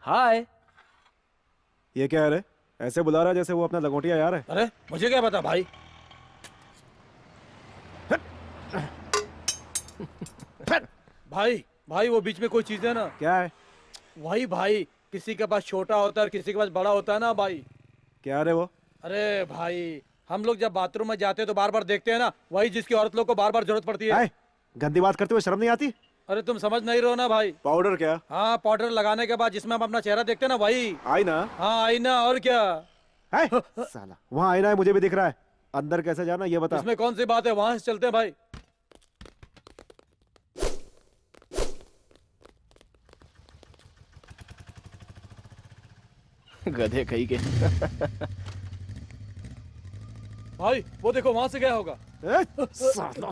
हाय। ये क्या है रे? ऐसे बुला रहा है जैसे वो अपना लंगोटिया यार है। अरे मुझे क्या पता भाई। भाई भाई वो बीच में कोई चीज है ना। क्या है? वही भाई, किसी के पास छोटा होता है और किसी के पास बड़ा होता है ना भाई। क्या रे वो? अरे भाई, हम लोग जब बाथरूम में जाते हैं तो बार बार देखते हैं ना, वही जिसकी औरत लोग को बार बार जरूरत पड़ती है। आए, गंदी बात करते हुए शर्म नहीं आती? अरे तुम समझ नहीं रहो ना भाई। पाउडर क्या? हाँ, पाउडर लगाने के बाद जिसमें हम अपना चेहरा देखते हैं ना, वही। आईना? हाँ आईना, और क्या। है? साला वहाँ आईना है, मुझे भी दिख रहा है। अंदर कैसे जाना ये बता। इसमें कौन सी बात है, वहां से चलते हैं भाई। गधे कहीं के। भाई वो देखो, वहां से गया होगा। साला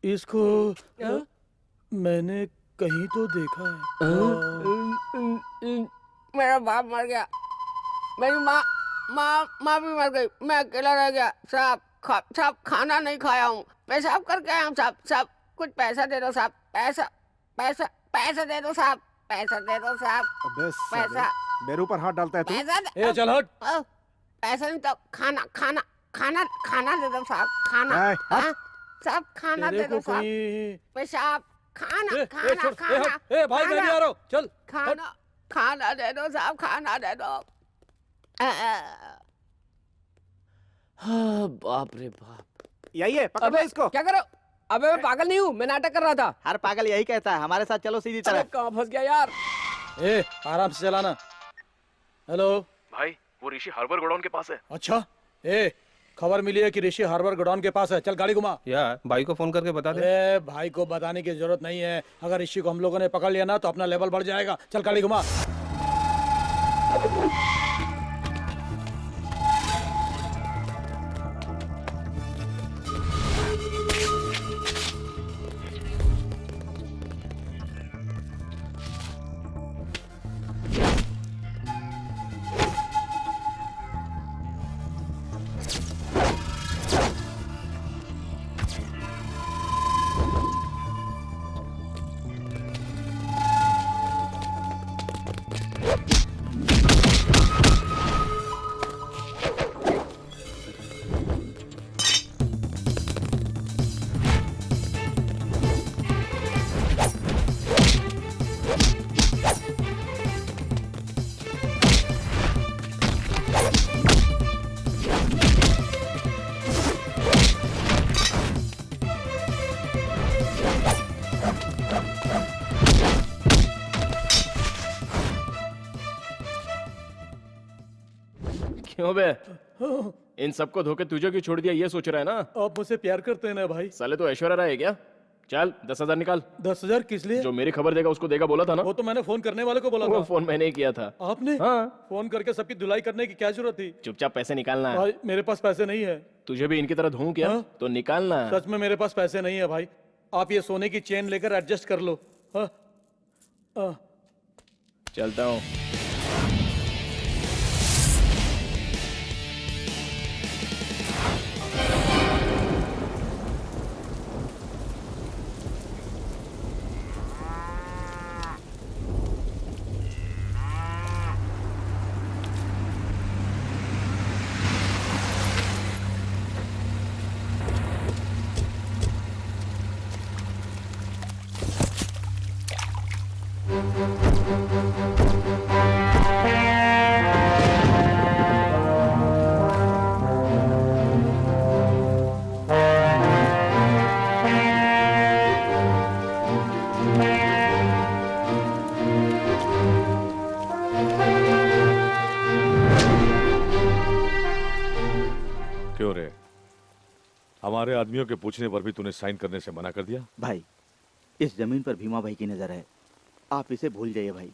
इसको मैंने कहीं तो देखा है। मेरा बाप मर गया, मेरी माँ माँ माँ भी मर गई, मैं अकेला रह गया। साहब खाना नहीं खाया हूँ, पेशाब करके आया हूँ। साहब कुछ पैसा दे दो साहब, पैसा पैसा पैसा दे दो साहब, पैसा दे दो साहब। अबे साले, पैसा मेरे ऊपर हाथ डालता है तू? ए चल हट। पैसा नहीं तो खाना खाना खाना खाना दे दो साहब, खाना। ए, हट। हाँ? साहब खाना दे तेरे दो को साहब, कहीं। पेशाब खाना ए खाना छोड़, खाना हट। ए भाई मैं भी आ रहा हूँ, चल। खाना खाना दे दो साहब, खाना दे दो। हाँ, बाप रे बाप। यही है, पकड़ लो इसको। क्या करो? अबे मैं पागल नहीं हूँ, मैं नाटक कर रहा था। हर पागल यही कहता है, हमारे साथ चलो सीधी अरे तरफ। कहाँ फंस गया यार। ए आराम से चलाना। हेलो भाई वो ऋषि हार्बर गोडाउन के पास है। अच्छा, ए खबर मिली है कि ऋषि हार्बर गोडाउन के पास है। चल गाड़ी घुमा। यार भाई को फोन करके बता दे। अरे भाई को बताने की जरूरत नहीं है, अगर ऋषि को हम लोगों ने पकड़ लिया ना तो अपना लेवल बढ़ जाएगा। चल गाड़ी घुमा। क्यों बे? इन सबको धोखे तुझे क्यों छोड़ दिया, ये सोच रहा है ना? आप मुझसे प्यार करते हैं ना भाई? साले तो ऐश्वर्या राय है क्या? चल 10,000 निकाल। 10,000 किस लिए? जो मेरी खबर देगा उसको देगा बोला था ना। वो तो मैंने फोन करने वाले को बोला वो था। फोन मैंने ही किया था। आपने? हाँ। फोन करके सबकी धुलाई करने की क्या जरूरत थी? चुपचाप पैसे निकालना है। भाई मेरे पास पैसे नहीं है। तुझे भी इनकी तरह धोऊं क्या? हाँ? तो निकालना है। सच में मेरे पास पैसे नहीं है भाई। आप ये सोने की चेन लेकर एडजस्ट कर लो। हाँ? चलता हूँ। क्यों रे? हमारे आदमियों के पूछने पर भी तूने साइन करने से मना कर दिया? भाई इस जमीन पर भीमा भाई की नजर है, आप इसे भूल जाइए भाई।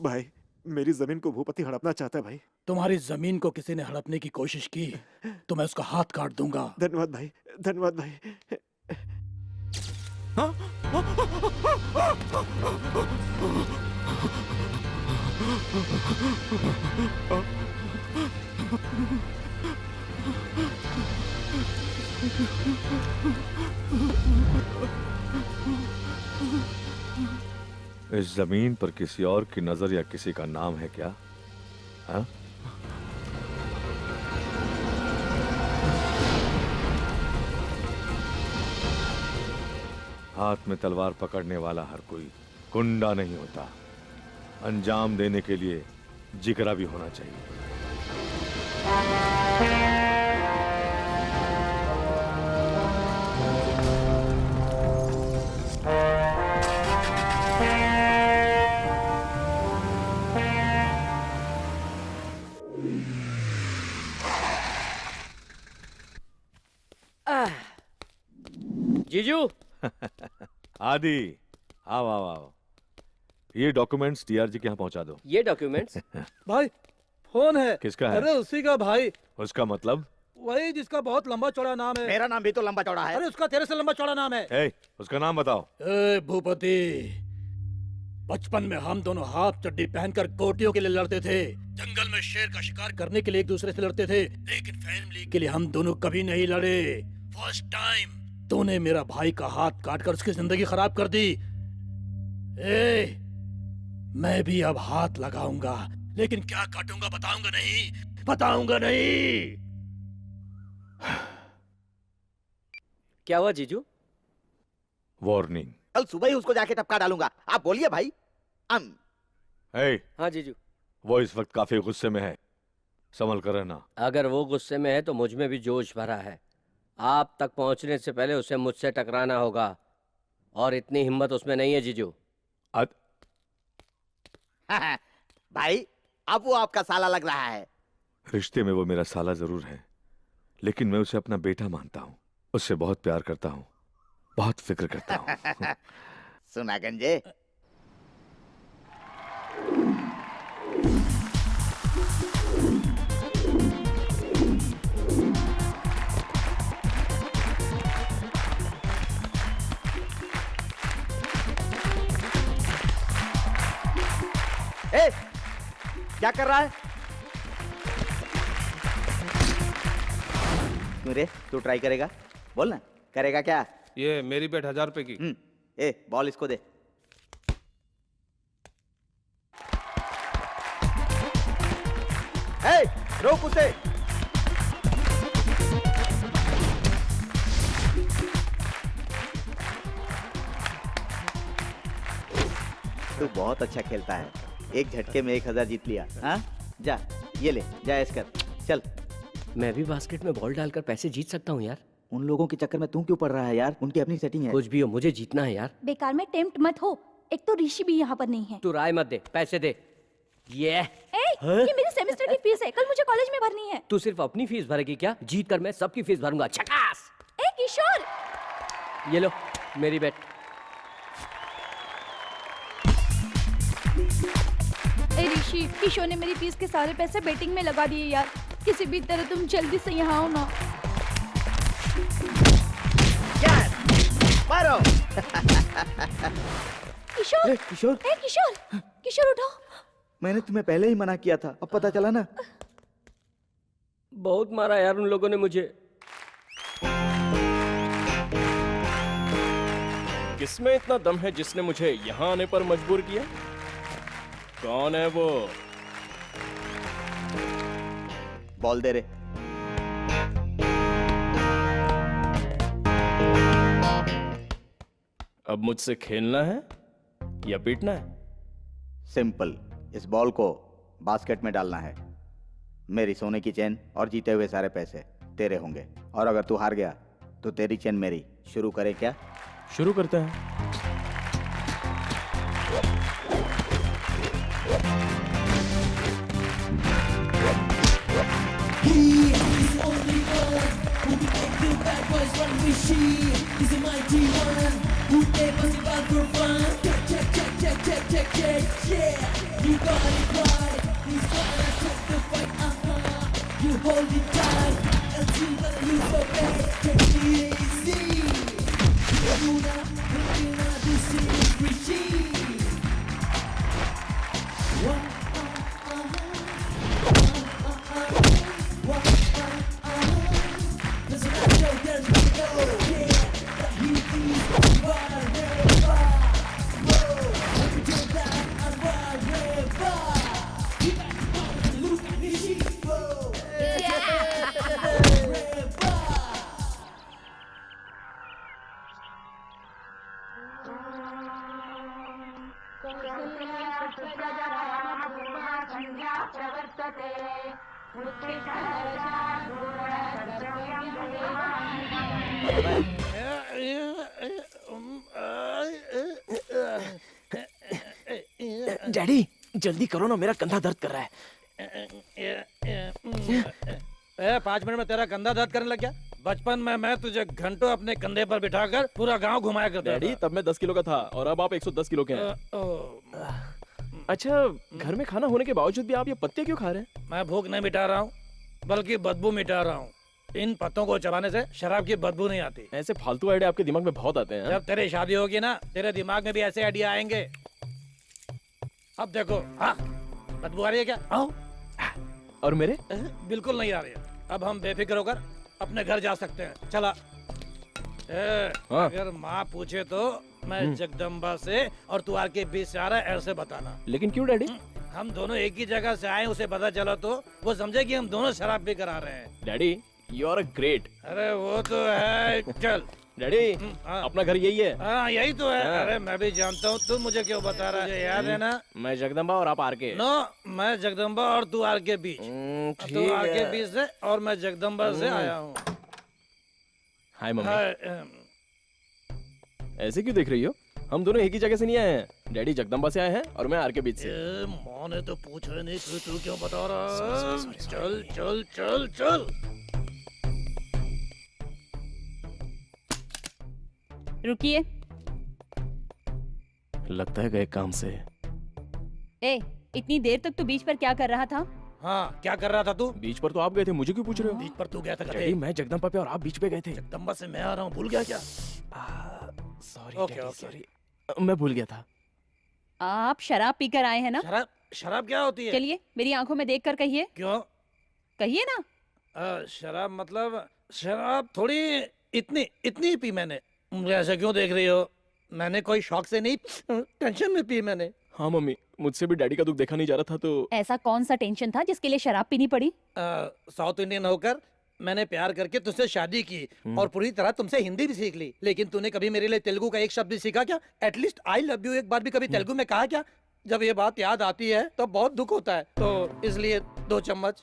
भाई मेरी जमीन को भूपति हड़पना चाहता है भाई। तुम्हारी जमीन को किसी ने हड़पने की कोशिश की तो मैं उसका हाथ काट दूंगा। धन्यवाद भाई, धन्यवाद भाई। इस जमीन पर किसी और की नजर या किसी का नाम है क्या? हाँ? हाथ में तलवार पकड़ने वाला हर कोई गुंडा नहीं होता। अंजाम देने के लिए जिगरा भी होना चाहिए। जीजू आदि, आओ आओ आओ। ये डॉक्यूमेंट्स डीआरजी के यहाँ पहुंचा दो। ये डॉक्यूमेंट्स भाई फोन है। किसका है? अरे उसी का भाई, उसका मतलब? वही जिसका बहुत लंबा चौड़ा नाम है। मेरा नाम भी तो लंबा चौड़ा है। अरे उसका तेरे से लंबा चौड़ा नाम है। ए, उसका नाम बताओ। ए भूपति, बचपन में हम दोनों हाफ चड्डी पहनकर गोटियों के लिए लड़ते थे। जंगल में शेर का शिकार करने के लिए एक दूसरे से लड़ते थे, लेकिन फैमिली के लिए हम दोनों कभी नहीं लड़े। फर्स्ट टाइम तूने मेरा भाई का हाथ काटकर उसकी जिंदगी खराब कर दी। ए, मैं भी अब हाथ लगाऊंगा, लेकिन क्या काटूंगा बताऊंगा नहीं, बताऊंगा नहीं। क्या हुआ जीजू? वार्निंग। कल सुबह ही उसको जाके टपका डालूंगा। आप बोलिए भाई। ए, हाँ जीजू। वो इस वक्त काफी गुस्से में है, संभल कर रहना। अगर वो गुस्से में है तो मुझ में भी जोश भरा है। आप तक पहुंचने से पहले उसे मुझसे टकराना होगा, और इतनी हिम्मत उसमें नहीं है जीजू। भाई, अब वो आपका साला लग रहा है। रिश्ते में वो मेरा साला जरूर है, लेकिन मैं उसे अपना बेटा मानता हूँ। उससे बहुत प्यार करता हूँ, बहुत फिक्र करता हूँ। सुना गंजे? ए, क्या कर रहा है? क्यों रे, तू ट्राई करेगा? बोल ना, करेगा क्या? ये मेरी बेट 1000 रुपए की। ए, बॉल इसको दे। ए, रोक उसे। तू बहुत अच्छा खेलता है। एक झटके में 1000 जीत लिया। हाँ, जा, ये ले, जा ऐश कर, चल। मैं भी बास्केट में बॉल डालकर पैसे जीत सकता हूँ यार। उन लोगों के चक्कर में तू क्यों पड़ रहा है यार? उनकी अपनी सेटिंग है। कुछ भी हो, मुझे जीतना है यार। बेकार में टेम्प्ट मत हो। एक तो ऋषि भी यहाँ पर नहीं है। तू राय मत दे, पैसे दे। ये ये मेरी सेमेस्टर की फीस है, कल मुझे कॉलेज में भरनी है। तू सिर्फ अपनी फीस भरेगी क्या? जीत कर मैं सबकी फीस भरूंगा। छकास। ए किशोर, ये लो मेरी बेट। ए ऋषि, किशोर ने मेरी फीस के सारे पैसे बेटिंग में लगा दिए यार। किसी भी तरह तुम जल्दी से यहाँ आओ ना। मारो। किशोर, किशोर, ए किशोर, किशोर उठो। मैंने तुम्हें पहले ही मना किया था, अब पता चला ना। बहुत मारा यार उन लोगों ने मुझे। किसमें इतना दम है जिसने मुझे यहाँ आने पर मजबूर किया? कौन है वो? बॉल दे रे। अब मुझसे खेलना है या पीटना है? सिंपल, इस बॉल को बास्केट में डालना है। मेरी सोने की चेन और जीते हुए सारे पैसे तेरे होंगे, और अगर तू हार गया तो तेरी चेन मेरी। शुरू करें क्या? शुरू करते हैं। डैडी जल्दी करो ना, मेरा कंधा दर्द कर रहा है। 5 मिनट में तेरा कंधा दर्द करने लग गया। बचपन में मैं तुझे घंटों अपने कंधे पर बिठाकर पूरा गांव घुमाया करता डैडी था। तब मैं 10 किलो का था और अब आप 110 किलो के हैं। अच्छा, घर में खाना होने के बावजूद भी आप ये पत्ते क्यों खा रहे हैं? मैं भूख नहीं मिटा रहा हूँ, बल्कि बदबू मिटा रहा हूँ। इन पत्तों को चबाने से शराब की बदबू नहीं आती। ऐसे फालतू आइडिया आपके दिमाग में बहुत आते हैं। जब तेरी शादी होगी ना, तेरे दिमाग में भी ऐसे आइडिया आएंगे। अब देखो, हाँ, बदबू आ रही है क्या? आओ। और मेरे? बिल्कुल नहीं आ रही है। अब हम बेफिक्र होकर अपने घर जा सकते हैं। चला। हाँ। अगर माँ पूछे तो मैं जगदम्बा से और तू आर के बीच से आ रहा है ऐसे बताना। लेकिन क्यों डैडी? हम दोनों एक ही जगह से आए, उसे पता चला तो वो समझे कि हम दोनों शराब भी करा रहे हैं। Daddy you are a great. अरे वो तो है। चल डैडी हाँ। अपना घर यही है। हाँ यही तो है। हाँ। अरे मैं भी जानता हूँ, तू मुझे क्यों बता रहा है? याद है ना? मैं जगदम्बा और आप आर के। नो, मैं जगदम्बा और तू आर के बीच। तू आर के बीच से और मैं जगदम्बा से आया हूँ। हाय मम्मी। हाय, ऐसे क्यों देख रही हो? हम दोनों एक ही जगह से नहीं आए हैं। डैडी जगदम्बा से आए हैं और मैं आर के बीच से। माँ ने तो पूछा नहीं, तू क्यों बता रहा? चल चल चल चल। रुकिए। लगता है गए काम से। ए, इतनी देर तक तू बीच पर क्या कर रहा था? हाँ, क्या कर रहा था तू? बीच पर तो आप गए थे, मुझे क्यों पूछ रहे हो? बीच पर तू गया था डैडी कहीं? मैं जगदम्बा पे और आप बीच पे गए थे। जगदम्बा से मैं आ रहा हूँ, भूल गया क्या? Sorry okay, daddy, okay. Sorry. मैं भूल गया था। आप शराब पीकर आए हैं ना? शराब क्या होती है? चलिए मेरी आंखों में देखकर कहिए। क्यों? कहिए ना। शराब मतलब शराब थोड़ी इतनी इतनी पी मैंने। मुझे ऐसे क्यों देख रही हो? मैंने कोई शौक से नहीं, टेंशन में पी मैंने। हाँ मम्मी, मुझसे भी डैडी का दुख देखा नहीं जा रहा था तो। ऐसा कौन सा टेंशन था जिसके लिए शराब पीनी पड़ी? साउथ इंडियन होकर मैंने प्यार करके तुझसे शादी की और पूरी तरह तुमसे हिंदी भी सीख ली, लेकिन तूने कभी मेरे लिए तेलुगु का एक शब्द भी सीखा क्या? एटलीस्ट आई लव यू एक बार भी कभी तेलुगु में कहा क्या? जब ये बात याद आती है तो बहुत दुख होता है। तो इसलिए 2 चम्मच,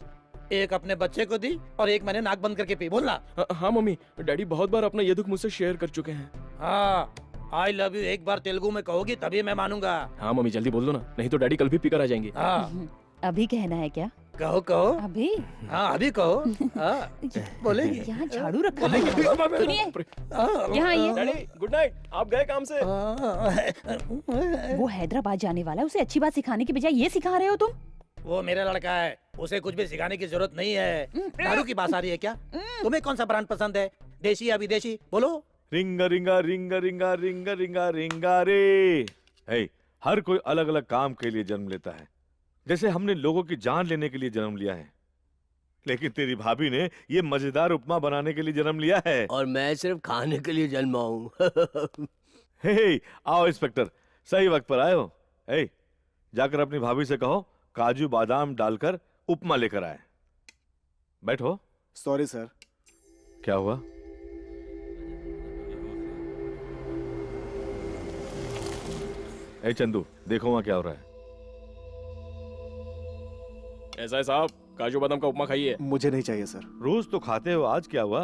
एक अपने बच्चे को दी और एक मैंने नाक बंद करके पी। बोलना। हाँ मम्मी, डैडी बहुत बार अपना ये दुख मुझसे शेयर कर चुके हैं। हाँ, आई लव यू एक बार तेलुगु में कहोगी तभी मैं मानूंगा। हाँ मम्मी जल्दी बोल दो ना, नहीं तो डैडी कल भी पीकर आ जाएंगे। हाँ अभी कहना है क्या? कहो कहो। अभी? हाँ अभी कहो। हाँ बोलेगी। यहाँ झाड़ू रखा है। सुनिए, यहाँ आइए। Daddy good night. आप गए काम से? वो हैदराबाद जाने वाला है, उसे अच्छी बात सिखाने की बजाय ये सिखा रहे हो तुम? वो मेरा लड़का है, उसे कुछ भी सिखाने की जरूरत नहीं है। दारू की बात आ रही है क्या? तुम्हें कौन सा ब्रांड पसंद है, देशी या विदेशी? बोलो। रिंगा रिंगा रिंगा रिंगा रिंगा रिंगा रिंगा रे। हे, हर कोई अलग अलग काम के लिए जन्म लेता है। जैसे हमने लोगों की जान लेने के लिए जन्म लिया है, लेकिन तेरी भाभी ने ये मजेदार उपमा बनाने के लिए जन्म लिया है। और मैं सिर्फ खाने के लिए जन्मा हूँ। हे, आओ इंस्पेक्टर, सही वक्त पर आए हो। हे, जाकर अपनी भाभी से कहो काजू बादाम डालकर उपमा लेकर आए। बैठो। Sorry sir. क्या हुआ? ए चंदू, देखो वहां क्या हो रहा है। ऐसा है साहब, काजू बादाम का उपमा खाइए। मुझे नहीं चाहिए सर। रोज तो खाते हो, आज क्या हुआ?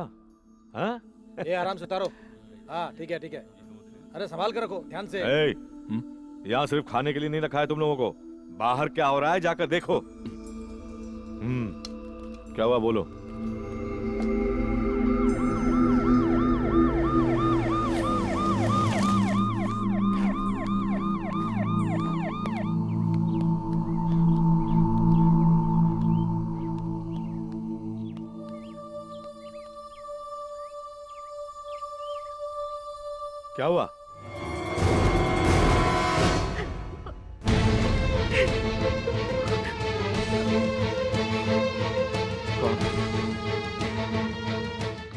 हाँ? ये आराम से उतारो। हाँ ठीक है ठीक है। अरे संभाल कर रखो, ध्यान से। यहाँ सिर्फ खाने के लिए नहीं रखा है तुम लोगों को, बाहर क्या हो रहा है जाकर देखो। क्या हुआ बोलो। क्या हुआ?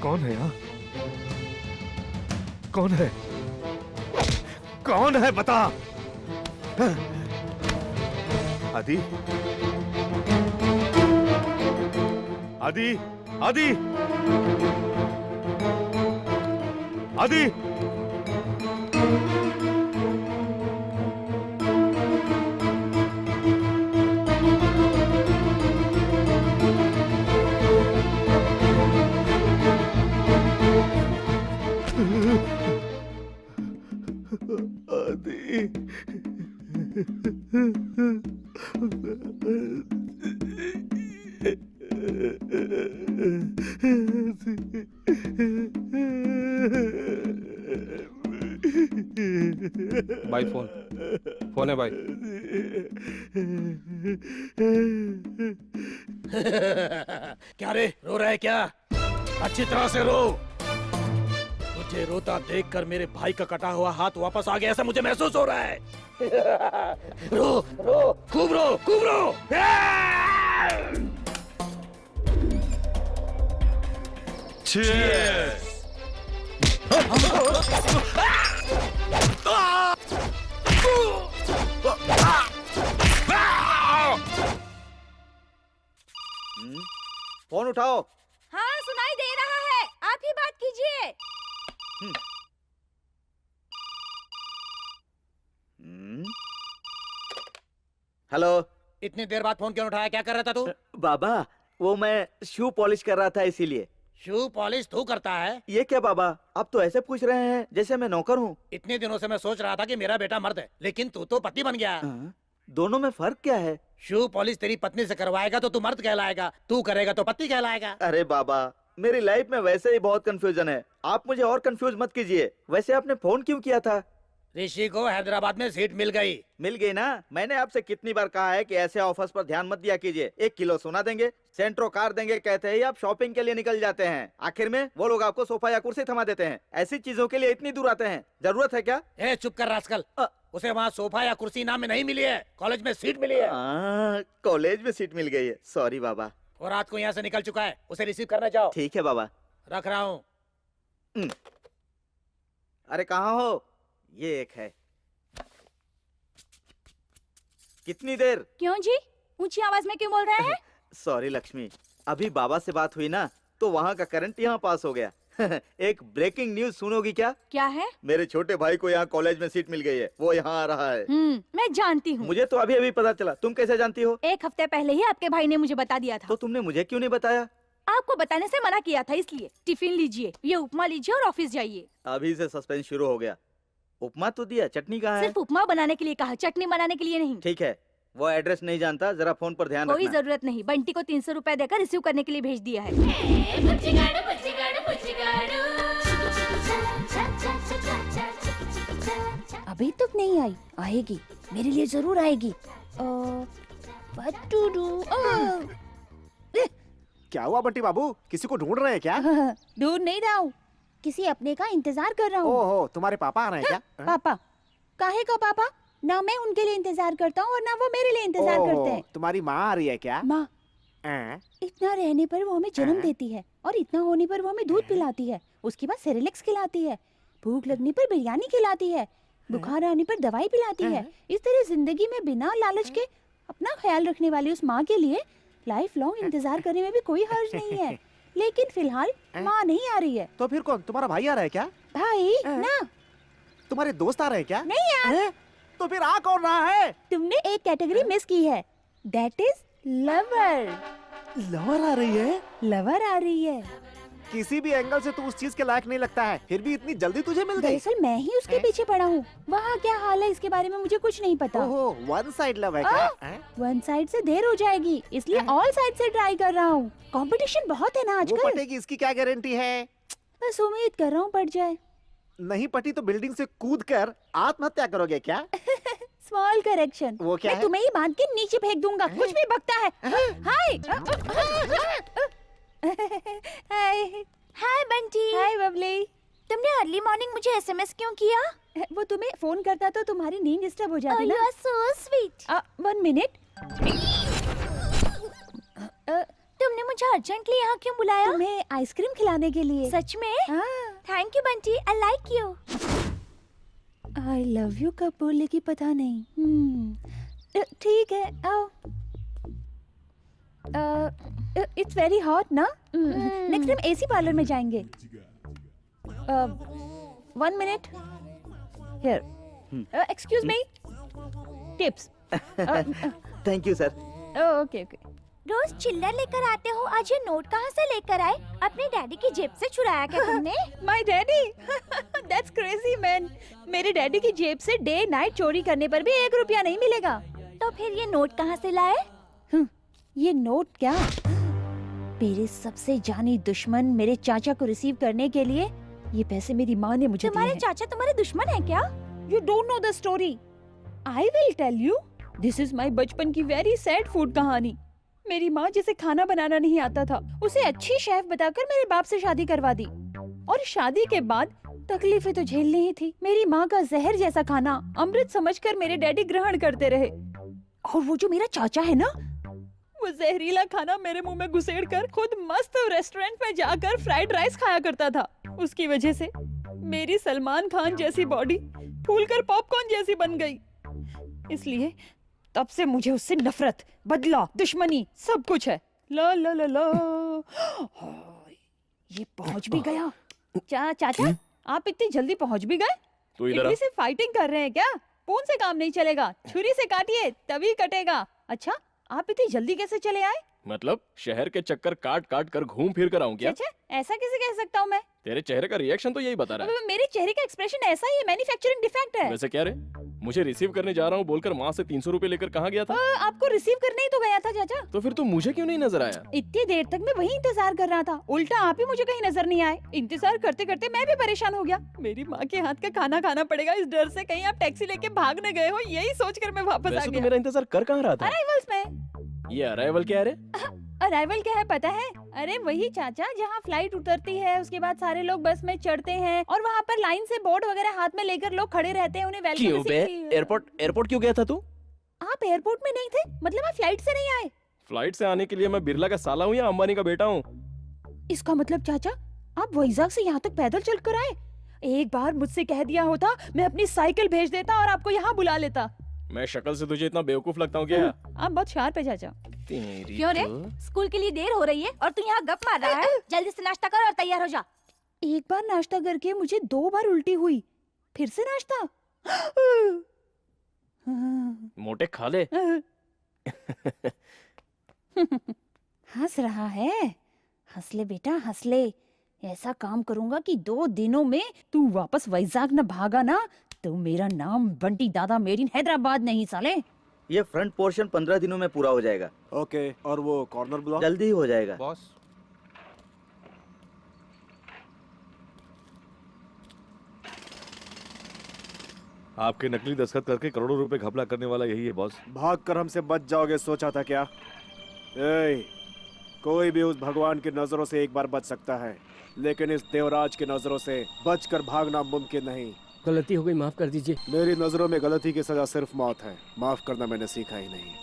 कौन है यहाँ? कौन है? कौन है बता। आदि, आदि, आदि, आदि। भाई फोन फोन है भाई। क्या रे, रो रहा है क्या? अच्छी तरह से रो। मुझे रोता देखकर मेरे भाई का कटा हुआ हाथ वापस आ गया ऐसा मुझे महसूस हो रहा है। रो रो, खूब रो, खूब रो। फोन उठाओ। हाँ सुनाई दे रहा है, आप ही बात कीजिए। हेलो। इतनी देर बाद फोन क्यों उठाया? क्या कर रहा था तू? बाबा वो मैं शू पॉलिश कर रहा था इसीलिए। शू पॉलिश तू करता है? ये क्या बाबा, आप तो ऐसे पूछ रहे हैं जैसे मैं नौकर हूँ। इतने दिनों से मैं सोच रहा था कि मेरा बेटा मर्द है, लेकिन तू तो पति बन गया। दोनों में फर्क क्या है? शू पॉलिश तेरी पत्नी से करवाएगा तो तू मर्द कहलाएगा, तू करेगा तो पति कहलाएगा। अरे बाबा मेरी लाइफ में वैसे ही बहुत कंफ्यूजन है, आप मुझे और कंफ्यूज मत कीजिए। वैसे आपने फोन क्यों किया था? ऋषि को हैदराबाद में सीट मिल गई। मिल गई ना? मैंने आपसे कितनी बार कहा है कि ऐसे ऑफर्स पर ध्यान मत दिया कीजिए। 1 किलो सोना देंगे, सेंट्रो कार देंगे, कहते ही आप शॉपिंग के लिए निकल जाते हैं। आखिर में वो लोग आपको सोफा या कुर्सी थमा देते हैं। ऐसी चीजों के लिए इतनी दूर आते हैं, जरूरत है क्या? ए चुप कर रास्कल, उसे वहाँ सोफा या कुर्सी नाम में नहीं मिली है, कॉलेज में सीट मिली है। कॉलेज में सीट मिल गई है, सॉरी बाबा। और रात को यहाँ से निकल चुका है, उसे रिसीव करना जाओ। ठीक है बाबा। रख रहा हूँ। अरे कहाँ हो? ये एक है। कितनी देर? क्यों जी, ऊंची आवाज में क्यों बोल रहे हैं? सॉरी लक्ष्मी, अभी बाबा से बात हुई ना तो वहाँ का करंट यहाँ पास हो गया। एक ब्रेकिंग न्यूज सुनोगी क्या? क्या है? मेरे छोटे भाई को यहाँ कॉलेज में सीट मिल गई है, वो यहाँ आ रहा है। मैं जानती हूँ। मुझे तो अभी अभी पता चला, तुम कैसे जानती हो? 1 हफ्ते पहले ही आपके भाई ने मुझे बता दिया था। तो तुमने मुझे क्यों नहीं बताया? आपको बताने से मना किया था इसलिए। टिफिन लीजिए, ये उपमा लीजिए और ऑफिस जाइए। अभी से सस्पेंस शुरू हो गया। उपमा तो दिया, चटनी कहाँ है? सिर्फ उपमा बनाने के लिए कहा, चटनी बनाने के लिए नहीं। ठीक है, वो एड्रेस नहीं जानता, जरा फोन पर ध्यान कोई रखना। जरूरत नहीं, बंटी को 300 रुपए देकर रिसीव करने के लिए भेज दिया है। अभी तक नहीं आई, आएगी, मेरे लिए जरूर आएगी। What to do? क्या हुआ बंटी बाबू, किसी को ढूंढ रहे हैं क्या? ढूंढ नहीं रहा हूँ, किसी अपने का इंतजार कर रहा हूँ। ओहो, तुम्हारे पापा आ रहे हैं क्या? पापा? काहे का पापा? ना मैं उनके लिए इंतजार करता हूँ और ना वो मेरे लिए इंतजार करते हैं। तुम्हारी माँ आ रही है क्या? माँ, इतना रहने पर वो हमें जन्म देती है और इतना होने पर वो हमें दूध पिलाती है, उसके बाद सेरेलेक्स खिलाती है, भूख लगने पर बिरयानी खिलाती है, बुखार आने पर दवाई पिलाती है। इस तरह जिंदगी में बिना लालच के अपना ख्याल रखने वाली उस माँ के लिए लाइफ लॉन्ग इंतजार करने में भी कोई हर्ज नहीं है। लेकिन फिलहाल माँ नहीं आ रही है। तो फिर कौन? तुम्हारा भाई आ रहा है क्या? भाई ना, तुम्हारे दोस्त आ रहे हैं क्या? नहीं यार। तो फिर आ कौन रहा है? तुमने एक कैटेगरी मिस की है, दैट इज लवर। लवर आ रही है? लवर आ रही है। किसी भी एंगल से तू उस चीज के लायक नहीं लगता है, फिर भी इतनी जल्दी तुझे मिल गई। दरअसल मैं ही उसके पीछे पड़ा हूँ। वहाँ क्या हाल है इसके बारे में मुझे कुछ नहीं पता। ओहो, वन साइड लव है क्या? वन साइड से देर हो जाएगी, इसलिए ऑल साइड से ट्राई कर रहा हूँ। कंपटीशन बहुत है ना वो आजकल। पटेगी, इसकी क्या गारंटी है? बस उम्मीद कर रहा हूँ पट जाए। नहीं पटी तो बिल्डिंग से कूद कर आत्महत्या करोगे क्या? स्मॉल करेक्शन, वो क्या मैं है? तुम्हें ही बांध के नीचे फेंक दूंगा। कुछ भी बकता है। हाय हाय बंटी। हाय बबली। तुमने अर्ली मॉर्निंग मुझे एसएमएस क्यों किया? वो तुम्हें फोन करता तो तुम्हारी नींद डिस्टर्ब हो जाती ना। You are so sweet. 1 minute. तुमने मुझे अर्जेंटली यहाँ क्यों बुलाया? तुम्हें आइसक्रीम खिलाने के लिए। सच में? Thank you Bunty, I like you. I love you कब बोलेगी पता नहीं। ठीक है, आओ। इट्स वेरी हॉट ना? नेक्स्ट टाइम एसी पार्लर में जाएंगे। 1 मिनट। Here, excuse me, tips. Thank you sir. Okay okay. रोज चिल्लर लेकर आते हो, आज ये नोट कहाँ से लेकर आए? अपने डैडी की जेब से चुराया क्या तुमने? My daddy? That's crazy man. मेरे डैडी की जेब से डे नाइट चोरी करने पर भी 1 रुपया नहीं मिलेगा। तो फिर ये नोट कहाँ से लाए? ये नोट क्या? मेरे सबसे जानी दुश्मन मेरे चाचा को रिसीव करने के लिए ये पैसे मेरी माँ ने मुझे दिए हैं। तुम्हारे चाचा तुम्हारे दुश्मन है क्या? You don't know the story. I will tell you. This is my बचपन की very sad food कहानी। मेरी माँ जिसे खाना बनाना नहीं आता था, उसे अच्छी शेफ बताकर मेरे बाप से शादी करवा दी। और शादी के बाद तकलीफें तो झेलनी ही थी। मेरी माँ का जहर जैसा खाना अमृत समझकर मेरे डैडी ग्रहण करते रहे। और वो जो मेरा चाचा है ना, वो जहरीला खाना मेरे मुंह में घुसेड़ कर खुद मस्त रेस्टोरेंट में जाकर फ्राइड राइस खाया करता था। उसकी वजह से मेरी सलमान खान जैसी बॉडी फूलकर पॉपकॉर्न जैसी बन गई। इसलिए तब से मुझे उससे नफरत, बदला, दुश्मनी सब कुछ है। ला ला ला ला। ये पहुंच भी गया। चाचा आप इतनी जल्दी पहुंच भी गए? तू इधर आ। इतनी से फाइटिंग कर रहे हैं क्या? फोन से काम नहीं चलेगा, छुरी से काटिए तभी कटेगा। अच्छा, आप इतनी जल्दी कैसे चले आए? मतलब शहर के चक्कर काट काट कर घूम फिर कर आऊं क्या? अच्छा, ऐसा कैसे कह सकता हूँ मैं? तेरे चेहरे का रिएक्शन तो यही बता रहा है। मेरे चेहरे का एक्सप्रेशन ऐसा ही है, मैन्युफैक्चरिंग डिफेक्ट है। वैसे क्या रे, मुझे रिसीव करने जा रहा हूँ बोलकर वहाँ से 300 रुपए लेकर कहाँ गया था? आपको रिसीव करने ही तो गया था चाचा। तो फिर तू मुझे क्यों नहीं नजर आया? इतनी देर तक मैं वही इंतजार कर रहा था, उल्टा आप ही मुझे कहीं नजर नहीं आए। इंतजार करते करते मैं भी परेशान हो गया। मेरी माँ के हाथ का खाना खाना पड़ेगा इस डर से कहीं आप टैक्सी लेके भाग न गए हो, यही सोचकर मैं वापस आ वैसे तो गया। मेरा इंतजार कर कहाँ रहा था? अराइवल्स में। ये अराइवल क्या है रे? अराइवल क्या है पता है? अरे वही चाचा जहाँ फ्लाइट उतरती है, उसके बाद सारे लोग बस में चढ़ते हैं और वहाँ पर लाइन से बोर्ड वगैरह हाथ में लेकर लोग खड़े रहते हैं, उन्हें वेलकम। क्यों बे? एयरपोर्ट क्यों गया था तू? आप एयरपोर्ट में नहीं थे? मतलब आप फ्लाइट से नहीं आए? फ्लाइट से आने के लिए मैं बिरला का साला हूँ या अंबानी का बेटा हूँ? इसका मतलब चाचा आप वैजाग से यहाँ तक पैदल चलकर आए? एक बार मुझसे कह दिया होता, मैं अपनी साइकिल भेज देता और आपको यहाँ बुला लेता। मैं शक्ल से तुझे इतना बेवकूफ लगता हूँ क्या? आप बहुत शार्प है चाचा। तेरी क्यों रे? तो- स्कूल के लिए देर हो रही है और तू यहाँ गप मार रहा है। जल्दी से नाश्ता कर और तैयार हो जा। एक बार नाश्ता करके मुझे 2 बार उल्टी हुई, फिर से नाश्ता। मोटे खा ले। हंस रहा है? हंस ले बेटा, हंस ले। ऐसा काम करूंगा कि 2 दिनों में तू वापस वैजाग न भागा ना तो मेरा नाम बंटी दादा मेड इन हैदराबाद नहीं साले। ये फ्रंट पोर्शन 15 दिनों में पूरा हो जाएगा। ओके, और वो कॉर्नर ब्लॉक? जल्दी ही हो जाएगा। बॉस आपके नकली दस्तखत करके करोड़ों रुपए घपला करने वाला यही है बॉस। भाग कर हमसे बच जाओगे सोचा था क्या? कोई भी उस भगवान की नजरों से एक बार बच सकता है, लेकिन इस देवराज की नजरों से बचकर भागना मुमकिन नहीं। गलती हो गई, माफ कर दीजिए। मेरी नजरों में गलती की सजा सिर्फ मौत है, माफ करना मैंने सीखा ही नहीं।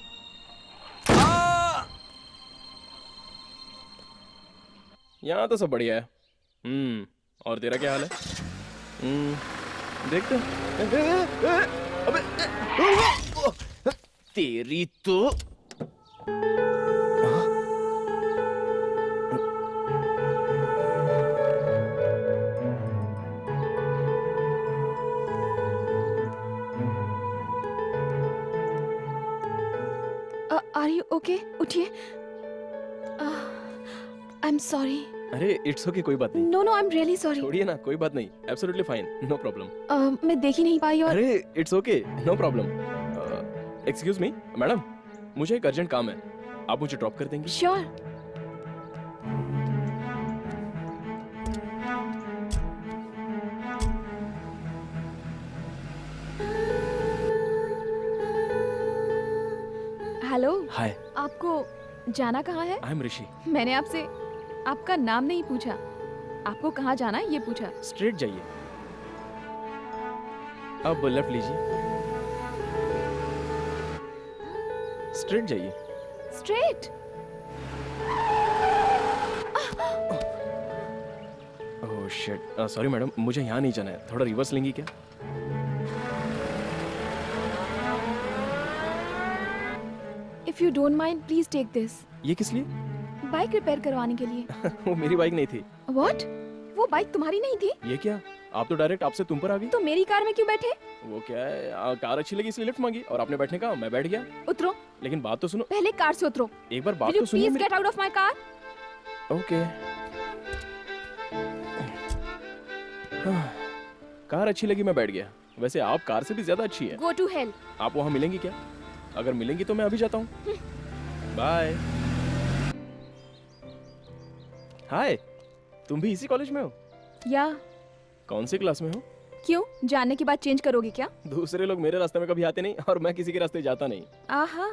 यहाँ तो सब बढ़िया है। और तेरा क्या हाल है? देखते हैं। अबे तेरी तो आर यू ओके? उठिए। I am sorry. अरे इट्स ओके, कोई बात नहीं। No no, I am really sorry. छोड़िए ना, कोई बात नहीं। Absolutely fine, no problem. मैं देख ही नहीं पाई और अरे it's okay, no problem. Excuse me madam, मुझे एक अर्जेंट काम है, आप मुझे ड्रॉप कर देंगी? श्योर। हेलो, हाय, आपको जाना कहाँ है? आई एम ऋषि। मैंने आपसे आपका नाम नहीं पूछा, आपको कहाँ जाना है ये पूछा। स्ट्रेट जाइए, अब लेफ्ट लीजिए, स्ट्रेट जाइए। Straight? Oh shit, sorry madam, मुझे यहाँ नहीं जाना है, थोड़ा रिवर्स लेंगी क्या? If you don't mind please take this. ये किस लिए? बाइक रिपेयर करवाने के लिए। वो मेरी बाइक नहीं थी। व्हाट? वो बाइक तुम्हारी नहीं थी? ये क्या, आप तो डायरेक्ट आपसे तुम पर आ गई। तो मेरी कार में क्यों बैठे? वो क्या है, कार अच्छी लगी इसलिए लिफ्ट मांगी और आपने बैठने कहा, मैं बैठ गया। उतरो। लेकिन बात तो सुनो। पहले कार से उतरो। एक बार बात Will you तो सुनिए please मेरी। get out of my car? Okay. Car अच्छी लगी, मैं बैठ गया। वैसे आप कार से भी ज्यादा अच्छी है। Go to hell. आप वहाँ मिलेंगी क्या? अगर मिलेंगी तो मैं अभी जाता हूँ। बाय। हाय, तुम भी इसी कॉलेज में हो? या कौन सी क्लास में हो? क्यों? जानने के बाद चेंज करोगे क्या? दूसरे लोग मेरे रास्ते में कभी आते नहीं और मैं किसी के रास्ते जाता नहीं। आहा,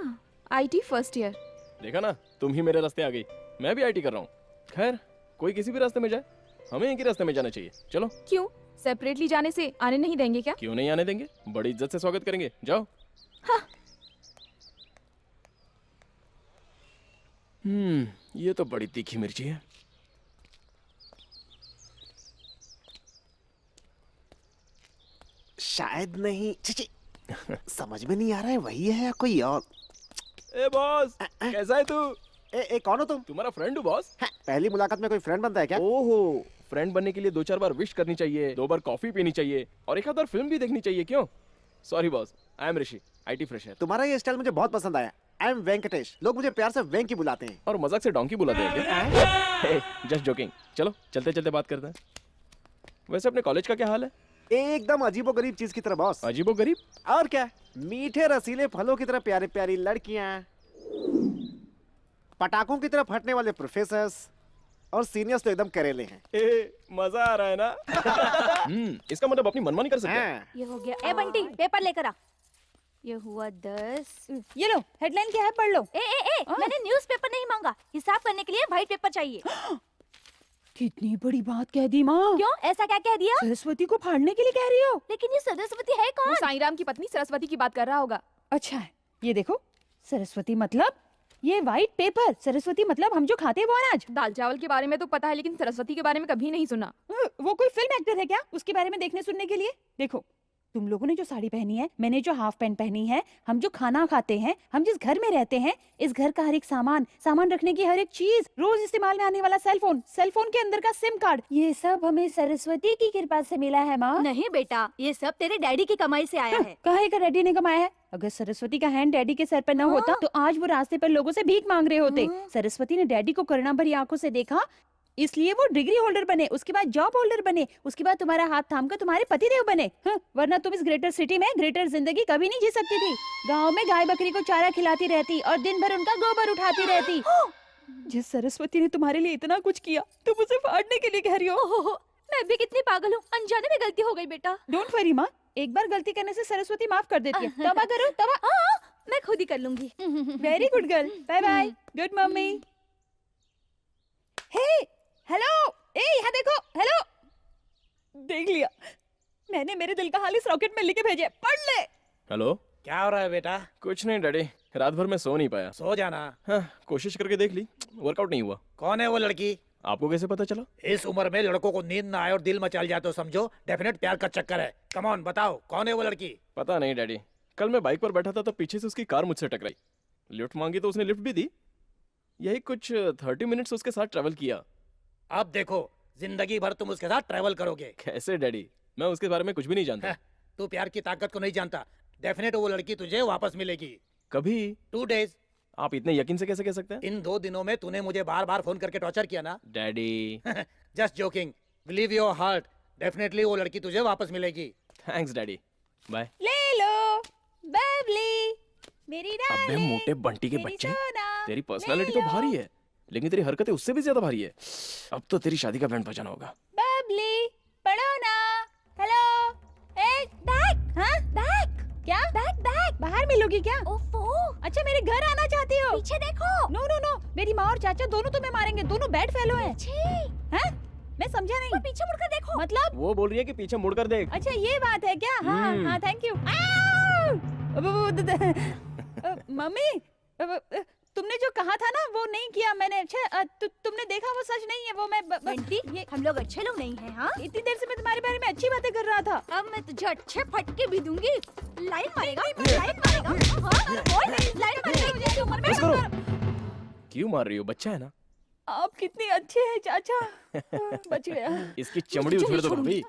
आईटी फर्स्ट ईयर। देखा ना, तुम ही मेरे रास्ते आ गई। मैं भी आईटी कर रहा हूँ। खैर, कोई किसी भी रास्ते में जाए, हमें एक ही रास्ते में जाना चाहिए। चलो। क्यों? सेपरेटली जाने से आने नहीं देंगे क्या? क्यों नहीं आने देंगे? बड़ी इज्जत से स्वागत करेंगे। जाओ। हाँ। ये तो बड़ी तीखी मिर्ची है। शायद नहीं, चिची समझ में नहीं आ रहा है वही है या कोई और। ए बॉस, कैसा है तू? ए कौन हो तुम? तुम्हारा फ्रेंड हूँ बॉस। पहली मुलाकात में कोई फ्रेंड बनता है क्या? ओहो, फ्रेंड बनने के लिए 2-4 बार विश करनी चाहिए, 2 बार कॉफी पीनी चाहिए और एक आध बार फिल्म भी देखनी चाहिए। क्यों? Sorry boss, I am Rishi, IT fresher. तुम्हारा ये स्टाइल मुझे बहुत पसंद आया। आई एम वेंकटेश, लोग मुझे प्यार से वेंकी बुलाते हैं। और मजाक से डोंकी बुलाते हैं क्या? Just joking. चलो चलते चलते बात करते हैं। वैसे अपने कॉलेज का क्या हाल है? एकदम अजीबोगरीब चीज की तरह बॉस। अजीबोगरीब? और क्या, मीठे रसीले फलों की तरह प्यारी प्यारी लड़कियां, पटाखों की तरह फटने वाले प्रोफेसर्स और सीनियर्स तो एकदम करेले हैं। मजा आ रहा है ना? इसका मतलब अपनी मनमानी कर सकते हैं। ये हो गया। ए बंटी, पेपर लेकर आ। ये हुआ 10। ये लो, हेडलाइन क्या है, पढ़ लो। मैंने न्यूज़पेपर नहीं मांगा, हिसाब करने के लिए व्हाइट पेपर चाहिए। कितनी बड़ी बात कह दी माँ। क्यों? ऐसा क्या कह दिया? सरस्वती को फाड़ने के लिए कह रही हो? लेकिन ये सरस्वती है कौन? वो साईं राम की पत्नी सरस्वती की बात कर रहा होगा। अच्छा है, ये देखो, सरस्वती मतलब ये व्हाइट पेपर। सरस्वती मतलब हम जो खाते हैं वो अनाज। दाल चावल के बारे में तो पता है, लेकिन सरस्वती के बारे में कभी नहीं सुना। वो कोई फिल्म एक्टर है क्या उसके बारे में देखने सुनने के लिए? देखो, तुम लोगों ने जो साड़ी पहनी है, मैंने जो हाफ पैंट पहनी है, हम जो खाना खाते हैं, हम जिस घर में रहते हैं, इस घर का हर एक सामान रखने की हर एक चीज, रोज इस्तेमाल में आने वाला सेल फोन के अंदर का सिम कार्ड, ये सब हमें सरस्वती की कृपा से मिला है माँ। नहीं बेटा, ये सब तेरे डैडी की कमाई से आया है। काहे का डैडी ने कमाया है? अगर सरस्वती का हैंड डैडी के सर पर न होता तो आज वो रास्ते पर लोगों से भीख मांग रहे होते। सरस्वती ने डैडी को करुणा भरी आंखों से देखा, इसलिए वो डिग्री होल्डर बने, उसके बाद जॉब होल्डर बने, उसके बाद तुम्हारा हाथ थाम कर तुम्हारे पतिदेव बने। वरना तुम इस ग्रेटर सिटी में ग्रेटर जिंदगी कभी नहीं जी सकती थी। गांव में गाय बकरी को चारा खिलाती रहती और दिन भर उनका गोबर उठाती रहती। जिस सरस्वती ने तुम्हारे लिए इतना कुछ किया, तुम उसे फाड़ने के लिए कह रही हो? मैं भी कितनी पागल हूँ, अनजाने में गलती हो गई बेटा। डोंट वरी माँ, एक बार गलती करने से सरस्वती माफ कर देती है। तौबा करो, तौबा। मैं खुद ही कर लूंगी। Very good girl, bye bye, good mummy. Hey hello, यहाँ देखो, हेलो। देख लिया, मैंने मेरे दिल का हाल इस रॉकेट में लिखे भेजे, पढ़ ले। हेलो, क्या हो रहा है बेटा? कुछ नहीं डैडी, रात भर मैं सो नहीं पाया। सो जाना। हाँ, कोशिश करके देख ली, वर्कआउट नहीं हुआ। कौन है वो लड़की? आपको कैसे पता चला? इस उम्र में लड़कों को नींद ना आए और दिल मचल जाए तो समझो डेफिनेट प्यार का चक्कर है। कम ऑन, बताओ कौन है वो लड़की? पता नहीं डैडी, कल मैं बाइक पर बैठा था तो पीछे से उसकी कार मुझसे टकराई। लिफ्ट मांगी तो उसने लिफ्ट भी दी। यही कुछ 30 मिनट्स उसके साथ ट्रैवल किया। अब देखो, जिंदगी भर तुम उसके साथ ट्रैवल करोगे। कैसे डैडी, मैं उसके बारे में कुछ भी नहीं जानता। तू प्यार की ताकत को नहीं जानता। डेफिनेट वो लड़की तुझे वापस मिलेगी। कभी? 2 डेज। आप इतने यकीन से कैसे कह सकते हैं? इन 2 दिनों में तूने मुझे बार बार फोन करके टॉर्चर किया ना। Daddy just joking, believe your heart, definitely वो लड़की तुझे वापस मिलेगी। Thanks daddy, bye. ले लो बबली, मेरी अबे मोटे बंटी के बच्चे, तेरी पर्सनालिटी तो भारी है, लेकिन तेरी हरकतें उससे भी ज्यादा भारी है। अब तो तेरी शादी का बैंड बजाना होगा। बबली, पढ़ो ना। Hello, bag. हाँ, बैग क्या? बैग बाहर मिलोगी क्या? ओफो, अच्छा, मेरे घर आना चाहती हो? पीछे देखो। नो नो नो, मेरी माँ और चाचा दोनों तुम्हें मारेंगे, दोनों बैड फेलो हैं। हैं? मैं समझा नहीं। पीछे मुड़कर देखो। मतलब? वो बोल रही है कि पीछे मुड़कर देख। अच्छा, ये बात है क्या? हाँ हाँ, थैंक यू। मम्मी, तुमने जो कहा था ना वो नहीं किया मैंने। अच्छा, तुमने देखा वो सच नहीं है। वो मैं बंटी, हम लोग अच्छे लोग नहीं हैं। हाँ, इतनी देर से मैं तुम्हारे बारे में अच्छी बातें कर रहा था। अब मैं तुझे अच्छे फटके भी दूंगी। लाइन मारेगा, लाइन मारेगा। हाँ, बोल नहीं, लाइन मारेगा। ये उम्र में क्यों मार रही हो? बच्चा है ना। आप कितने अच्छे हैं चाचा। बच गया। इसकी चमड़ी उछेड़ दो भाभी,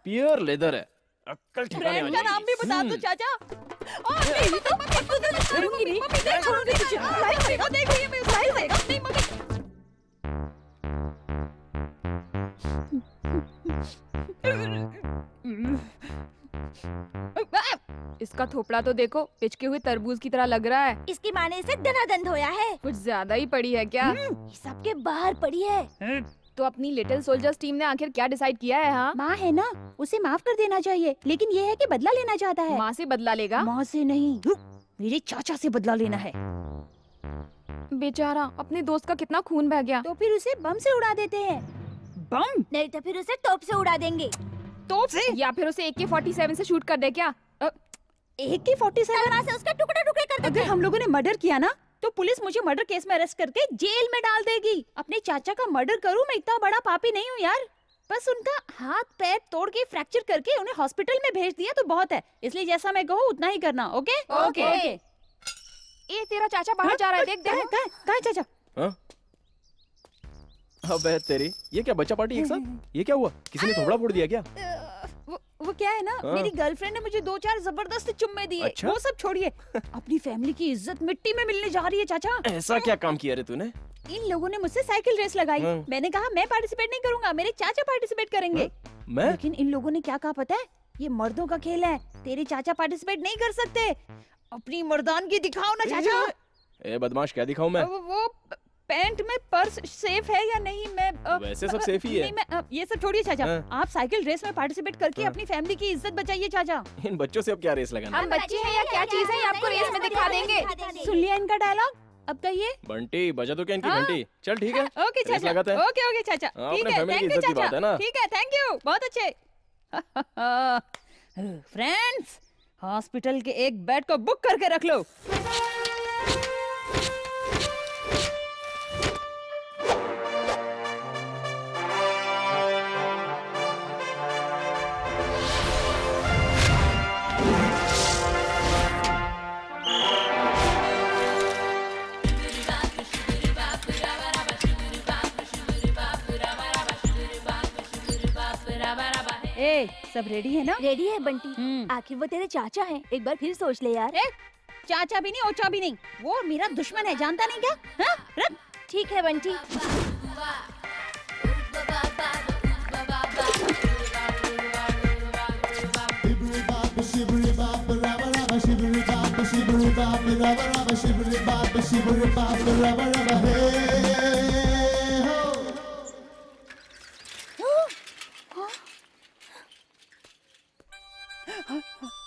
प्योर लेदर है। अक्ल ठिकाने आ ब्रांड का नाम भी बता दो चाचा। नहीं, मैं छोड़ूंगी नहीं। मम्मी, नहीं छोड़ूंगी तुझे। लाइन मारेगा, देख रही है मैं, लाइन मारेगा। नहीं मम्मी। इसका थोपड़ा तो देखो, पिचके हुए तरबूज की तरह लग रहा है। इसकी माँ ने इसे धनाधन धोया है। कुछ ज्यादा ही पड़ी है क्या? सबके बाहर पड़ी है। तो अपनी लिटिल सोल्जर्स टीम ने आखिर क्या डिसाइड किया है? हाँ, माँ है ना, उसे माफ कर देना चाहिए, लेकिन ये है कि बदला लेना चाहता है। माँ से बदला लेगा? माँ से नहीं, मेरे चाचा से बदला लेना है। बेचारा, अपने दोस्त का कितना खून बह गया। तो फिर उसे बम से उड़ा देते हैं। बम? नहीं तो फिर उसे तोप से उड़ा देंगे। तोप से? या फिर उसे AK-47 से शूट कर दे क्या? AK-47 से उसके टुकड़े टुकड़े कर देते अगर हम लोगों ने मर्डर किया ना, तो पुलिस मुझे मर्डर केस में अरेस्ट करके जेल में डाल देगी। अपने चाचा का मर्डर करूं, मैं इतना बड़ा पापी नहीं हूँ यार। बस उनका हाथ पैर तोड़ के फ्रैक्चर करके उन्हें हॉस्पिटल में भेज दिया तो बहुत है। इसलिए जैसा मैं कहूँ उतना ही करना। Okay okay. ए, तेरा चाचा बाहर जा रहा है, देख देख। कहाँ है चाचा? अबे तेरी, ये क्या बच्चा पार्टी एक साथ? ये क्या हुआ? किसी ने थोबड़ा फोड़ दिया क्या? वो क्या है ना, मेरी गर्लफ्रेंड ने मुझे 2-4 जबरदस्त चुम्मे दिए। अच्छा? वो सब छोड़िए, अपनी फैमिली की इज्जत मिट्टी में मिलने जा रही है चाचा। ऐसा क्या काम किया रे तूने? इन लोगों ने मुझसे साइकिल रेस लगाई। मैंने कहा मैं पार्टिसिपेट नहीं करूंगा, मेरे चाचा पार्टिसिपेट करेंगे। मैं? लेकिन इन लोगों ने क्या कहा पता है? ये मर्दों का खेल है, तेरे चाचा पार्टिसिपेट नहीं कर सकते। अपनी मर्दानगी दिखाओ ना चाचा। ए बदमाश, क्या दिखाऊं मैं? वो पैंट में पर्स सेफ है या नहीं? मैं वैसे सब सेफ ही है। नहीं, मैं ये सब छोड़िए चाचा। आप साइकिल रेस में पार्टिसिपेट करके अपनी फैमिली की इज्जत बचाइए चाचा। इन बच्चों से अब क्या रेस लगाना? हम बच्चे हैं या क्या चीज है, आपको रेस में दिखा देंगे। सुन लिया इनका डायलॉग? अब कहिए। बंटी, बजा दो क्या इनकी घंटी? चल ठीक है। ओके रेस चाचा। लगाते हैं। ओके चाचा। ठीक है, थैंक यू चाचा। ठीक है, थैंक यू, बहुत अच्छे। फ्रेंड्स, हॉस्पिटल के एक बेड को बुक करके रख लो। ए, सब रेडी है ना? रेडी है बंटी। आखिर वो तेरे चाचा हैं, एक बार फिर सोच ले यार। चाचा भी नहीं, ओचा भी नहीं, वो मेरा दुश्मन है, जानता नहीं क्या? हाँ? रख। ठीक है बंटी।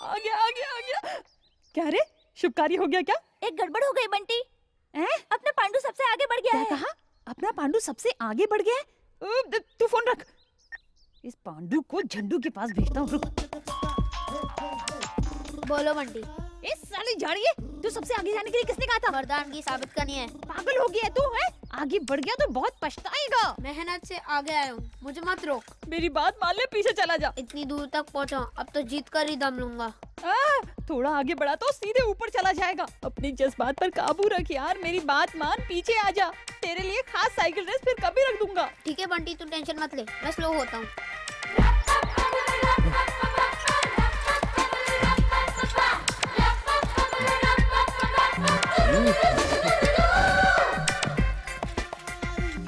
आ गया। क्या रे, शुभ कार्य हो गया क्या? एक गड़बड़ हो गई बंटी। अपना पांडु सबसे आगे बढ़ गया है। क्या कहा? अपना पांडु सबसे आगे बढ़ गया है? तू फोन रख, इस पांडु को झंडू के पास भेजता हूँ। रुक। बोलो बंटी। इस साली झाड़िए, तू सबसे आगे जाने के लिए किसने कहा था? मर्दानगी साबित करनी है। पागल हो गया तू है? आगे बढ़ गया तो बहुत पछताएगा। मेहनत से आगे आया हूँ, मुझे मत रोक। मेरी बात मान ले, पीछे चला जा। इतनी दूर तक पहुँचा, अब तो जीत कर ही दम लूंगा। थोड़ा आगे बढ़ा तो सीधे ऊपर चला जाएगा। अपनी जज्बात पर काबू रख यार, मेरी बात मान, पीछे आ जा। तेरे लिए खास साइकिल रेस फिर कभी रख दूंगा। ठीक है बंटी, तू टेंशन मत ले, मैं स्लो होता हूँ।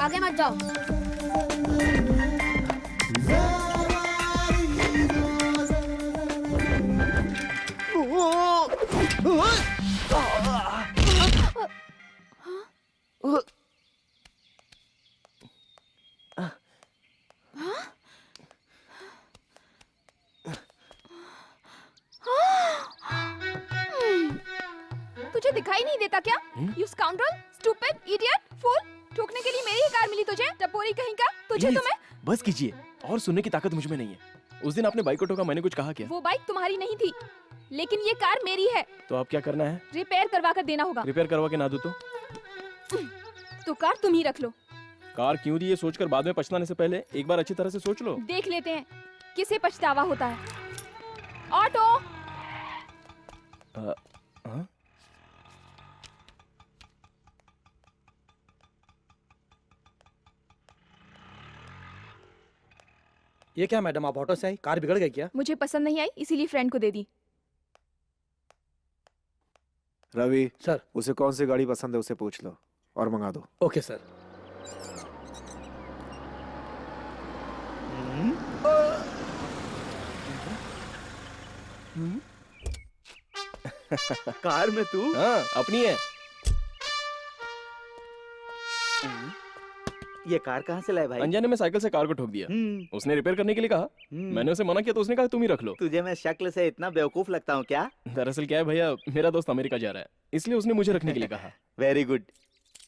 आगे मत जाओ। तुझे दिखाई नहीं देता क्या? यू स्काउंड्रल, स्टूपिड, इडियट, फूल। ठोकने के लिए मेरी ही कार मिली तुझे, टपोरी कहीं का। तुझे तो मैं। बस कीजिए, और सुनने की ताकत मुझ में नहीं है। उस दिन आपने बाइक को ठोका, मैंने कुछ कहा क्या? वो बाइक तुम्हारी नहीं थी, लेकिन ये कार मेरी है। तो अब क्या करना है? रिपेयर करवा कर देना होगा। रिपेयर करवा के ना दो तो कार तुम ही रख लो। कार क्यों दी, ये सोचकर बाद में पछताने से पहले एक बार अच्छी तरह से सोच लो। देख लेते हैं किसे पछतावा होता है। ऑटो। हाँ? ये क्या मैडम, आप ऑटो से आई, कार बिगड़ गई क्या? मुझे पसंद नहीं आई, इसीलिए फ्रेंड को दे दी। रवि सर, उसे कौन सी गाड़ी पसंद है उसे पूछ लो और मंगा दो। Okay sir. कार में तू? हाँ, अपनी है। ये कार कहाँ से लाए भाई? अनजाने में साइकिल से कार को ठोक दिया। उसने रिपेयर करने के लिए कहा। मैंने उसे मना किया तो उसने कहा तुम ही रख लो। तुझे मैं शक्ल से इतना बेवकूफ लगता हूँ क्या? दरअसल क्या है भैया, मेरा दोस्त अमेरिका जा रहा है, इसलिए उसने मुझे रखने के लिए कहा। Very good.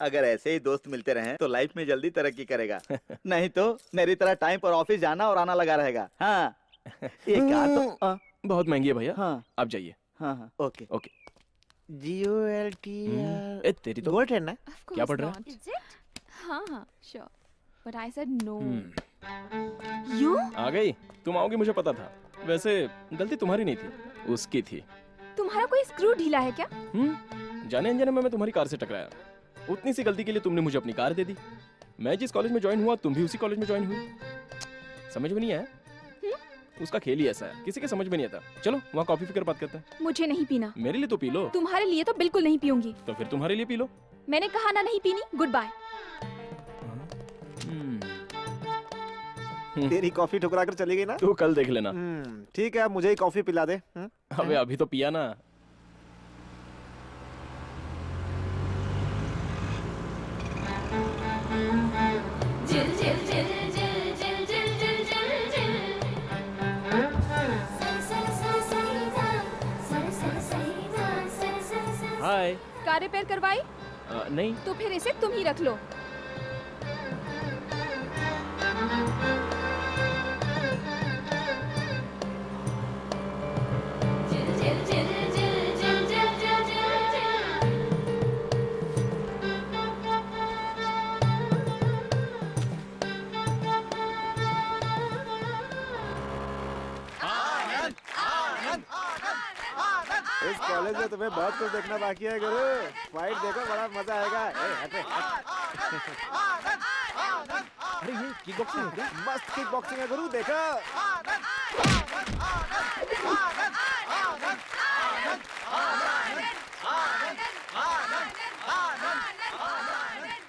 अगर ऐसे ही दोस्त मिलते रहे तो लाइफ में जल्दी तरक्की करेगा। नहीं तो मेरी तरह टाइम पर ऑफिस जाना और आना लगा रहेगा। हाँ ये कार तो बहुत महंगी है भैया। हाँ आप जाइए। हाँ हाँ ओके ओके। GOLT तेरी तो गोल्ड है ना? क्या पढ़ रहा है? Is it? हाँ हाँ, sure. But I said no. You? आ गई? तुम आओगी मुझे पता था। वैसे गलती तुम्हारी नहीं थी, उसकी थी। तुम्हारा कोई स्क्रू ढीला है क्या? जाने अनजाने में मैं तुम्हारी कार से टकराया। उतनी सी गलती के लिए तुमने मुझे अपनी कार दे दी। मैं जिस कॉलेज में ज्वाइन हुआ तुम भी उसी कॉलेज में ज्वाइन हुई। समझ में नहीं आया? उसका खेल ही ऐसा है, किसी के समझ में नहीं आता। चलो वहाँ कॉफी फिकर बात करते हैं। मुझे नहीं पीना। मेरे लिए तो पी लो। तुम्हारे लिए तो बिल्कुल नहीं पीऊंगी। तो फिर तुम्हारे लिए पी लो। मैंने कहा ना नहीं पीनी। Good bye. तेरी कॉफी ठुकरा कर चली गई ना? तू कल देख लेना। ठीक है, अब मुझे ही कॉफी पिला दे। अबे अभी तो पिया ना। हाय। कार रिपेयर करवाई? नहीं। तो फिर इसे तुम ही रख लो। इस कॉलेज में तुम्हें बहुत कुछ देखना बाकी है गुरु। फाइट देखो, बड़ा मजा आएगा। अरे ये किक बॉक्सिंग है क्या? मस्त किक बॉक्सिंग है गुरु, देखो।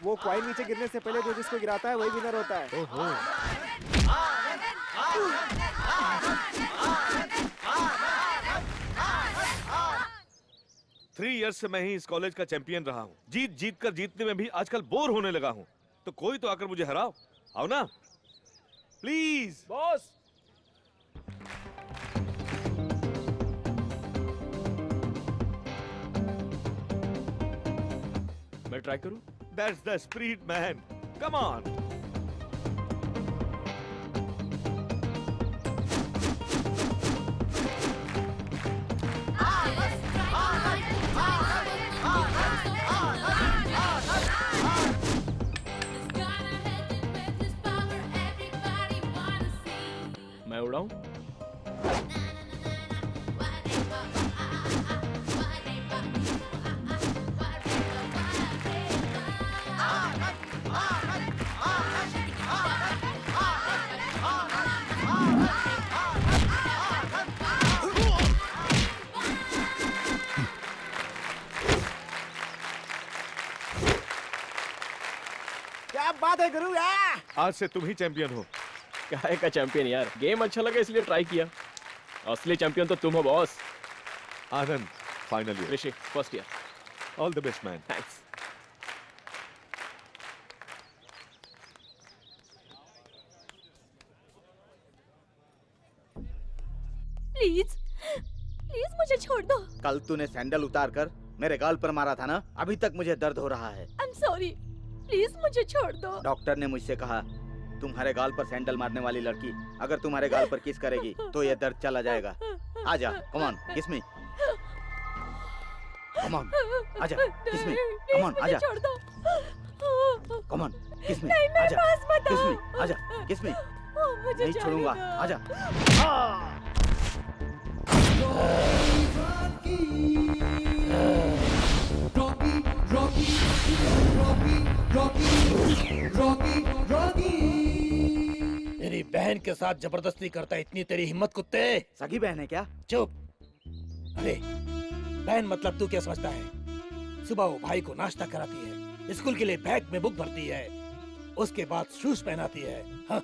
वो कॉइन नीचे गिरने से पहले जो जिसको गिराता है वही विनर होता है। ओहो। 3 इयर्स से मैं ही इस कॉलेज का चैंपियन रहा हूँ। जीत जीत कर जीतने में भी आजकल बोर होने लगा हूँ। तो कोई तो आकर मुझे हराओ। आओ ना प्लीज। बॉस। मैं ट्राई करूं? That's the spirit, man. Come on. मैं उड़ाऊं? क्या बात है गुरु। आज से तुम ही चैंपियन हो। काहे का चैंपियन यार, गेम अच्छा लगा इसलिए ट्राई किया। असली चैंपियन तो तुम हो boss. Anand final year. Rishi first year. All the best man. Thanks. Please please मुझे छोड़ दो। कल तूने सैंडल उतार कर मेरे गाल पर मारा था ना, अभी तक मुझे दर्द हो रहा है। आई एम सॉरी, प्लीज मुझे छोड़ दो। डॉक्टर ने मुझसे कहा तुम्हारे गाल पर सैंडल मारने वाली लड़की अगर तुम्हारे गाल पर किस करेगी तो ये दर्द चला जाएगा। आजा, कम ऑन, किस मी। कम ऑन, आजा, किस मी। कम ऑन, आजा। छोड़ दो। कम ऑन, किस मी। नहीं, मेरे आजा, पास मत किस आओ। मी। आजा, किस मी। मुझे नहीं जाने छोड़ूंगा, दो। आजा। मेरी बहन के साथ जबरदस्ती करता है, इतनी तेरी हिम्मत कुत्ते। सगी बहन है क्या? चुप। अरे बहन मतलब तू क्या समझता है? सुबह वो भाई को नाश्ता कराती है, स्कूल के लिए बैग में बुक भरती है, उसके बाद शूज पहनाती है, हाँ?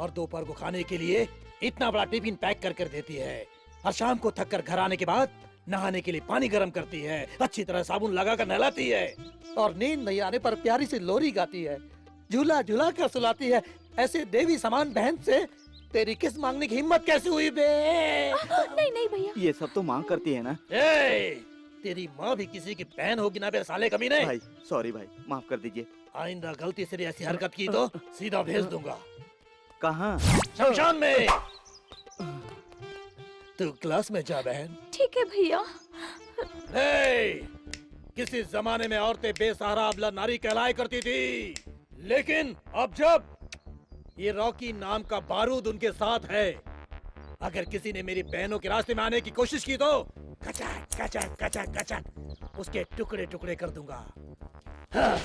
और दोपहर को खाने के लिए इतना बड़ा टिफिन पैक कर कर देती है, और शाम को थक कर घर आने के बाद नहाने के लिए पानी गर्म करती है, अच्छी तरह साबुन लगा कर नहलाती है, और नींद नहीं आने पर प्यारी सी लोरी गाती है। झूला झूला कर सुलाती है। ऐसे देवी समान बहन से तेरी किस मांगने की हिम्मत कैसे हुई बे? नहीं नहीं भैया। ये सब तो मांग करती है ना। तेरी माँ भी किसी की बहन होगी ना बे साले कमीने। भाई सॉरी भाई, माफ कर दीजिए। आइंदा गलती से भी ऐसी हरकत की तो सीधा भेज दूंगा। कहाँ? शमशान में। तू क्लास में जा बहन। ठीक है भैया। किसी जमाने में औरतें बेसहारा अबला नारी कहलाया करती थी, लेकिन अब जब ये रॉकी नाम का बारूद उनके साथ है, अगर किसी ने मेरी बहनों के रास्ते में आने की कोशिश की तो कचक कचक कचक कचक उसके टुकड़े टुकड़े कर दूंगा। हाँ।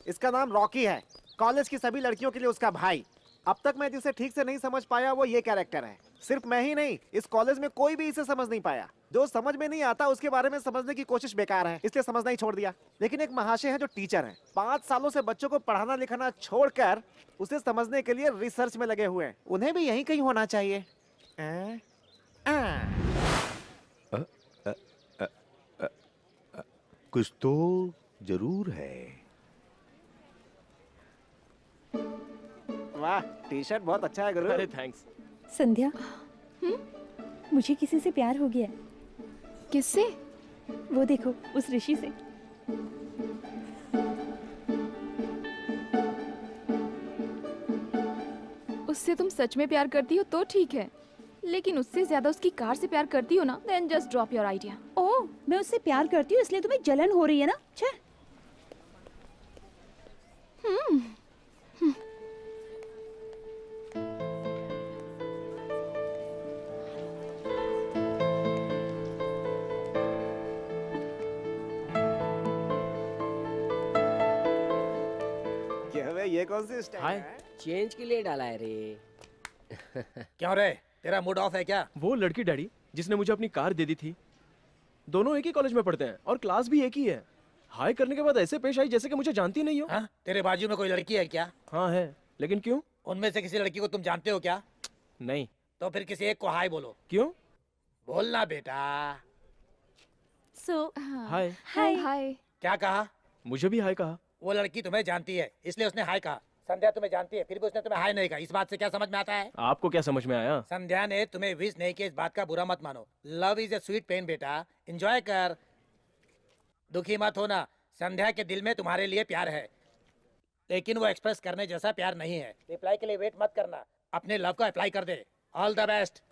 इसका नाम रॉकी है, कॉलेज की सभी लड़कियों के लिए उसका भाई। अब तक मैं जिसे ठीक से नहीं समझ पाया वो ये कैरेक्टर है। सिर्फ मैं ही नहीं, इस कॉलेज में कोई भी इसे समझ नहीं पाया। जो समझ में नहीं आता उसके बारे में समझने की कोशिश बेकार है, इसलिए समझना ही छोड़ दिया। लेकिन एक महाशय है जो टीचर है, 5 सालों से बच्चों को पढ़ाना लिखाना छोड़कर उसे समझने के लिए रिसर्च में लगे हुए हैं। उन्हें भी यहीं कहीं होना चाहिए। कुछ तो जरूर है। वाह, टी शर्ट बहुत अच्छा है गुरु। अरे थैंक्स। संध्या, मुझे किसी से प्यार हो गया। किससे? वो देखो, उस ऋषि से। उससे तुम सच में प्यार करती हो तो ठीक है, लेकिन उससे ज्यादा उसकी कार से प्यार करती हो ना, then just drop your idea. Oh, मैं उससे प्यार करती हूँ इसलिए तुम्हें जलन हो रही है ना? छे। ये कौन सी स्टाइल हाय। है? चेंज के लिए डाला है रे। क्यों रे, तेरा मूड ऑफ है क्या? वो लड़की डैडी जिसने मुझे अपनी कार दे दी थी, दोनों एक ही कॉलेज में पढ़ते हैं और क्लास भी एक ही है। हाय करने के बाद ऐसे पेश आई जैसे कि मुझे जानती नहीं हो। हाँ? तेरे बाजू में कोई लड़की है क्या? हाँ है, लेकिन क्यों? उनमें से किसी लड़की को तुम जानते हो क्या? नहीं। तो फिर किसी एक को हाय बोलो। क्यों? बोलना बेटा। सो हाय। हाय हाय। क्या कहा? मुझे भी हाय कहा। वो लड़की तुम्हें जानती है इसलिए उसने हाय कहा। संध्या तुम्हें जानती है फिर भी उसने तुम्हें हाय नहीं कहा। इस बात से क्या समझ में आता है? आपको क्या समझ में आया? संध्या ने तुम्हें विश नहीं किया, इस बात का बुरा मत मानो। Love is a sweet pain बेटा, एंजॉय कर, दुखी मत होना। संध्या के दिल में तुम्हारे लिए प्यार है, लेकिन वो एक्सप्रेस करने जैसा प्यार नहीं है। रिप्लाई के लिए वेट मत करना, अपने लव को अप्लाई कर दे। All the best.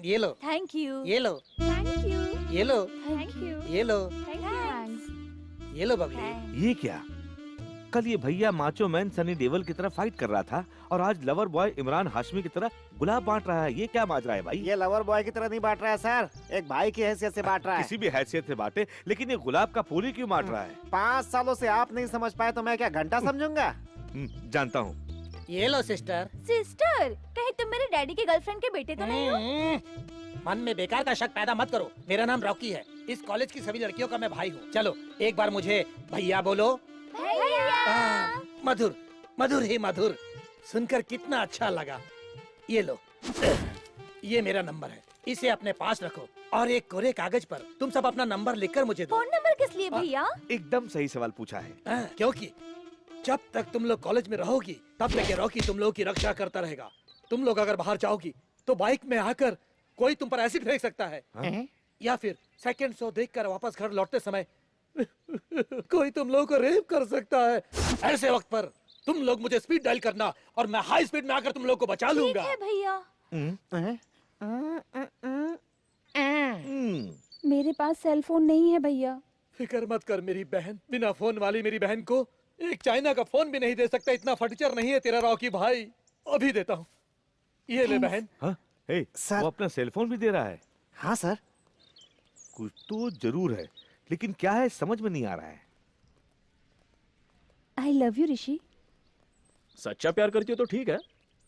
ये लो, थैंक यू। ये लो, थैंक यू। ये लो, थैंक यू। ये लो, थैंक्स। ये लो बबली। ये क्या? कल ये भैया माचो मैन सनी देओल की तरह फाइट कर रहा था और आज लवर बॉय इमरान हाशमी की तरह गुलाब बांट रहा है। ये क्या माजरा है भाई? ये लवर बॉय की तरह नहीं बांट रहा है सर, एक भाई की हैसियत से बांट रहा है। किसी भी हैसियत से बांटे, लेकिन ये गुलाब का फूल ही क्यों बांट रहा है? 5 सालों से आप नहीं समझ पाए तो मैं क्या घंटा समझूंगा? जानता हूँ। ये लो सिस्टर। सिस्टर, कहीं तुम मेरे डैडी के गर्लफ्रेंड के बेटे तो नहीं हो? मन में बेकार का शक पैदा मत करो। मेरा नाम रॉकी है, इस कॉलेज की सभी लड़कियों का मैं भाई हूँ। चलो एक बार मुझे भैया बोलो। भैया। मधुर, मधुर ही मधुर, सुनकर कितना अच्छा लगा। ये लो, ये मेरा नंबर है, इसे अपने पास रखो और एक कोरे कागज पर तुम सब अपना नंबर लिखकर मुझे दो। फोन नंबर किस लिए भैया? एकदम सही सवाल पूछा है। क्योंकि जब तक तुम लोग कॉलेज में रहोगी तब तक ये रॉकी तुम लोग की रक्षा करता रहेगा। तुम लोग अगर बाहर जाओगी तो बाइक में आकर कोई तुम पर एसिड फेंक सकता है, या फिर सेकंड शो देखकर वापस घर लौटते समय कोई तुम लोगों को रेप कर सकता है। ऐसे वक्त पर तुम लोग मुझे स्पीड डायल करना और मैं हाई स्पीड में आकर तुम लोग को बचा लूंगा। ठीक है भैया। मेरे पास सेल फोन नहीं है भैया। फिक्र मत कर मेरी बहन, बिना फोन वाली मेरी बहन को एक चाइना का फोन भी नहीं दे सकता। इतना फटीचर नहीं है तेरा रॉकी भाई। अभी देता हूँ, ये ले बहन। हाँ? हे, वो अपना सेलफोन भी दे रहा है। हाँ सर। कुछ तो जरूर है, लेकिन क्या है समझ में नहीं आ रहा है। आई लव यू ऋषि। सच्चा प्यार करती हो तो ठीक है,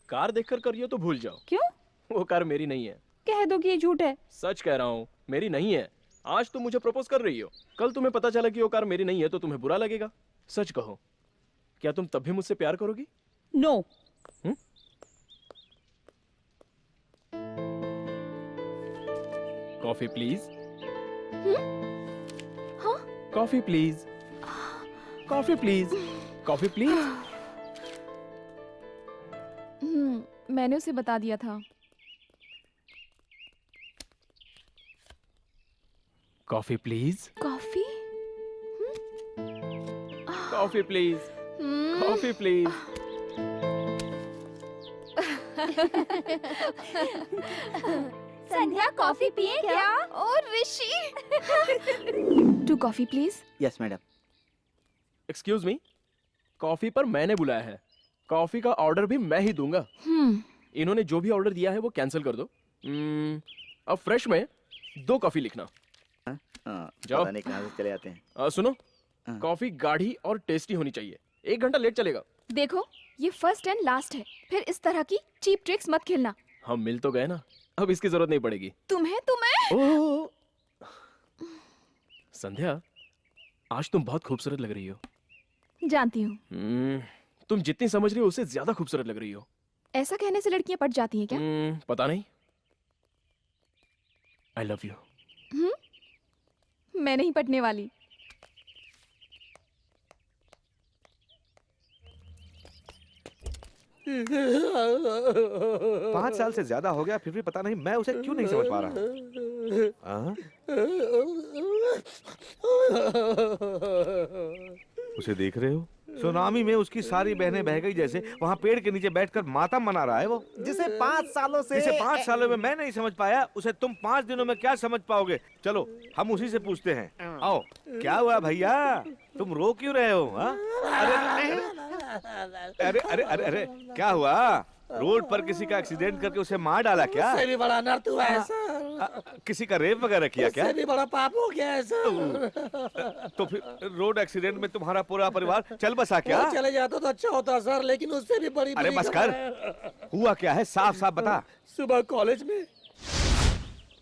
कार देखकर करियो तो भूल जाओ। क्यों? वो कार मेरी नहीं है। कह दो कि ये झूठ है। सच कह रहा हूँ, मेरी नहीं है। आज तुम मुझे प्रपोज कर रही हो, कल तुम्हें पता चला कि वो कार मेरी नहीं है तो तुम्हें बुरा लगेगा। सच कहो, क्या तुम तब भी मुझसे प्यार करोगी? नो। Coffee please. हाँ? Coffee please. Coffee please, coffee please. मैंने उसे बता दिया था। Coffee please, coffee? Coffee please, coffee please. Sandhya coffee पिए क्या? और Rishi. 2 coffee please. Yes madam. Excuse me, coffee पर मैंने बुलाया है, कॉफी का ऑर्डर भी मैं ही दूंगा। इन्होंने जो भी ऑर्डर दिया है वो कैंसिल कर दो। अब फ्रेश में 2 कॉफी लिखना। जाओ। पता नहीं कहाँ से चले आते हैं। सुनो, कॉफी गाढ़ी और टेस्टी होनी चाहिए। 1 घंटा लेट चलेगा। देखो, ये फर्स्ट एंड लास्ट है, फिर इस तरह की चीप ट्रिक्स मत खेलना। हम मिल तो गए ना, अब इसकी जरूरत नहीं पड़ेगी। तुम्हें ओह! संध्या, आज तुम बहुत खूबसूरत लग रही हो। जानती हूँ। तुम जितनी समझ रही हो उससे ज्यादा खूबसूरत लग रही हो। ऐसा कहने से लड़कियां पट जाती हैं क्या? पता नहीं। आई लव यू। मैं नहीं पटने वाली। पाँच साल से ज्यादा हो गया, फिर भी पता नहीं मैं उसे क्यों नहीं समझ पा रहा। उसे देख रहे हो? सुनामी में उसकी सारी बहनें बह गई जैसे वहाँ पेड़ के नीचे बैठकर मातम मना रहा है वो। जिसे 5 सालों से 5 सालों में मैं नहीं समझ पाया, उसे तुम 5 दिनों में क्या समझ पाओगे? चलो हम उसी से पूछते हैं। आओ। क्या हुआ भैया, तुम रो क्यों रहे हो? अरे अरे अरे अरे क्या हुआ? रोड पर किसी का एक्सीडेंट करके उसे मार डाला क्या? उससे भी बड़ा नर्क हुआ है सर। किसी का रेप वगैरह किया क्या? उससे भी बड़ा पाप हो गया है सर। तो फिर रोड एक्सीडेंट में तुम्हारा पूरा परिवार चल बसा क्या? चले जाता तो अच्छा होता सर, लेकिन उससे भी बड़ी। अरे बस कर, हुआ क्या है साफ साफ बता। सुबह कॉलेज में।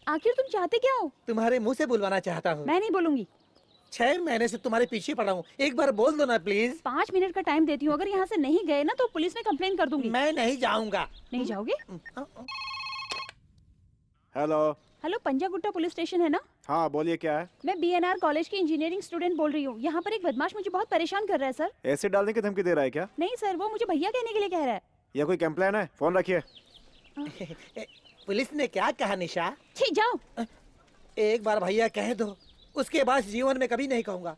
आखिर तुम चाहते क्या हो? तुम्हारे मुंह से बुलवाना चाहता हूँ। मैं नहीं बोलूंगी। 6 महीने से तुम्हारे पीछे पड़ा हूँ, एक बार बोल दो ना प्लीज। 5 मिनट का टाइम देती हूँ, अगर यहाँ से नहीं गए ना तो पुलिस में कंप्लेन कर दूंगी। मैं नहीं जाऊंगा। नहीं जाओगे? Hello. Hello, Panjagutta police station है ना? हाँ बोलिए, क्या है? मैं BNR कॉलेज की इंजीनियरिंग स्टूडेंट बोल रही हूँ। यहाँ पर एक बदमाश मुझे बहुत परेशान कर रहा है सर। एसिड डालने की धमकी दे रहा है क्या? नहीं सर, वो मुझे भैया कहने के लिए कह रहा है। या कोई कंप्लेन है? फोन रखिए। पुलिस ने क्या कहा निशा? ठीक, जाओ। एक बार भैया कह दो, उसके बाद जीवन में कभी नहीं कहूंगा।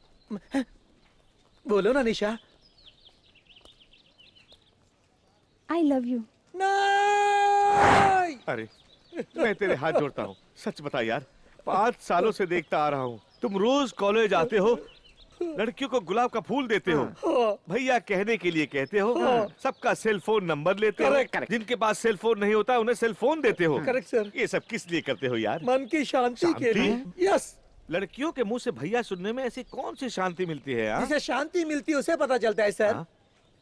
बोलो ना निशा। आई लव यू। नहीं। अरे मैं तेरे हाथ जोड़ता हूँ, सच बता यार, 5 सालों से देखता आ रहा हूँ तुम रोज कॉलेज आते हो, लड़कियों को गुलाब का फूल देते हो, भैया कहने के लिए कहते हो, सबका सेल फोन नंबर लेते हो, जिनके पास सेल फोन नहीं होता उन्हें सेल फोन देते हो। Correct sir. ये सब किस लिए करते हो यार? मन की शांति के लिए। यस। लड़कियों के मुंह से भैया सुनने में ऐसी कौन सी शांति मिलती है यार? जिसे शांति मिलती है उसे पता चलता है सर।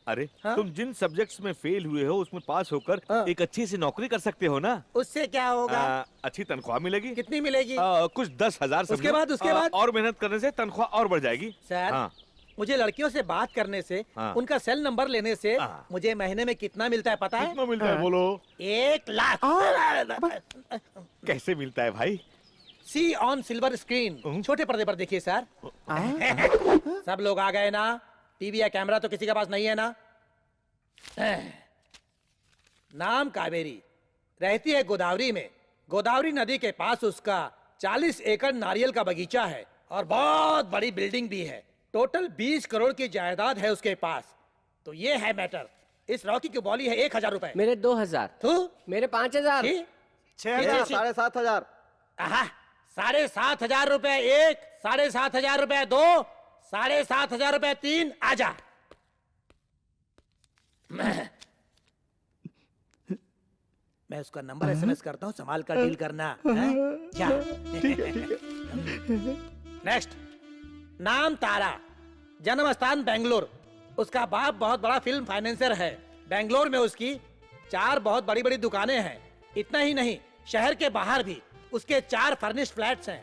अरे तुम जिन सब्जेक्ट्स में फेल हुए हो उसमें पास होकर एक अच्छी सी नौकरी कर सकते हो ना। उससे क्या होगा? अच्छी तनख्वाह मिलेगी। कितनी मिलेगी? कुछ 10,000। उसके बाद और मेहनत करने से तनख्वाह और बढ़ जाएगी। सर, मुझे लड़कियों से बात करने से, उनका सेल नंबर लेने से मुझे महीने में कितना मिलता है पता है? कितना मिलता है बोलो? 1 लाख। कैसे मिलता है भाई? सी ऑन सिल्वर स्क्रीन, छोटे पर्दे पर देखिए सर। सब लोग आ गए ना? टीवी या कैमरा तो किसी के पास नहीं है ना? नाम कावेरी, रहती है गोदावरी में। गोदावरी नदी के पास उसका 40 एकड़ नारियल का बगीचा है और बहुत बड़ी बिल्डिंग भी है। टोटल 20 करोड़ की जायदाद है उसके पास। तो ये है मैटर। इस रॉकी की बॉली है 1,000 रुपए। मेरे 2,000। तू? मेरे 5,000। 6,000, 7,500। 7,500 रुपए 1, 7,500 रुपए 2, 7,500 रुपए 3। आजा। मैं उसका नंबर SMS करता हूँ, संभाल कर डील करना। क्या? नेक्स्ट। नाम तारा, जन्म स्थान बेंगलोर। उसका बाप बहुत बड़ा फिल्म फाइनेंसर है। बेंगलोर में उसकी 4 बहुत बड़ी बड़ी दुकानें हैं। इतना ही नहीं, शहर के बाहर भी उसके 4 फर्निश्ड फ्लैट्स हैं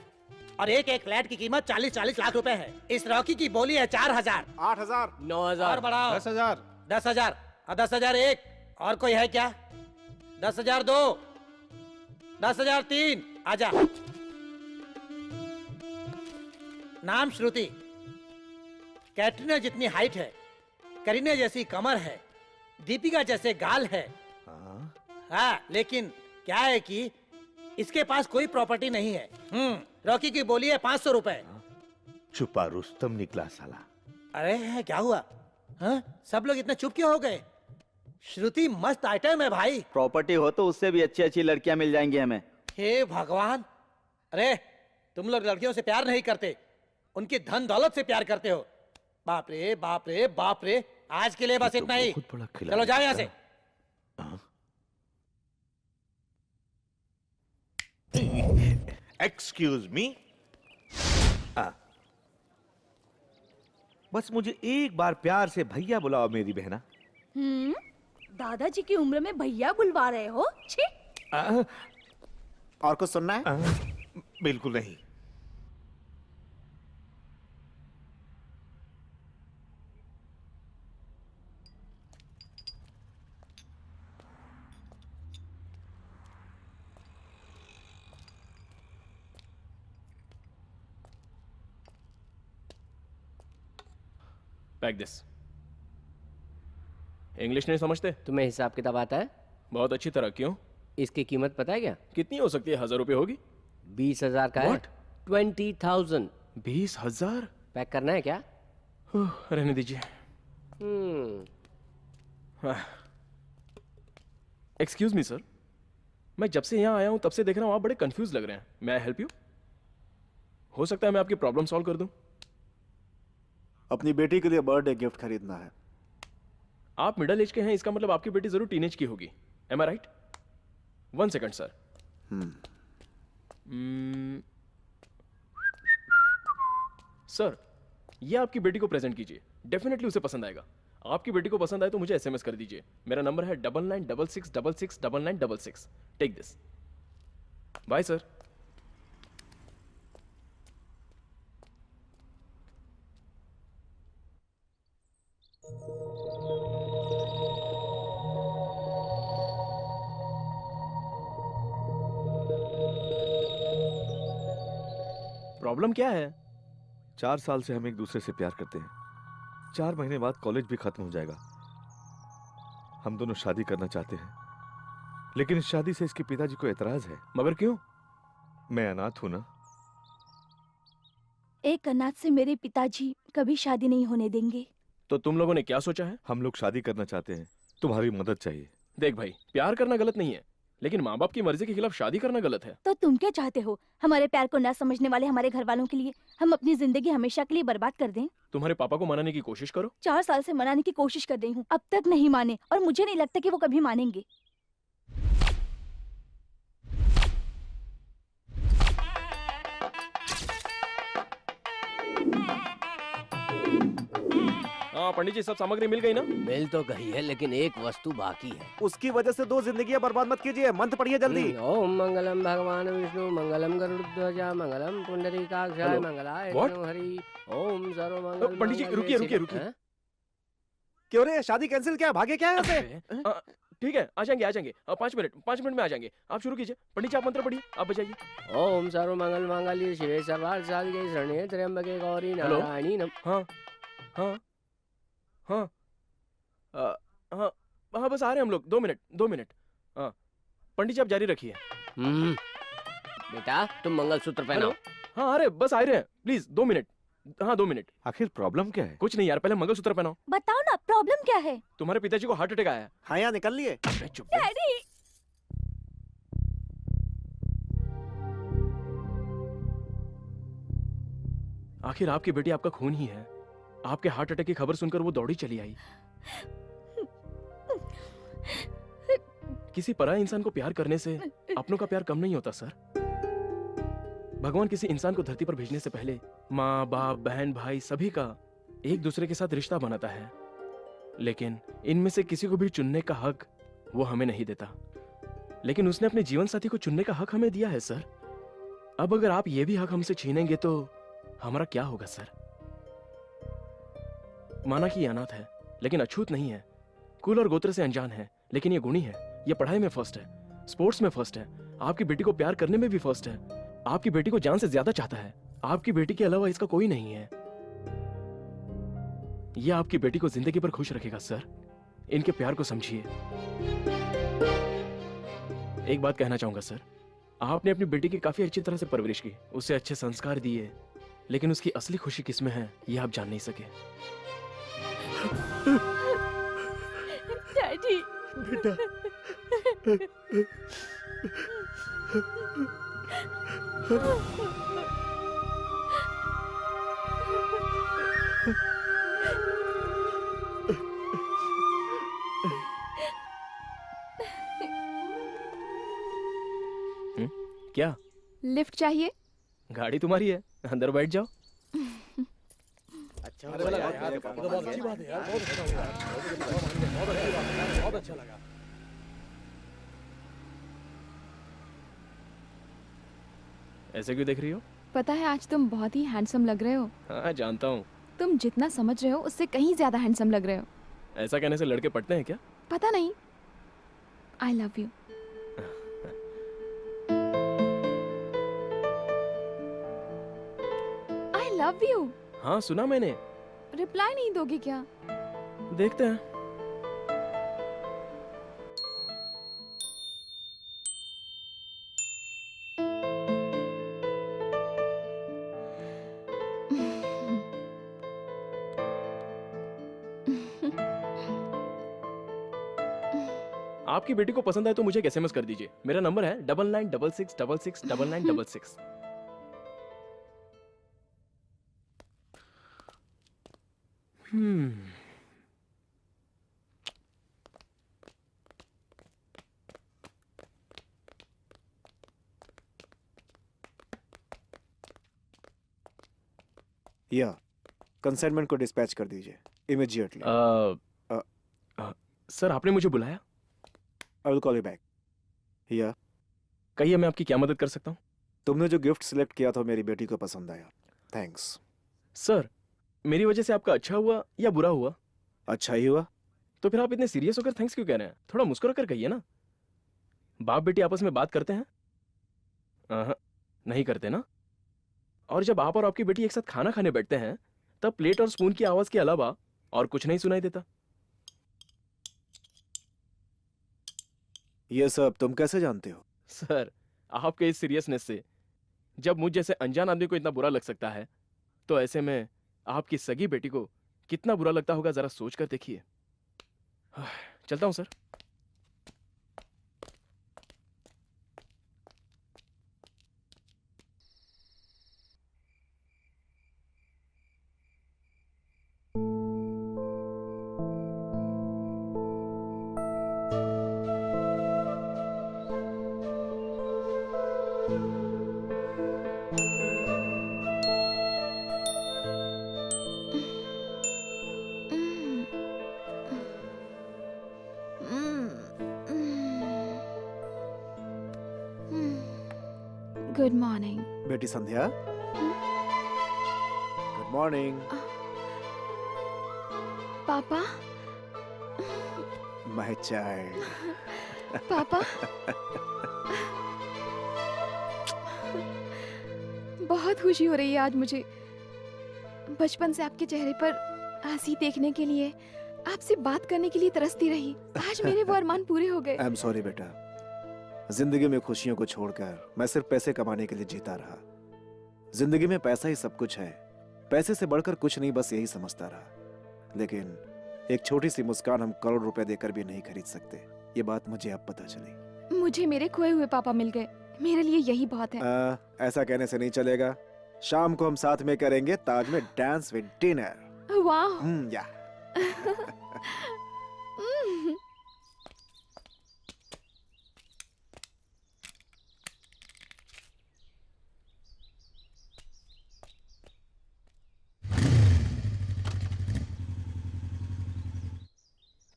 और एक एक फ्लैट की कीमत 40-40 लाख रुपए है। इस रॉकी की बोली है 4,000। 8,000। 9,000। और बढ़ाओ। 10,000। 10,000। 10,000 1। और कोई है क्या? 10,000 2, 10,000 3। आजा। नाम श्रुति, कैटरीना जितनी हाइट है, करीना जैसी कमर है, दीपिका जैसे गाल है। हाँ, लेकिन क्या है कि इसके पास कोई प्रॉपर्टी नहीं है। रॉकी की बोली है 500 रुपए। छुपा रुस्तम निकला साला। अरे क्या हुआ? हाँ? सब लोग इतने चुप क्यों हो गए? श्रुति मस्त आइटम है भाई। प्रॉपर्टी हो तो उससे भी अच्छी अच्छी लड़कियां मिल जाएंगी हमें। हे भगवान! अरे तुम लोग लड़कियों से प्यार नहीं करते, उनकी धन दौलत से प्यार करते हो। बाप रे बाप रे बाप रे। आज के लिए बस इतना ही। चलो जाओ यहाँ से। Excuse me. बस मुझे एक बार प्यार से भैया बुलाओ मेरी बहना। दादाजी की उम्र में भैया बुलवा रहे हो? छी। और कुछ सुनना है? बिल्कुल नहीं। Pack this. इंग्लिश नहीं समझते? तुम्हें हिसाब किताब आता है? बहुत अच्छी तरह। क्यों? इसकी कीमत पता है क्या? कितनी हो सकती है? 1000 रुपए होगी? 20,000 का है। What? 20,000। 20,000? पैक करना है क्या? रहने दीजिए। एक्सक्यूज मी सर, मैं जब से यहाँ आया हूँ तब से देख रहा हूँ आप बड़े कंफ्यूज लग रहे हैं। मैं आई हेल्प यू? हो सकता है मैं आपकी प्रॉब्लम सॉल्व कर दूं। अपनी बेटी के लिए बर्थडे गिफ्ट खरीदना है। आप मिडिल एज के हैं, इसका मतलब आपकी बेटी जरूर टीनेज की होगी। एम आई राइट? 1 second sir. सर, ये आपकी बेटी को प्रेजेंट कीजिए, डेफिनेटली उसे पसंद आएगा। आपकी बेटी को पसंद आए तो मुझे एसएमएस कर दीजिए। मेरा नंबर है 9966669966। Take this. Bye sir. Problem क्या है? 4 साल से हम एक दूसरे से प्यार करते हैं। 4 महीने बाद कॉलेज भी खत्म हो जाएगा। हम दोनों शादी करना चाहते हैं, लेकिन इस शादी से इसके पिताजी को एतराज है। मगर क्यों? मैं अनाथ हूं ना। एक अनाथ से मेरे पिताजी कभी शादी नहीं होने देंगे। तो तुम लोगों ने क्या सोचा है? हम लोग शादी करना चाहते हैं, तुम्हारी मदद चाहिए। देख भाई, प्यार करना गलत नहीं है, लेकिन माँ बाप की मर्जी के खिलाफ शादी करना गलत है। तो तुम क्या चाहते हो? हमारे प्यार को ना समझने वाले हमारे घर वालों के लिए हम अपनी जिंदगी हमेशा के लिए बर्बाद कर दें? तुम्हारे पापा को मनाने की कोशिश करो। 4 साल से मनाने की कोशिश कर रही हूँ, अब तक नहीं माने, और मुझे नहीं लगता कि वो कभी मानेंगे। हाँ पंडित जी, सब सामग्री मिल गई ना? मिल तो गई है, लेकिन एक वस्तु बाकी है। उसकी वजह से 2 जिंदगियां बर्बाद मत कीजिए। मंत्र पढ़िए जल्दी। ओम मंगलम भगवान विष्णु मंगलम गरुड़ध्वजा मंगलम पुंडरीकाक्षाय मंगलाय तनु हरि ओम सर्वमंगल। पंडित जी रुकिए रुकिए रुकिए। क्यों रे, शादी कैंसिल क्या? भागे क्या यहाँ से? ठीक है, आ जाएंगे 5 मिनट में आ जाएंगे। आप शुरू कीजिए। पंडित जी आप मंत्र पढ़िए, आप बजाइए। ओम सर्वमंगल मांगल्ये शिवे सर्वार्थ साधिके शरण्ये त्र्यंबके गौरी नारायणी नम। हाँ हाँ हाँ हाँ हाँ, बस आ रहे हैं हम लोग। 2 मिनट। हाँ पंडित जी आप जारी रखिए। बेटा तुम मंगलसूत्र पहनो। हाँ अरे बस आ रहे हैं, प्लीज 2 मिनट। हाँ 2 मिनट। आखिर प्रॉब्लम क्या है? कुछ नहीं यार, पहले मंगलसूत्र पहनाओ। बताओ ना, प्रॉब्लम क्या है? तुम्हारे पिताजी को हार्ट अटैक आया है। हाँ यहाँ निकल लिए। चुप। डैडी, आखिर आपकी बेटी आपका खून ही है। आपके हार्ट अटैक की खबर सुनकर वो दौड़ी चली आई। किसी पराये इंसान को प्यार करने से अपनों का प्यार कम नहीं होता सर। भगवान किसी इंसान को धरती पर भेजने से पहले माँ बाप बहन भाई सभी का एक दूसरे के साथ रिश्ता बनाता है, लेकिन इनमें से किसी को भी चुनने का हक वो हमें नहीं देता। लेकिन उसने अपने जीवन साथी को चुनने का हक हमें दिया है सर। अब अगर आप ये भी हक हमसे छीनेंगे तो हमारा क्या होगा सर? माना कि ये अनाथ है, लेकिन अछूत नहीं है। कुल और गोत्र से अनजान है, लेकिन ये गुणी है। ये पढ़ाई में फर्स्ट है, स्पोर्ट्स में फर्स्ट है, आपकी बेटी को प्यार करने में भी फर्स्ट है, आपकी बेटी को जान से ज्यादा चाहता है। आपकी बेटी के अलावा इसका कोई नहीं है। ये आपकी बेटी को जिंदगी भर खुश रखेगा सर। इनके प्यार को समझिए। एक बात कहना चाहूंगा सर, आपने अपनी बेटी की काफी अच्छी तरह से परवरिश की, उसे अच्छे संस्कार दिए, लेकिन उसकी असली खुशी किसमें है ये आप जान नहीं सके। डैडी बेटा क्या लिफ्ट चाहिए? गाड़ी तुम्हारी है, अंदर बैठ जाओ। अच्छा लगा यार, ये तो बहुत अच्छी बात है यार, बहुत अच्छा लगा, बहुत अच्छा लगा। ऐसे क्यों देख रही हो? पता है आज तुम बहुत ही हैंडसम लग रहे हो। हाँ जानता हूँ। तुम जितना समझ रहे हो उससे कहीं ज्यादा हैंडसम लग रहे हो। ऐसा कहने से लड़के पटते हैं क्या? पता नहीं। आई love you. I love you. हाँ सुना मैंने। रिप्लाई नहीं दोगे क्या? देखते हैं। आपकी बेटी को पसंद आए तो मुझे एक SMS कर दीजिए। मेरा नंबर है 9966669966। या कंसाइनमेंट को डिस्पैच कर दीजिए इमीडिएटली। सर आपने मुझे बुलाया? I will call you back. या कहिए मैं आपकी क्या मदद कर सकता हूँ? तुमने जो गिफ्ट सिलेक्ट किया था मेरी बेटी को पसंद आया। थैंक्स। सर मेरी वजह से आपका अच्छा हुआ या बुरा हुआ? अच्छा ही हुआ। तो फिर आप इतने सीरियस होकर थैंक्स क्यों कह रहे हैं? थोड़ा मुस्कुरा कर कहिए ना। बाप बेटी आपस में बात करते हैं? नहीं करते ना। और जब आप और आपकी बेटी एक साथ खाना खाने बैठते हैं तब प्लेट और स्पून की आवाज के अलावा और कुछ नहीं सुनाई देता। ये सब तुम कैसे जानते हो? सर आपके इस सीरियसनेस से जब मुझ जैसे अनजान आदमी को इतना बुरा लग सकता है तो ऐसे में आपकी सगी बेटी को कितना बुरा लगता होगा जरा सोच कर देखिए। चलता हूं सर। Good morning. बेटी संध्या। Good morning. पापा। My child. पापा। बहुत खुशी हो रही है आज मुझे। बचपन से आपके चेहरे पर हंसी देखने के लिए, आपसे बात करने के लिए तरसती रही। आज मेरे वो अरमान पूरे हो गए। आई एम सॉरी बेटा, जिंदगी में खुशियों को छोड़कर मैं सिर्फ पैसे कमाने के लिए जीता रहा। जिंदगी में पैसा ही सब कुछ है, पैसे से बढ़कर कुछ नहीं, बस यही समझता रहा। लेकिन एक छोटी सी मुस्कान हम करोड़ रुपए देकर भी नहीं खरीद सकते। ये बात मुझे अब पता चली। मुझे मेरे खोए हुए पापा मिल गए, मेरे लिए यही बहुत है। ऐसा कहने से नहीं चलेगा। शाम को हम साथ में करेंगे ताज में डांस विद डिनर। वाह। या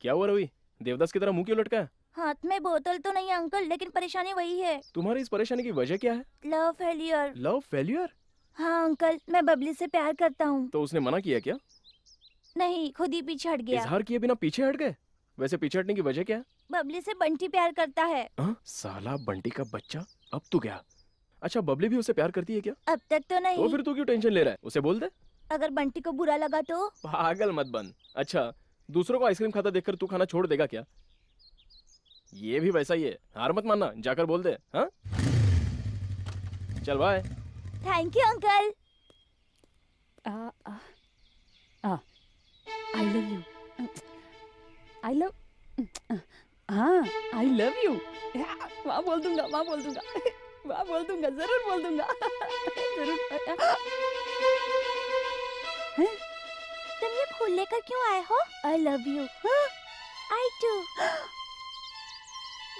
क्या हुआ रवि? देवदास की तरह मुंह क्यों लटका है? हाथ में बोतल तो नहीं अंकल, लेकिन परेशानी वही है। तुम्हारी इस परेशानी की वजह क्या है? Love failure. Love failure? हाँ अंकल, मैं बबली से प्यार करता हूँ। तो उसने मना किया क्या? नहीं, खुद ही पीछे हट गया। इजहार किए बिना पीछे हट गए? वैसे पीछे हटने की वजह क्या है? बबली से बंटी प्यार करता है। साला बंटी का बच्चा, अब तू गया। अच्छा बबली भी उसे प्यार करती है क्या? अब तक तो नहीं। तो फिर तू क्यों टेंशन ले रहा है? उसे बोल दे। अगर बंटी को बुरा लगा तो? पागल मत बन। अच्छा, दूसरों को आइसक्रीम खाता देखकर तू खाना छोड़ देगा क्या? ये भी वैसा ही है, हार मत मानना, जाकर बोल दे। हाँ, चल bye. Thank you uncle. I love you. I love, हाँ आई लव यू। वहाँ बोल दूंगा, वहाँ बोल दूंगा, वहाँ बोल दूंगा, जरूर बोल दूंगा, जरूर। तुम ये फूल लेकर क्यों आए हो? I love you. I too.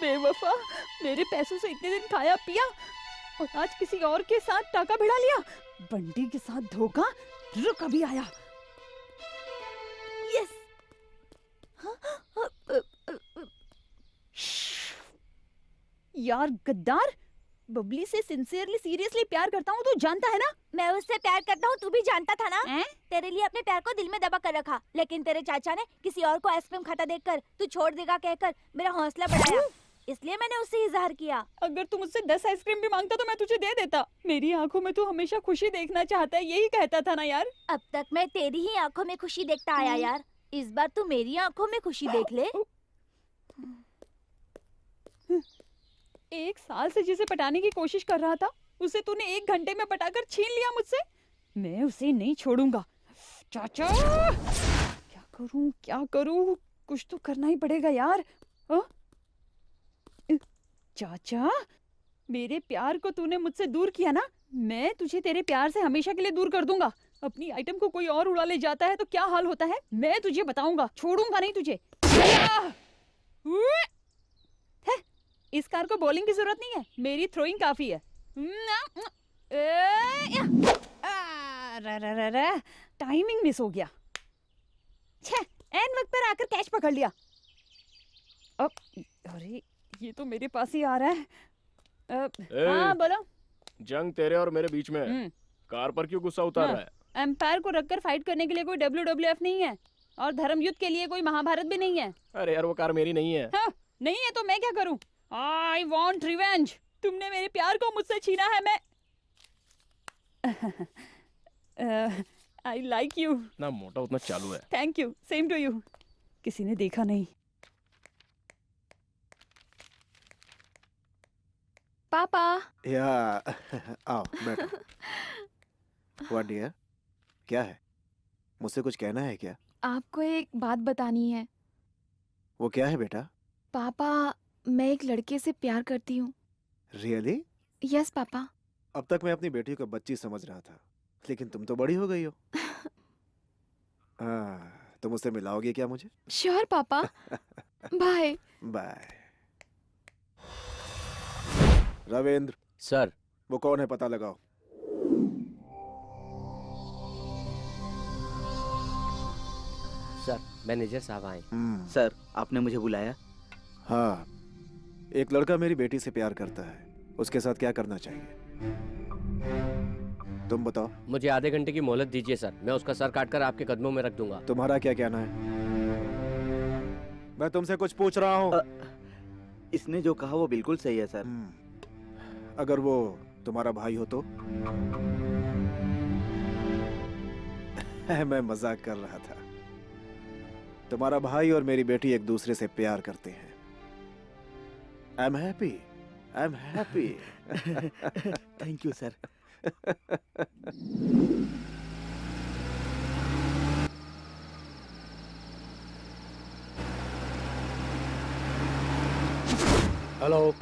बेवफा, मेरे पैसों से इतने दिन खाया पिया और आज किसी और के साथ टाका भिड़ा लिया। बंटी के साथ धोखा। रुक, अभी आया। यस। यार गद्दार, बबली से सिंसियरली सीरियसली प्यार करता हूँ, तू जानता है ना। मैं उससे प्यार करता हूँ, तू भी जानता था ना। तेरे लिए अपने प्यार को दिल में दबा कर रखा, लेकिन तेरे चाचा ने किसी और को आइसक्रीम खाता देखकर तू छोड़ देगा कहकर मेरा हौसला बढ़ाया, इसलिए मैंने उससे इजहार किया। अगर तू मुझसे 10 आइसक्रीम भी मांगता तो मैं तुझे दे देता। मेरी आंखों में तू हमेशा खुशी देखना चाहता है, यही कहता था ना यार। अब तक मैं तेरी ही आंखों में खुशी देखता आया यार, इस बार तू मेरी आंखों में खुशी देख ले। 1 साल से जिसे पटाने की कोशिश कर रहा था, उसे तूने 1 घंटे में पटाकर छीन लिया मुझसे। मैं उसे नहीं छोड़ूंगा। चाचा, क्या करूं क्या करूं, कुछ तो करना ही पड़ेगा यार। चाचा, मेरे प्यार को तूने मुझसे दूर किया ना, मैं तुझे तेरे प्यार से हमेशा के लिए दूर कर दूंगा। अपनी आइटम को कोई और उड़ा ले जाता है तो क्या हाल होता है, मैं तुझे बताऊंगा, छोड़ूंगा नहीं तुझे। इस कार को बॉलिंग की जरूरत नहीं है, मेरी थ्रोइंग काफी है। टाइमिंग मिस हो गया। एन वक्त पर आकर कैच पकड़ लिया। अब अरे ये तो मेरे पास ही आ रहा है। हाँ बोलो। जंग तेरे और मेरे बीच में है, कार पर क्यों गुस्सा उतार रहा है? एम्पायर को रखकर फाइट करने के लिए कोई WWF नहीं है और धर्म युद्ध के लिए कोई महाभारत भी नहीं है। अरे यार, वो कार मेरी नहीं है। हाँ, नहीं है तो मैं क्या करूं? I want revenge. तुमने मेरे प्यार को मुझसे छीना है। मैं I like you. ना मोटा उतना चालू है। Thank you. Same to you. किसी ने देखा नहीं। पापा। या आओ बैठो। What dear? क्या है? मुझसे कुछ कहना है क्या? आपको एक बात बतानी है। वो क्या है बेटा? पापा, मैं एक लड़के से प्यार करती हूँ। रियली? Yes papa. अब तक मैं अपनी बेटी को बच्ची समझ रहा था, लेकिन तुम तो बड़ी हो गई हो। तुम उससे मिलाओगी क्या मुझे? श्योर पापा। बाय। बाय। रविंद्र। सर। वो कौन है पता लगाओ। सर, मैनेजर साहब आए। सर, आपने मुझे बुलाया? हाँ, एक लड़का मेरी बेटी से प्यार करता है, उसके साथ क्या करना चाहिए तुम बताओ। मुझे आधे घंटे की मोहलत दीजिए सर, मैं उसका सर काटकर आपके कदमों में रख दूंगा। तुम्हारा क्या कहना है? मैं तुमसे कुछ पूछ रहा हूँ। इसने जो कहा वो बिल्कुल सही है सर। अगर वो तुम्हारा भाई हो तो? मैं मजाक कर रहा था। तुम्हारा भाई और मेरी बेटी एक दूसरे से प्यार करते हैं। I am happy. I am happy. Thank you sir. Hello.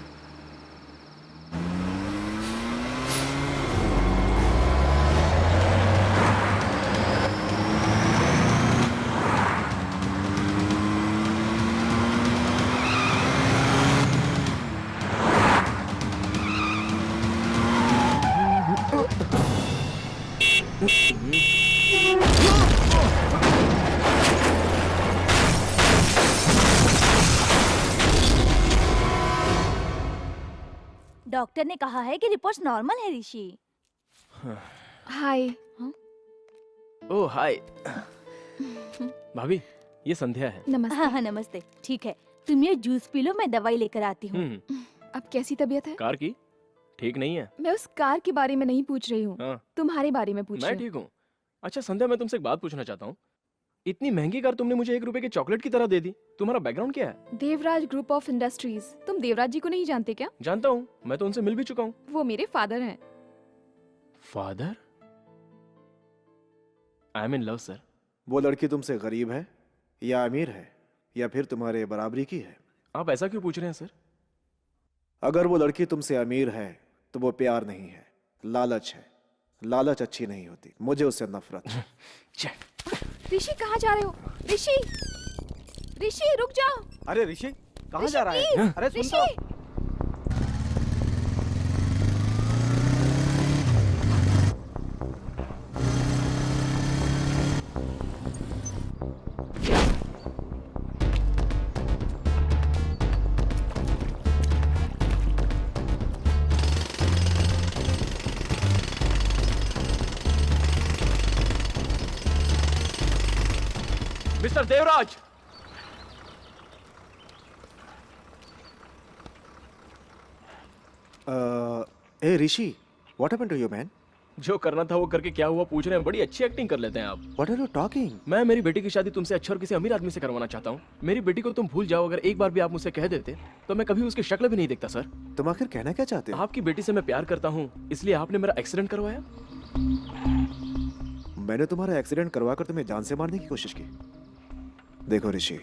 Doctor ने कहा है कि रिपोर्ट्स नॉर्मल है ऋषि। हाय। ओह हाय। भाभी, ये संध्या है। नमस्ते। हाँ नमस्ते। ठीक है, तुम ये जूस पी लो, मैं दवाई लेकर आती हूँ। अब कैसी तबीयत है? कार की ठीक नहीं है। मैं उस कार के बारे में नहीं पूछ रही हूँ, हाँ। तुम्हारे बारे में पूछ मैं रही ठीक हूँ, अच्छा संध्या, मैं तुमसे एक बात पूछना चाहता हूँ। इतनी महंगी कार तुमने मुझे 1 रुपए के चॉकलेट की तरह दे दी। तुम्हारा बैकग्राउंड क्या है? Devraj group of industries. तुम देवराज जी को नहीं जानते क्या? जानता हूँ, मैं तो उनसे मिल भी चुका हूँ। वो मेरे फादर हैं। Father? I am in love sir. वो लड़की तुमसे गरीब है या अमीर है या फिर तुम्हारे बराबरी की है? आप ऐसा क्यों पूछ रहे हैं सर? अगर वो लड़की तुमसे अमीर है तो वो प्यार नहीं है, लालच है। लालच अच्छी नहीं होती, मुझे उससे नफरत है। ऋषि कहाँ जा रहे हो? ऋषि, ऋषि रुक जाओ। अरे ऋषि कहाँ ऋषि, जा रहा है? please, अरे सुन ऋषि। तो। मिस्टर देवराज! ए Rishi, what happened to you man? जो करना था वो करके क्या हुआ पूछ रहे हैं? बड़ी अच्छी एक्टिंग कर लेते हैं आप। What are you talking? मैं मेरी बेटी की शादी तुमसे अच्छे और किसी अमीर आदमी से करवाना चाहता हूँ। मेरी बेटी को तुम भूल जाओ। अगर एक बार भी आप मुझसे कह देते तो मैं कभी उसकी शक्ल भी नहीं देखता सर। तुम आखिर कहना क्या चाहते हो? आपकी बेटी से मैं प्यार करता हूँ, इसलिए आपने मेरा एक्सीडेंट करवाया। मैंने तुम्हारा एक्सीडेंट करवाकर तुम्हें जान से मारने की कोशिश की। देखो ऋषि,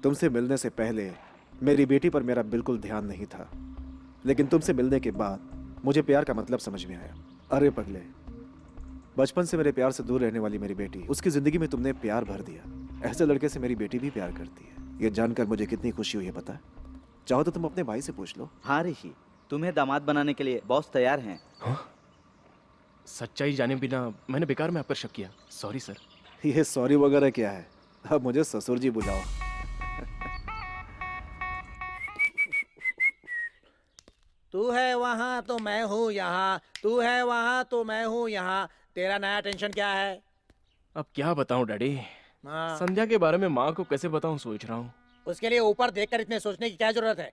तुमसे मिलने से पहले मेरी बेटी पर मेरा बिल्कुल ध्यान नहीं था, लेकिन तुमसे मिलने के बाद मुझे प्यार का मतलब समझ में आया। अरे पगले, बचपन से मेरे प्यार से दूर रहने वाली मेरी बेटी, उसकी जिंदगी में तुमने प्यार भर दिया। ऐसे लड़के से मेरी बेटी भी प्यार करती है। ये जानकर मुझे कितनी खुशी हुई है पता है? चाहो तो तुम अपने भाई से पूछ लो। हाँ ऋषि, तुम्हें दामाद बनाने के लिए बॉस तैयार हैं। सच्चाई जाने बिना मैंने बेकार में आप पर शक किया। Sorry sir. ये सॉरी वगैरह क्या है? अब मुझे ससुर जी बुलाओ। तू है वहाँ तो मैं हूँ यहाँ, तू है वहाँ तो मैं हूँ यहाँ। तेरा नया टेंशन क्या है? अब क्या बताऊं डैडी? हाँ। संध्या के बारे में माँ को कैसे बताऊं सोच रहा हूँ। उसके लिए ऊपर देखकर इतने सोचने की क्या जरूरत है?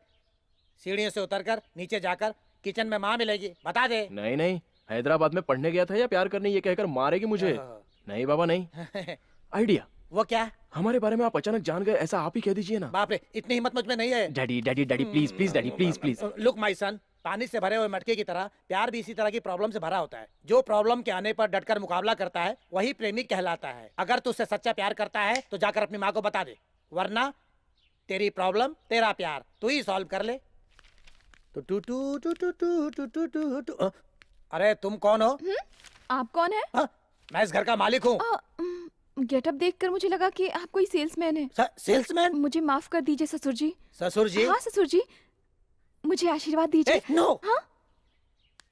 सीढ़ियों से उतरकर नीचे जाकर किचन में माँ मिलेगी, बता दे। नहीं नहीं, हैदराबाद में पढ़ने गया था या प्यार करने ये कहकर मारेगी मुझे? नहीं बाबा नहीं। आइडिया। वो क्या? हमारे बारे में आप अचानक जान गए, ऐसा आप ही कह दीजिए ना। बाप रे, इतनी हिम्मत मुझ में नहीं है। Daddy daddy daddy please please daddy please please. Look my son, पानी से भरे हुए मटके की तरह प्यार भी इसी तरह की प्रॉब्लम से भरा होता है। जो प्रॉब्लम के आने पर डटकर मुकाबला करता है वही प्रेमी कहलाता है। अगर तू उससे सच्चा प्यार करता है तो जाकर अपनी माँ को बता दे, वरना तेरी प्रॉब्लम तेरा प्यार तू ही सॉल्व कर ले। अरे तुम कौन हो? आप कौन है? मैं इस घर का मालिक हूँ। गेटअप देखकर मुझे लगा कि आप कोई सेल्समैन है। सेल्समैन? मुझे माफ कर दीजिए ससुर जी। ससुर जी? हाँ ससुर जी, मुझे आशीर्वाद दीजिए। नो। हाँ?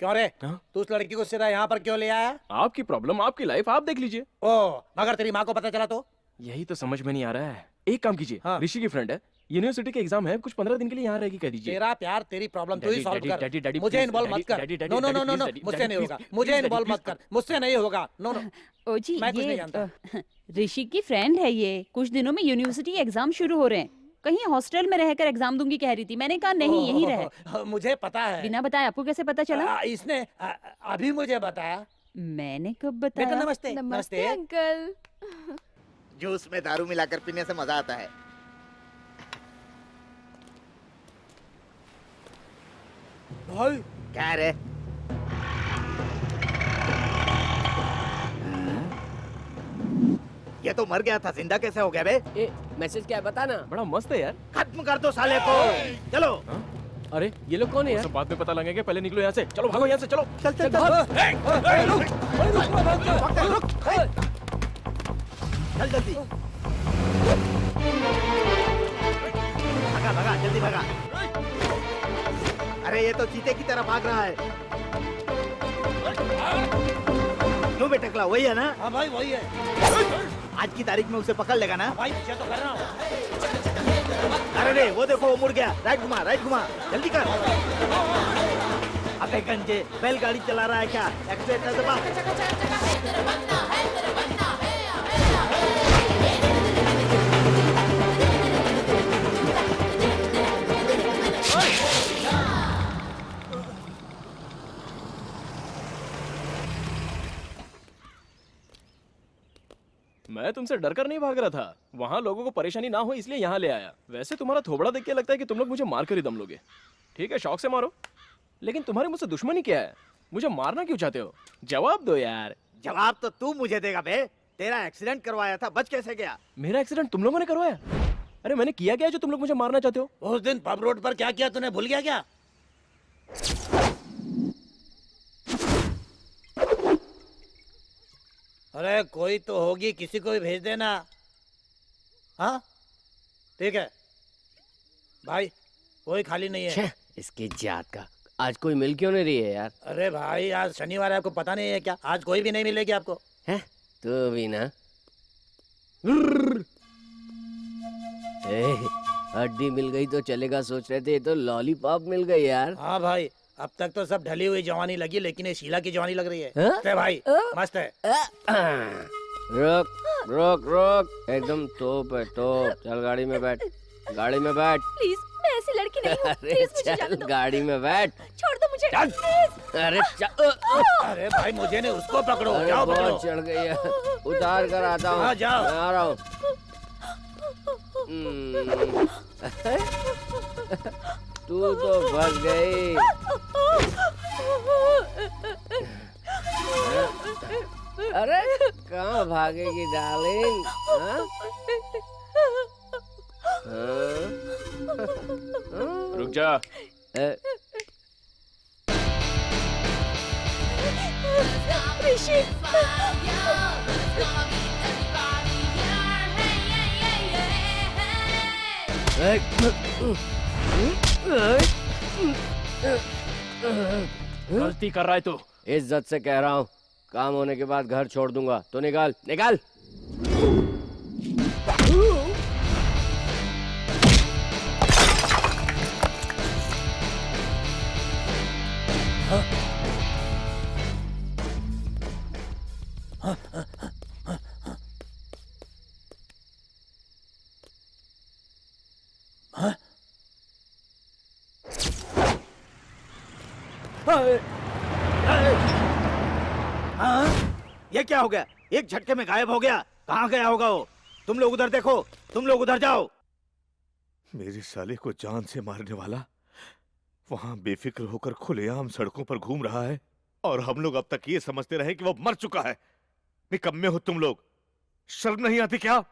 क्यों रे? तू उस लड़की को सीधा यहाँ पर क्यों ले आया? आपकी प्रॉब्लम, आपकी लाइफ, आप देख लीजिए। ओ, मगर तेरी माँ को पता चला तो? यही तो समझ में नहीं आ रहा है। एक काम कीजिए, ऋषि की फ्रेंड है, यूनिवर्सिटी के एग्जाम है, कुछ 15 दिन के लिए यहाँ रहेगी, कह दीजिए। तेरा प्यार तेरी प्रॉब्लम तू ही सॉल्व कर। डैडी, मुझे प्लीज, इन्वॉल्व मत कर। Daddy, no no no no no, daddy, मुझसे डैडी, नहीं होगा। प्लीज, मुझे डैडी, इन्वॉल्व मत कर, मुझसे नहीं होगा। नो नो, ओ जी, मैं कुछ नहीं ये जानता। ऋषि की फ्रेंड है ये। कुछ दिनों में यूनिवर्सिटी एग्जाम शुरू हो रहे हैं। कहीं हॉस्टल में रहकर एग्जाम दूंगी कह रही थी। मैंने कहा नहीं, यहीं रहे। मुझे पता है। बिना बताए आपको कैसे पता चला? इसने अभी मुझे बताया। मैंने कब बताया? बेटा नमस्ते। नमस्ते अंकल। जूस में दारू मिलाकर पीने से मजा आता है। भाई क्या रे? ये तो मर गया था, जिंदा कैसे हो गया बे? मैसेज क्या है बता ना। बड़ा मस्त है यार। खत्म कर दो साले को। चलो। अरे ये लोग कौन है यार? सब बाद में पता लगेगा, पहले निकलो यहाँ से। चलो भागो यहाँ से, चलो। चल चल चल। चल जल्दी। भागा भागा, जल्दी भागा। अरे ये तो चीते की तरह भाग रहा है। क्यों बेटा, टकला वही है ना? हाँ भाई वही है। आज की तारीख में उसे पकड़ लेगा ना? भाई पीछे तो कर रहा हूँ। अरे रे, वो देखो वो मुड़ गया। राइट घुमा, राइट घुमा, जल्दी कर। अबे गंजे, बैलगाड़ी चला रहा है क्या? एक्सीलेटर दबा। मैं तुमसे डर कर नहीं भाग रहा था, वहाँ लोगों को परेशानी ना हो इसलिए यहाँ ले आया। वैसे तुम्हारा थोबड़ा देख के लगता है कि तुम लोग मुझे मार कर ही दम लोगे। ठीक है, शौक से मारो, लेकिन तुम्हारी मुझसे दुश्मनी क्या है? मुझे मारना क्यों चाहते हो? जवाब दो यार। जवाब तो तू मुझे देगा बे। तेरा एक्सीडेंट करवाया था, बच कैसे गया? मेरा एक्सीडेंट तुम लोगों ने करवाया? अरे मैंने किया क्या है जो तुम लोग मुझे मारना चाहते हो? उस दिन पब रोड पर क्या किया तूने, भूल गया क्या? अरे कोई तो होगी, किसी को भी भेज देना। हाँ ठीक है भाई, कोई खाली नहीं है। छे, इसकी जात का आज कोई मिल क्यों नहीं रही है यार? अरे भाई आज शनिवार है, आपको पता नहीं है क्या? आज कोई भी नहीं मिलेगी आपको। है तो भी ना। हड्डी मिल गई तो चलेगा सोच रहे थे, ये तो लॉलीपॉप मिल गई यार। हाँ भाई, अब तक तो सब ढली हुई जवानी लगी, लेकिन ये शीला की जवानी लग रही है। हाँ? मस्त है भाई, मस्त है। रोक रोक रोक, एकदम तोप है तोप। चल गाड़ी में बैठ, गाड़ी में बैठ। प्लीज, मैं ऐसी लड़की नहीं हूँ। अरे प्लीज मुझे जाने चल दो। गाड़ी में बैठ। छोड़ दो मुझे। चल। प्लीज। अरे चल। अरे भाई मुझे नहीं, उसको पकड़ो। अरे जाओ पकड़ो। बहुत चढ़ गई है, उतार कर आता हूँ। हाँ, जाओ। मैं आ रहा हूँ। तू तो फंस गई। अरे कहाँ भागेगी डार्लिंग? हाँ? रुक जा। ऋषि। गलती कर रहा है तू। इज्जत से कह रहा हूँ, काम होने के बाद घर छोड़ दूंगा। तो निकाल निकाल। ये क्या हो गया? एक झटके में गायब हो गया। कहाँ गया होगा वो? तुम लोग उधर देखो, तुम लोग उधर जाओ। मेरे साले को जान से मारने वाला वहां बेफिक्र होकर खुलेआम सड़कों पर घूम रहा है, और हम लोग अब तक ये समझते रहे कि वो मर चुका है। निकम्मे हो तुम लोग, शर्म नहीं आती क्या?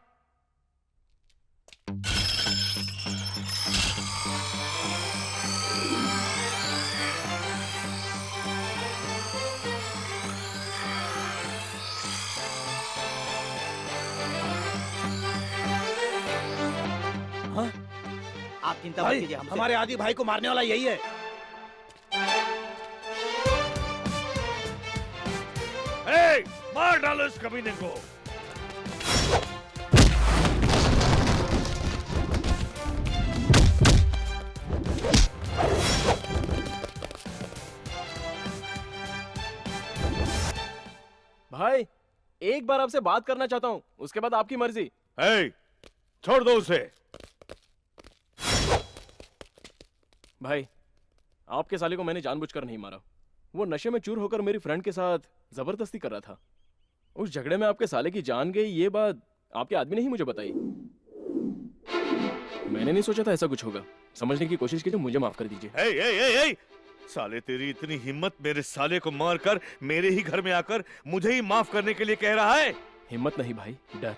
आप चिंता मत भाई कीजिए, हमसे हमारे आदि भाई को मारने वाला यही है। ए, मार डालो इस कमीने को। भाई एक बार आपसे बात करना चाहता हूँ, उसके बाद आपकी मर्जी। ए, छोड़ दो उसे। भाई आपके साले को मैंने जानबूझकर नहीं मारा। वो नशे में चूर होकर मेरी फ्रेंड के साथ जबरदस्ती कर रहा था। उस झगड़े में आपके साले की जान गई, ये बात आपके आदमी ने ही मुझे बताई। मैंने नहीं सोचा था ऐसा कुछ होगा। समझने की कोशिश कीजिए, मुझे माफ कर दीजिए। ए, ए, ए, ए, साले तेरी इतनी हिम्मत, मेरे साले को मारकर मेरे ही घर में आकर मुझे ही माफ करने के लिए कह रहा है? हिम्मत नहीं भाई, डर।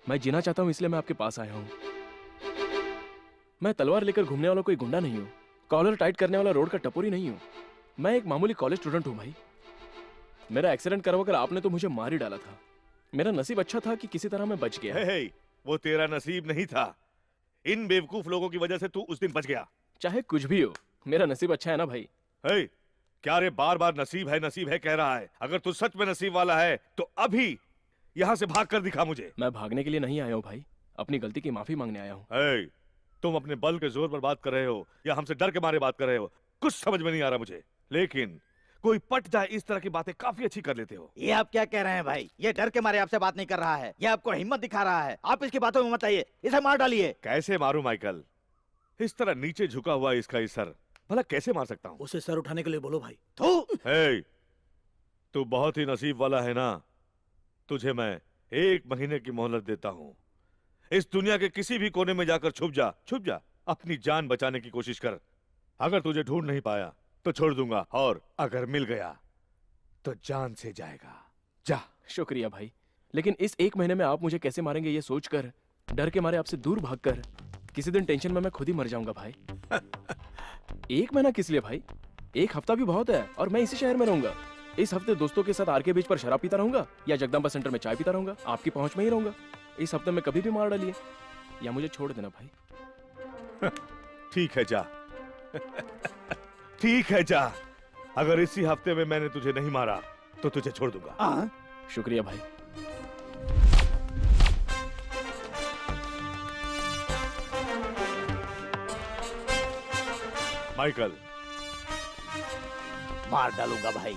मैं जीना चाहता हूँ इसलिए मैं आपके पास आया हूँ। मैं तलवार लेकर घूमने वाला कोई गुंडा नहीं हूँ, कॉलर टाइट करने वाला रोड का टपोरी नहीं हूँ। मैं एक मामूली कॉलेज स्टूडेंट हूँ भाई। मेरा एक्सीडेंट करवाकर आपने तो मुझे मार ही डाला था। मेरा नसीब अच्छा था कि किसी तरह मैं बच गया। हे, वो तेरा नसीब नहीं था, इन बेवकूफ लोगों की वजह से तू उस दिन बच गया। चाहे कुछ भी हो, मेरा नसीब अच्छा है ना भाई। हे, क्या रे बार बार नसीब है कह रहा है? अगर तू सच में नसीब वाला है तो अभी यहाँ से भाग कर दिखा मुझे। मैं भागने के लिए नहीं आया हूँ भाई, अपनी गलती की माफी मांगने आया हूँ। हे, तुम अपने बल के जोर पर बात कर रहे हो या हमसे डर के मारे बात कर रहे हो, कुछ समझ में नहीं आ रहा मुझे। लेकिन कोई पट जाए इस तरह की बातें काफी अच्छी कर लेते हो। ये आप क्या कह रहे हैं भाई? ये डर के मारे आपसे बात नहीं कर रहा है, ये आपको हिम्मत दिखा रहा है। आप इसकी बातों में मत आइए, इसे मार डालिए। कैसे मारूं माइकल? इस तरह नीचे झुका हुआ इसका ये सर, भला कैसे मार सकता हूँ? उसे सर उठाने के लिए बोलो भाई। थू! हे, तू बहुत ही नसीब वाला है ना, तुझे मैं 1 महीने की मोहलत देता हूँ। इस दुनिया के किसी भी कोने में जाकर छुप जा, अपनी जान बचाने की कोशिश कर। अगर तुझे ढूंढ नहीं पाया तो छोड़ दूंगा, और अगर मिल गया तो जान से जाएगा। जा। शुक्रिया भाई, लेकिन इस 1 महीने में आप मुझे कैसे मारेंगे ये सोचकर, डर के मारे आपसे दूर भागकर, किसी दिन टेंशन में मैं खुद ही मर जाऊंगा भाई। 1 महीना किस लिए भाई, 1 हफ्ता भी बहुत है, और मैं इसी शहर में रहूंगा। इस हफ्ते दोस्तों के साथ आरके बीच पर शराब पीता रहूंगा, या जगदम्बा सेंटर में चाय पीता रहूंगा, आपकी पहुंच में ही रहूंगा। इस हफ्ते में कभी भी मार डालिए, या मुझे छोड़ देना भाई। ठीक है, जा। ठीक है, जा। अगर इसी हफ्ते में मैंने तुझे नहीं मारा तो तुझे छोड़ दूंगा। शुक्रिया भाई। माइकल, मार डालूंगा भाई।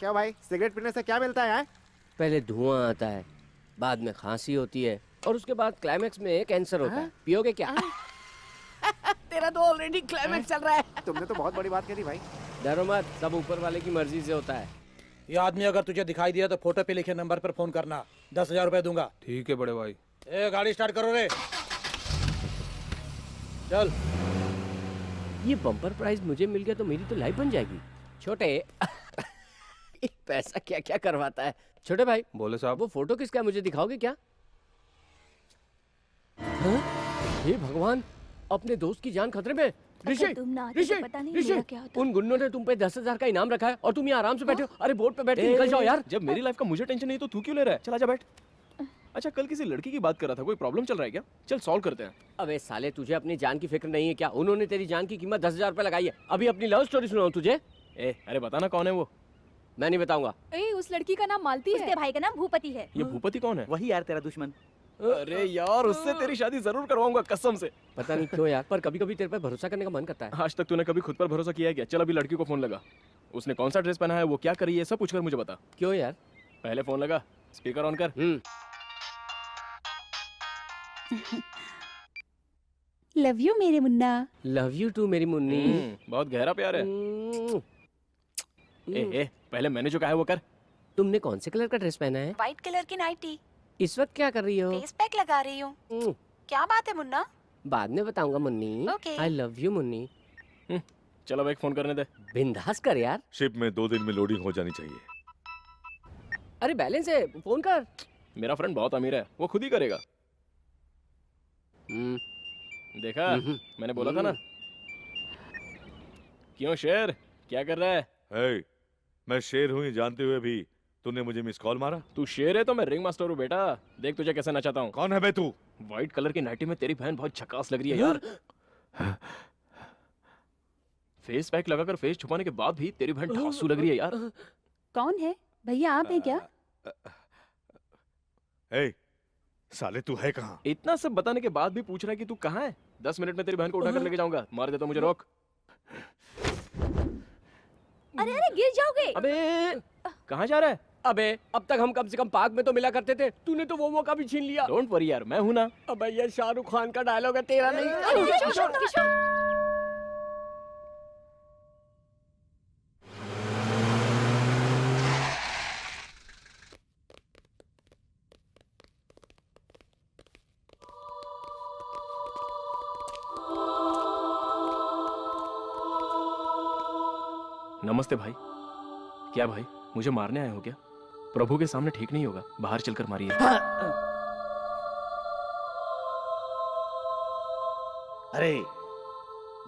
क्या भाई, सिगरेट पीने से क्या मिलता है? पहले धुआं आता है, बाद में खांसी होती है, और उसके बाद क्लाइमेक्स में कैंसर होता है। पियोगे क्या? तेरा तो ऑलरेडी क्लाइमेक्स चल रहा है। तुमने तो बहुत बड़ी बात करी भाई। डरो मत, सब ऊपर वाले की मर्जी से होता है। ये आदमी अगर तुझे दिखाई दिया तो फोटो पे लिखे नंबर पर फोन करना, 10,000 रुपए दूंगा। ठीक है बड़े भाई। ए, गाड़ी स्टार्ट करो रे। चल। ये बम्पर प्राइज मुझे मिल गया तो मेरी तो लाइफ बन जाएगी। छोटे पैसा क्या क्या करवाता है। छोटे भाई, बोले साहब। वो फोटो किसका है, मुझे दिखाओगे क्या? हाँ? हे भगवान, अपने दोस्त की जान खतरे में। ऋषि, तुम ना आते ऋषि, तो पता नहीं ऋषि, मेरा क्या होता। उन गुंडों ने तुम पे 10,000 का इनाम रखा है और तुम यहाँ आराम से बैठे हो। अरे बोर्ड पे बैठ के निकल जाओ यार। जब मेरी लाइफ का मुझे टेंशन नहीं तो तू क्यों ले रहा है? चला जा बैठ। अच्छा, कल किसी लड़की की बात कर रहा था, कोई प्रॉब्लम चल रहा है क्या? चल सॉल्व करते हैं। अबे साले, तुझे अपनी जान की फिक्र नहीं है क्या? उन्होंने तेरी जान की कीमत 10,000 रुपए लगाई है। अभी अपनी लव स्टोरी सुनाऊं तुझे? अरे बताना कौन है वो? मैं नहीं बताऊंगा। उस लड़की का नाम मालती है। उसके भाई का नाम भूपति है। ये भूपति कौन है? वही यार, तेरा दुश्मन। अरे यार, उससे तेरी शादी जरूर करवाऊंगा कसम से। पता नहीं क्यों यार, पर कभी कभी तेरे पे भरोसा करने का मन करता है। आज तक तूने कभी खुद पर भरोसा किया है क्या? चल अभी लड़की को फोन लगा, उसने कौन सा ड्रेस पहना है, वो क्या कर रही है, सब पूछकर मुझे बता। क्यों यार? पहले फोन लगा, स्पीकर ऑन कर। लव यू मेरे मुन्ना। लव यू टू मेरी मुन्नी। बहुत गहरा प्यार है। पहले मैंने जो कहा है वो कर। तुमने कौन से कलर का ड्रेस पहना है? व्हाइट कलर की नाइटी। इस वक्त क्या कर रही हो? फेस पैक लगा रही हूँ। क्या बात है मुन्ना? बाद में बताऊंगा Munni. Okay. I love you Munni. चलो अब एक फोन करने दे। बिंदास कर यार। शिप में 2 दिन में लोडिंग हो जानी चाहिए। अरे बैलेंस है, फोन कर। मेरा फ्रेंड बहुत अमीर है, वो खुद ही करेगा। देखा, मैंने बोला था ना। क्यों शेर, क्या कर रहा है? hey, मैं शेर हूँ ये जानते हुए भी तूने मुझे मिस कॉल मारा। तू शेर है तो मैं रिंग मास्टर हूँ बेटा। देख तुझे कैसे नचाता हूँ। कौन है बे तू? व्हाइट कलर की नाइटी में तेरी बहन बहुत झकास लग रही है यार। फेस पैक लगाकर फेस छुपाने के बाद भी तेरी बहन ढांसू लग रही है यार। कौन है भैया, आप हैं क्या? hey, साले तू है कहाँ? इतना सब बताने के बाद भी पूछ रहा है कि तू कहाँ है? 10 मिनट में तेरी बहन को उठाकर लेके जाऊंगा। मार दे तो मुझे रोक। अरे अरे, गिर जाओगे। अबे कहाँ जा रहा है? अबे अब तक हम कम से कम पार्क में तो मिला करते थे, तूने तो वो मौका भी छीन लिया। डोंट वरी यार, मैं हूं ना। अबे ये शाहरुख खान का डायलॉग है, तेरा नहीं। अरे, किशोर। नमस्ते भाई। क्या भाई, मुझे मारने आए हो क्या? प्रभु के सामने ठीक नहीं होगा, बाहर चलकर मारिए। अरे,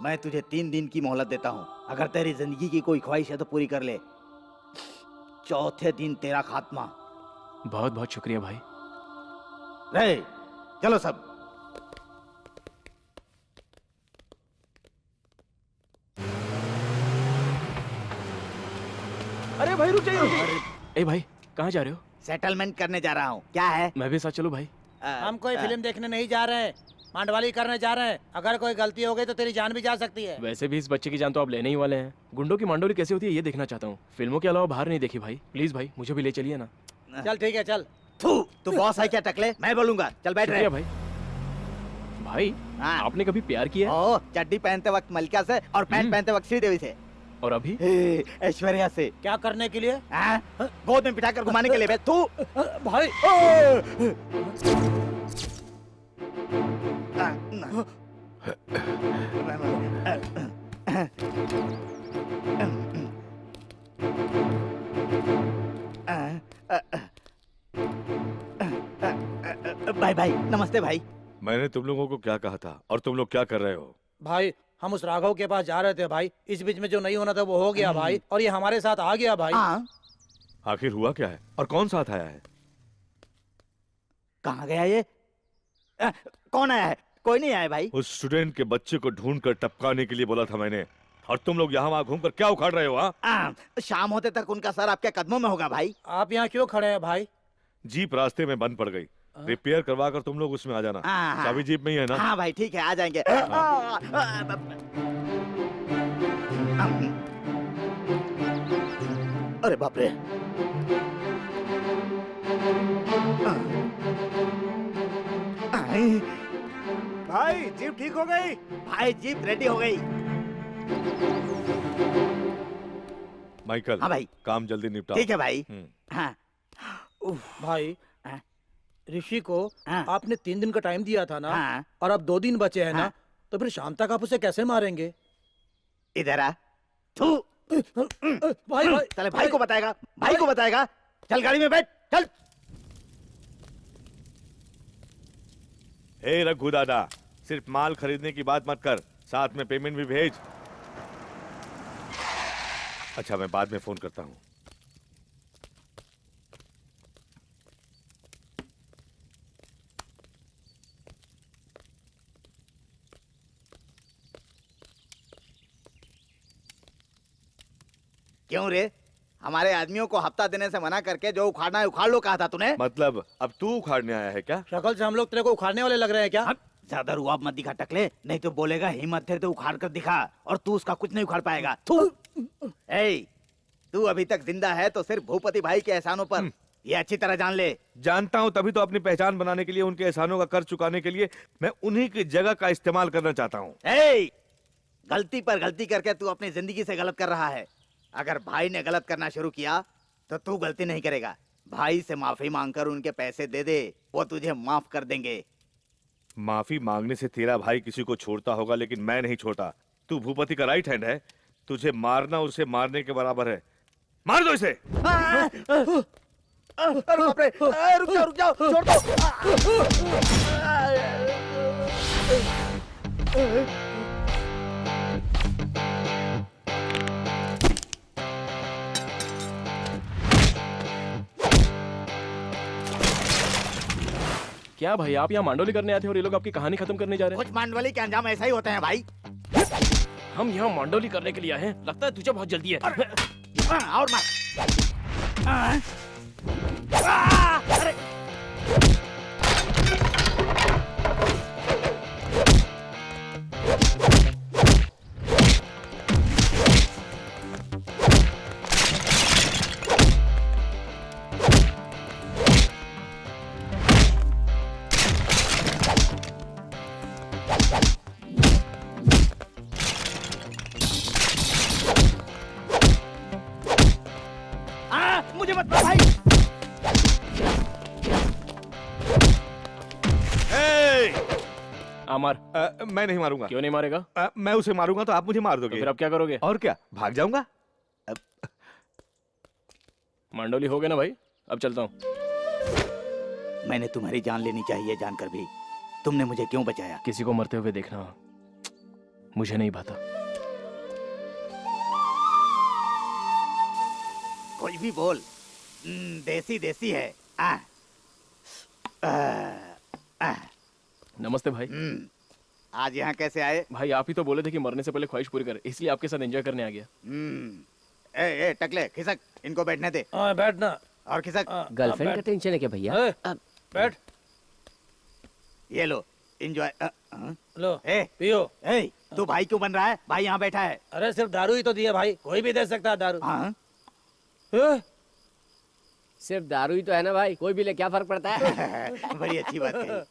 मैं तुझे 3 दिन की मोहलत देता हूँ। अगर तेरी जिंदगी की कोई ख्वाहिश है तो पूरी कर ले। चौथे दिन तेरा खात्मा। बहुत बहुत शुक्रिया भाई। रे, चलो सब। अरे भाई रुक जाइए। ए भाई, कहाँ जा रहे हो? सेटलमेंट करने जा रहा हूँ। क्या है? मैं भी साथ चलूं भाई? हम कोई फिल्म देखने नहीं जा रहे हैं, मांडवाली करने जा रहे हैं। अगर कोई गलती हो गई तो तेरी जान भी जा सकती है। वैसे भी इस बच्चे की जान तो आप लेने ही वाले हैं। गुंडों की मांडोली कैसे होती है ये देखना चाहता हूँ। फिल्मों के अलावा बाहर नहीं देखी भाई। प्लीज भाई, मुझे भी ले चलिए ना। चल ठीक है, चल। तू बॉस है क्या टकले? मैं बोलूंगा। चल बैठ रहे। भाई। भाई हाँ। आपने कभी प्यार किया है? ओ, चड्डी पहनते वक्त मलिका से और पैंट पहनते वक्त श्रीदेवी से। और अभी ऐश्वर्या से। क्या करने के लिए? हाँ? गोद में बिठाकर घुमाने के लिए बे तू। भाई भाई भाई नमस्ते भाई। मैंने तुम लोगों को क्या कहा था और तुम लोग क्या कर रहे हो? भाई हम उस राघव के पास जा रहे थे भाई, इस बीच में जो नहीं होना था वो हो गया भाई, और ये हमारे साथ आ गया भाई। हाँ। आखिर हुआ क्या है और कौन साथ आया है? कहाँ गया ये? कौन आया है? कोई नहीं आया भाई। उस स्टूडेंट के बच्चे को ढूंढ कर टपकाने के लिए बोला था मैंने, और तुम लोग यहाँ वहाँ घूमकर क्या उखाड़ रहे हो? हाँ? शाम होते तक उनका सर आपके कदमों में होगा भाई। आप यहाँ क्यों खड़े हैं भाई? जीप रास्ते में बंद पड़ गई, रिपेयर करवा कर तुम लोग उसमें आ जाना। हाँ। चाबी जीप में ही है ना? हाँ भाई ठीक है, आ जाएंगे। अरे बाप रे। भाई जीप ठीक हो गई? भाई जीप रेडी हो गई। माइकल, हाँ भाई। काम जल्दी निपटाओ। ठीक है भाई। हाँ। भाई हाँ। ऋषि को हाँ। आपने 3 दिन का टाइम दिया था ना, हाँ। और अब 2 दिन बचे हैं हाँ। ना, तो फिर शाम तक आप उसे कैसे मारेंगे? इधर आ। तू भाई भाई चले भाई को बताएगा, भाई को बताएगा। चल गाड़ी में बैठ, चल। हे रघु दादा, सिर्फ माल खरीदने की बात मत कर, साथ में पेमेंट भी भेज। अच्छा, मैं बाद में फोन करता हूँ। क्यों रे? हमारे आदमियों को हफ्ता देने से मना करके जो उखाड़ना है उखाड़ लो कहा था तूने। मतलब अब तू उखाड़ने आया है क्या? शक्ल से हम लोग तेरे को उखाड़ने वाले लग रहे हैं क्या? ज्यादा रुआब मत दिखा टकले, नहीं तो बोलेगा हिम्मत थे तो उखाड़ कर दिखा, और तू उसका कुछ नहीं उखाड़ पाएगा। तू अभी तक जिंदा है तो सिर्फ भूपति भाई के एहसानों पर, ये अच्छी तरह जान ले। जानता हूँ, तभी तो अपनी पहचान बनाने के लिए, उनके एहसानों का कर्ज चुकाने के लिए मैं उन्हीं की जगह का इस्तेमाल करना चाहता हूँ। गलती पर गलती करके तू अपनी जिंदगी से गलत कर रहा है। अगर भाई ने गलत करना शुरू किया तो तू गलती नहीं करेगा। भाई से माफी मांगकर उनके पैसे दे दे, वो तुझे माफ कर देंगे। माफी मांगने से तेरा भाई किसी को छोड़ता होगा, लेकिन मैं नहीं छोड़ता। तू भूपति का राइट हैंड है, तुझे मारना उसे मारने के बराबर है। मार दो इसे। अरे बाप रे, रुक जाओ, छोड़ दो। क्या भाई, आप यहाँ मांडोली करने आए थे और ये लोग आपकी कहानी खत्म करने जा रहे हैं? कुछ मांडवली के अंजाम ऐसा ही होते हैं भाई। हम यहाँ मांडोली करने के लिए आए हैं, लगता है तुझे बहुत जल्दी है। और मार। अरे मुझे मत मार भाई। अमर, मैं नहीं मारूंगा। क्यों नहीं मारेगा? मैं उसे मारूंगा तो आप मुझे मार दोगे। तो फिर अब क्या करोगे? और क्या, भाग जाऊंगा। मांडोली हो गए ना भाई, अब चलता हूँ। मैंने तुम्हारी जान लेनी चाहिए जानकर भी तुमने मुझे क्यों बचाया? किसी को मरते हुए देखना मुझे नहीं भाता। कोई भी बोल, देसी देसी है। नमस्ते भाई। आज यहाँ कैसे आए? भाई आप ही तो बोले थे कि मरने से पहले ख्वाहिश पूरी कर, इसलिए आपके साथ एंजॉय करने आ गया। ए टकले, खिसक, इनको बैठने दे। बैठना। और खिसक। गर्लफ्रेंड का टेंशन है क्या भैया? बैठ। ये लो, एंजॉय। लो पियो। तू भाई क्यों बन रहा है? भाई यहाँ बैठा है। अरे सिर्फ दारू ही तो दिया भाई, कोई भी दे सकता है दारू। सिर्फ दारू ही तो है ना भाई, कोई भी ले क्या फर्क पड़ता है? बड़ी अच्छी बात है।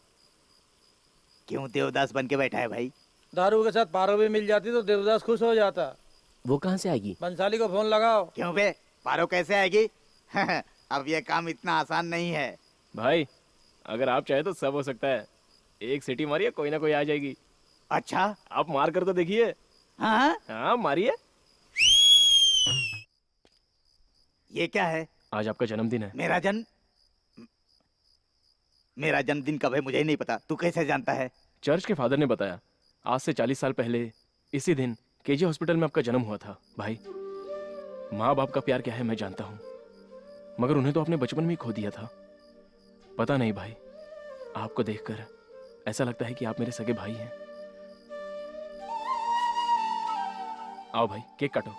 क्यों देवदास बन के बैठा है भाई? दारू के साथ पारो भी मिल जाती तो देवदास खुश हो जाता। वो कहाँ से आएगी? बंसाली को फोन लगाओ। क्यों बे, पारो कैसे आएगी? अब ये काम इतना आसान नहीं है भाई अगर आप चाहे तो सब हो सकता है। एक सीटी मारिए, कोई ना कोई आ जाएगी। अच्छा, आप मार कर तो देखिए। हाँ हाँ मारिए। ये क्या है? आज आपका जन्मदिन है। मेरा जन्मदिन कब है मुझे ही नहीं पता। तू कैसे जानता है? चर्च के फादर ने बताया। आज से 40 साल पहले इसी दिन केजी हॉस्पिटल में आपका जन्म हुआ था। भाई माँ बाप का प्यार क्या है मैं जानता हूँ, मगर उन्हें तो आपने बचपन में ही खो दिया था। पता नहीं भाई, आपको देखकर ऐसा लगता है कि आप मेरे सगे भाई हैं। आओ भाई केक काटो।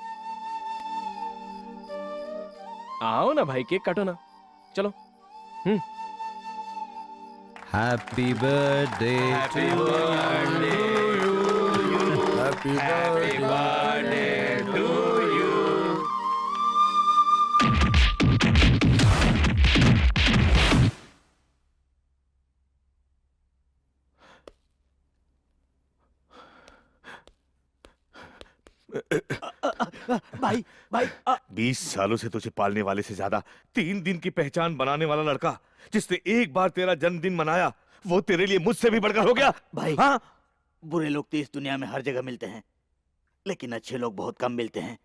आओ ना भाई केक काटो ना, चलो। Happy birthday to you. Happy birthday to you. भाई भाई 20 सालों से तुझे पालने वाले से ज्यादा 3 दिन की पहचान बनाने वाला लड़का जिसने एक बार तेरा जन्मदिन मनाया, वो तेरे लिए मुझसे भी बढ़कर हो गया। भाई हाँ, बुरे लोग तो इस दुनिया में हर जगह मिलते हैं, लेकिन अच्छे लोग बहुत कम मिलते हैं।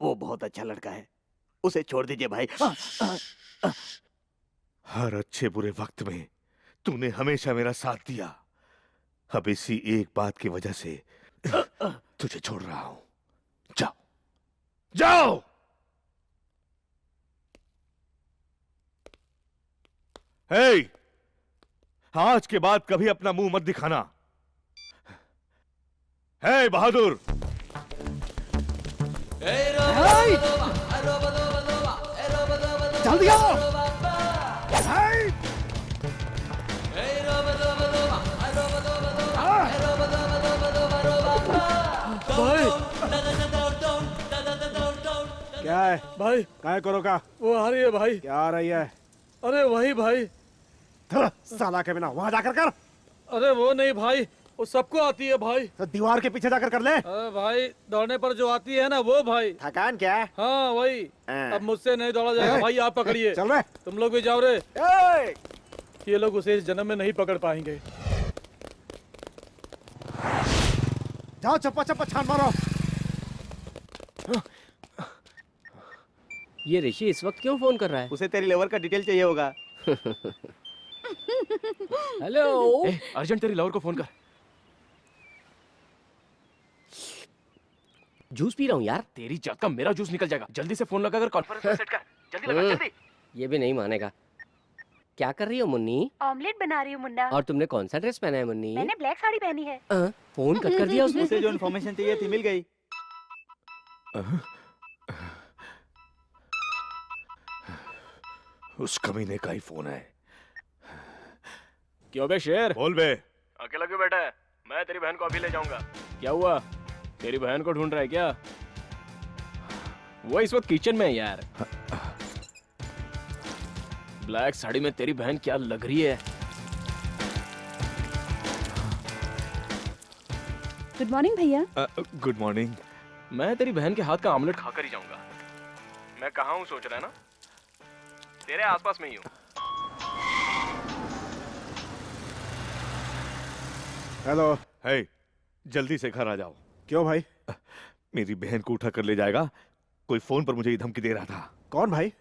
वो बहुत अच्छा लड़का है, उसे छोड़ दीजिए भाई। हर अच्छे बुरे वक्त में तूने हमेशा मेरा साथ दिया। अब इसी एक बात की वजह से तुझे छोड़ रहा हूं। जाओ जाओ। हे, आज के बाद कभी अपना मुंह मत दिखाना। हे बहादुर, जल्दी आओ। क्या है भाई काय करो का? वो आ रही है भाई। क्या आ रही है? अरे वही भाई। साला के बिना वहां जाकर कर। अरे वो नहीं भाई, वो सबको आती है भाई। तो दीवार के पीछे जाकर कर ले। अरे भाई दौड़ने पर जो आती है ना वो भाई। थकान क्या है? हाँ वही। अब मुझसे नहीं दौड़ा जाएगा भाई, आप पकड़िए। चल रहे। तुम लोग भी जाओ रे। ए! ये लोग उसे इस जन्म में नहीं पकड़ पाएंगे। जाओ चप्पा चप्पा छान मारो। ये ऋषि इस वक्त क्यों फोन कर रहा है? उसे तेरी लेवर का डिटेल चाहिए होगा। हेलो। अर्जेंट तेरी लवर को फोन कर। जूस पी रहा हूँ यार। तेरी जात का मेरा जूस निकल जाएगा। जल्दी से फोन लगाकर कॉन्फ्रेंस में सेट कर। जल्दी लगा जल्दी। ये भी नहीं मानेगा। क्या कर रही हो मुन्नी? ऑमलेट बना रही हूँ मुन्ना। और तुमने कौन सा ड्रेस पहना है मुन्नी? मैंने ब्लैक साड़ी पहनी है। फोन कट कर दिया उसने। उसे जो इन्फॉर्मेशन चाहिए थी मिल गई। उस कमीने का ही फोन है। क्यों बे शेर? बोल बे। अकेला क्यों बैठा है? मैं तेरी बहन को अभी ले जाऊंगा। क्या हुआ? तेरी बहन को ढूंढ रहा है क्या? वो इस वक्त किचन में है यार। ब्लैक साड़ी में तेरी बहन क्या लग रही है। गुड मॉर्निंग भैया। Good morning. मैं तेरी बहन के हाथ का ऑमलेट खाकर ही जाऊंगा। मैं कहाँ हूँ सोच रहा है ना? तेरे आसपास में ही हूँ। हेलो। हे, जल्दी से घर आ जाओ। क्यों भाई? मेरी बहन को उठा कर ले जाएगा। कोई फोन पर मुझे ये धमकी दे रहा था। कौन भाई?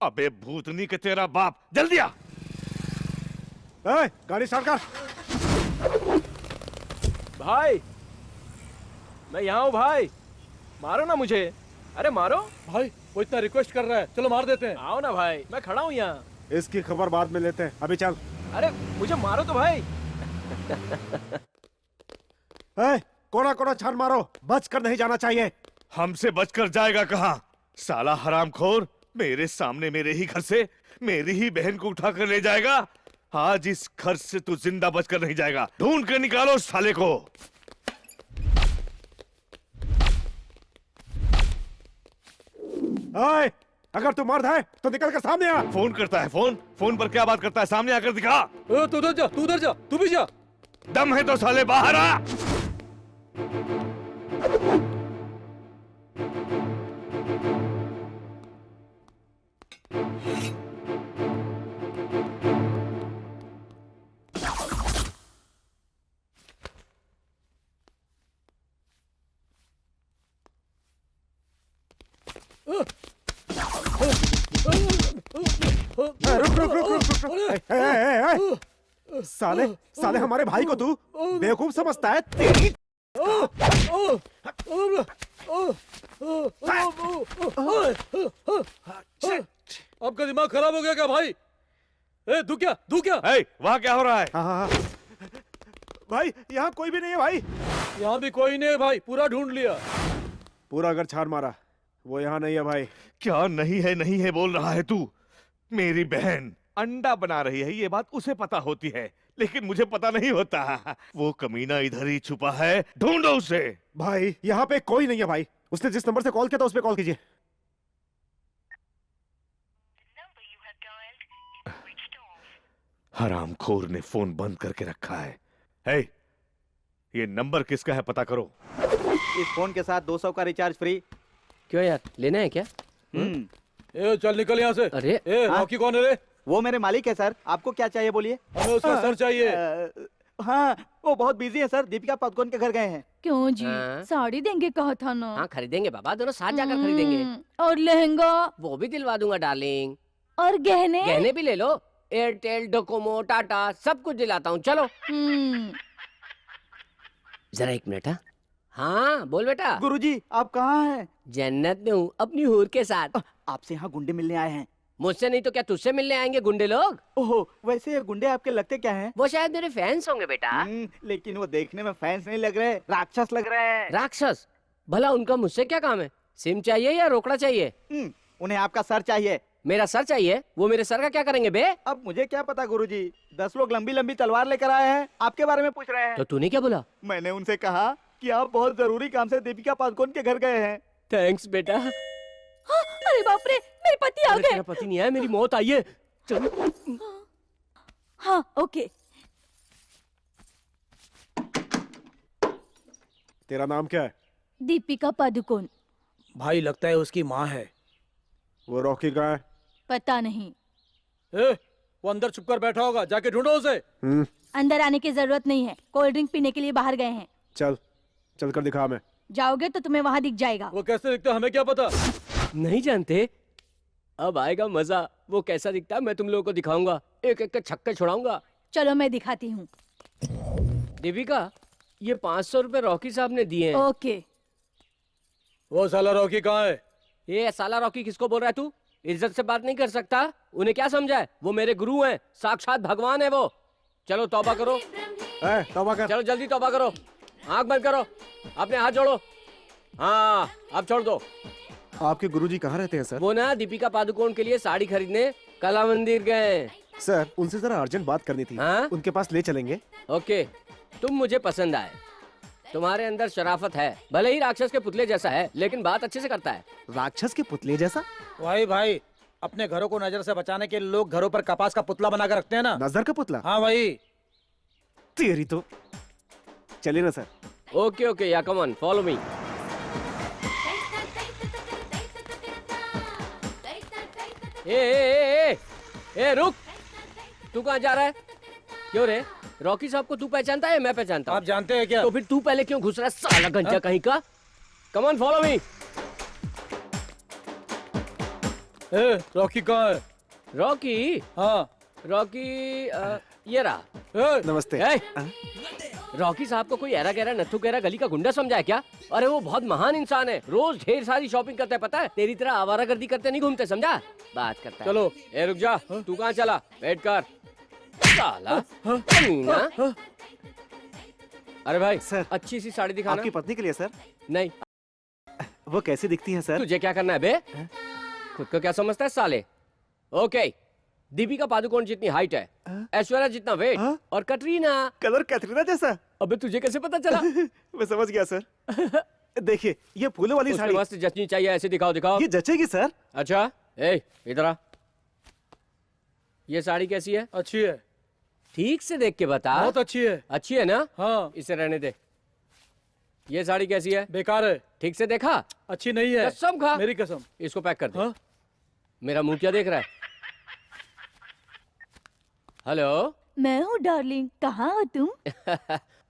अबे भूतनी के तेरा बाप। जल्दी आ। गाड़ी स्टार्ट कर। भाई मैं यहाँ हूँ भाई, मारो ना मुझे। अरे मारो भाई, वो इतना रिक्वेस्ट कर रहा है, चलो मार देते हैं। आओ ना भाई, मैं खड़ा हूँ यहाँ। इसकी खबर बाद में लेते हैं, अभी चल। अरे मुझे मारो तो भाई। कोना कोना छान मारो, बच कर नहीं जाना चाहिए। हमसे बचकर जाएगा कहाँ? साला हरामखोर, मेरे सामने मेरे ही घर से मेरी ही बहन को उठा कर ले जाएगा। आज इस घर से तू जिंदा बचकर नहीं जाएगा। ढूंढ कर निकालो उस साले को। अगर तू मर्द है तो निकल कर सामने आ। फोन करता है फोन पर क्या बात करता है? सामने आकर दिखा। तू उधर जा, तू उधर जा, तू भी जा। दम है तो साले बाहर आ। रुक रुक रुक रुक रुक। साले साले हमारे भाई को तू बेवकूफ समझता है? तेरी आपका दिमाग खराब हो गया क्या भाई? ए तू क्या वहाँ क्या हो रहा है? हाँ हाँ हाँ। भाई यहाँ कोई भी नहीं है भाई। यहाँ भी कोई नहीं है भाई, पूरा ढूंढ लिया। पूरा घर छान मारा, वो यहाँ नहीं है भाई। क्या नहीं है बोल रहा है तू? मेरी बहन अंडा बना रही है, ये बात उसे पता होती है, लेकिन मुझे पता नहीं होता। वो कमीना इधर ही छुपा है, ढूंढो उसे। भाई यहाँ पे कोई नहीं है भाई। उसने जिस नंबर से कॉल किया था उस पे कॉल कीजिए। हरामखोर ने फोन बंद करके रखा है। हे, ये नंबर किसका है पता करो। इस फोन के साथ 200 का रिचार्ज फ्री। क्यों यार, लेना है क्या? ए चल निकल यहाँ से। अरे ए रॉकी कौन है रे? वो मेरे मालिक है सर, आपको क्या चाहिए बोलिए। हमें उसका सर चाहिए। हाँ, वो बहुत बिजी है सर, दीपिका पादुकोण के घर गए हैं। क्यों जी? हाँ। साड़ी देंगे कहा था ना। हाँ खरीदेंगे बाबा, दोनों साथ जाकर खरीदेंगे। और लहंगा वो भी दिलवा दूंगा डार्लिंग। और गहने। गहने भी ले लो, एयरटेल, डोकोमो, टाटा सब कुछ दिलाता हूँ। चलो जरा एक मिनट। हाँ बोल बेटा। गुरुजी आप कहाँ हैं? जन्नत में हूँ अपनी हूर के साथ। आपसे यहाँ गुंडे मिलने आए हैं। मुझसे नहीं तो क्या तुझसे मिलने आएंगे गुंडे लोग? ओहो, वैसे ये गुंडे आपके लगते क्या हैं? वो शायद मेरे फैंस होंगे बेटा। लेकिन वो देखने में फैंस नहीं लग रहे, राक्षस लग रहे हैं। राक्षस? भला उनका मुझसे क्या काम है? सिम चाहिए या रोकड़ा चाहिए? उन्हें आपका सर चाहिए। मेरा सर चाहिए? वो मेरे सर का क्या करेंगे बे? अब मुझे क्या पता गुरुजी, 10 लोग लंबी लंबी तलवार लेकर आए हैं, आपके बारे में पूछ रहे हैं। तो तूने क्या बोला? मैंने उनसे कहा कि आप बहुत जरूरी काम से दीपिका पादुकोण के घर गए हैं। थैंक्स बेटा। अरे बाप रे, मेरे पति आ गए। तेरा पति नहीं आया, मेरी मौत आई है। चल। हाँ ओके। तेरा नाम क्या है? दीपिका पादुकोण। भाई लगता है उसकी माँ है। वो रॉकी कहाँ है? पता नहीं। ए, वो अंदर छुपकर बैठा होगा, जाके ढूंढो उसे। अंदर आने की जरूरत नहीं है, कोल्ड ड्रिंक पीने के लिए बाहर गए हैं। चल चल कर दिखा हमें। जाओगे तो तुम्हें वहाँ दिख जाएगा। वो कैसे दिखता है हमें क्या पता? नहीं जानते? अब आएगा मजा। वो कैसा दिखता है मैं तुम लोगों को दिखाऊंगा, एक एक के छक्के छुड़ाऊंगा। चलो मैं दिखाती हूँ। दीपिका ये 500 रुपए रॉकी साहब ने दिए हैं। ओके। वो साला रॉकी कहाँ है? ये साला रॉकी किसको बोल रहा है तू? इज्जत से बात नहीं कर सकता? उन्हें क्या समझा है? वो मेरे गुरु हैं, साक्षात भगवान है वो। चलो तौबा करो। तौबा कर। चलो जल्दी तौबा करो, आंख बंद करो, अपने हाथ जोड़ो। हाँ अब छोड़ दो। आपके गुरुजी कहाँ रहते हैं सर? वो ना दीपिका पादुकोण के लिए साड़ी खरीदने कला मंदिर गए। सर उनसे जरा अर्जेंट बात करनी थी। हाँ? उनके पास ले चलेंगे? ओके, तुम मुझे पसंद आए। तुम्हारे अंदर शराफत है, भले ही राक्षस के पुतले जैसा है, लेकिन बात अच्छे से करता है। राक्षस के पुतले जैसा? भाई अपने घरों को नजर से बचाने के लिए लोग घरों पर कपास का पुतला बना कर रखते हैं ना। नजर का पुतला? हाँ भाई। तेरी तो। चलिए ना सर। ओके ओके या कम ऑन फॉलो मी। ए रुक, तू कहाँ जा रहा है? क्यों रे, रॉकी साहब को तू पहचानता है? मैं पहचानता हूँ। आप जानते हैं क्या? तो फिर तू पहले क्यों घुस रहा है साला गंजा कहीं का? Come on follow me. Rocky कहाँ है? रॉकी? हाँ रॉकी ये रहा। नमस्ते। रॉकी साहब को कोई एरा गहरा नत्थु गहरा गली का गुंडा समझा है क्या? अरे वो बहुत महान इंसान है, रोज ढेर सारी शॉपिंग करता है, पता है? तेरी तरह आवारागर्दी करते नहीं घूमते, समझा? बात करता है। चलो। ए रुक जा, तू कहाँ चला? वेट कर साला कमीना। अरे भाई सर अच्छी सी साड़ी दिखाना। आपकी पत्नी के लिए सर? नहीं। वो कैसी दिखती है सर? तुझे क्या करना है बे? खुद को क्या समझता है साले? ओके, दीपिका पादुकोण जितनी हाइट है, ऐश्वर्या जितना वेट, और कटरीना। कलर कैटरीना जैसा? अबे तुझे कैसे पता चला? मैं समझ गया सर। देखिए ये फूलों वाली साड़ी मस्त जचनी चाहिए, ऐसे दिखाओ दिखाओ। ये जचेगी सर? अच्छा ए इधर आ। ये साड़ी कैसी है? अच्छी है। ठीक से देख के बता। बहुत अच्छी है। अच्छी है ना? हाँ। इसे रहने दे। ये साड़ी कैसी है? बेकार है। ठीक से देखा? अच्छी नहीं है। कसम खा। मेरी कसम। इसको पैक कर दे। हाँ? मेरा मुंह क्या देख रहा है? हेलो। मैं हूँ डार्लिंग, कहाँ हो तुम?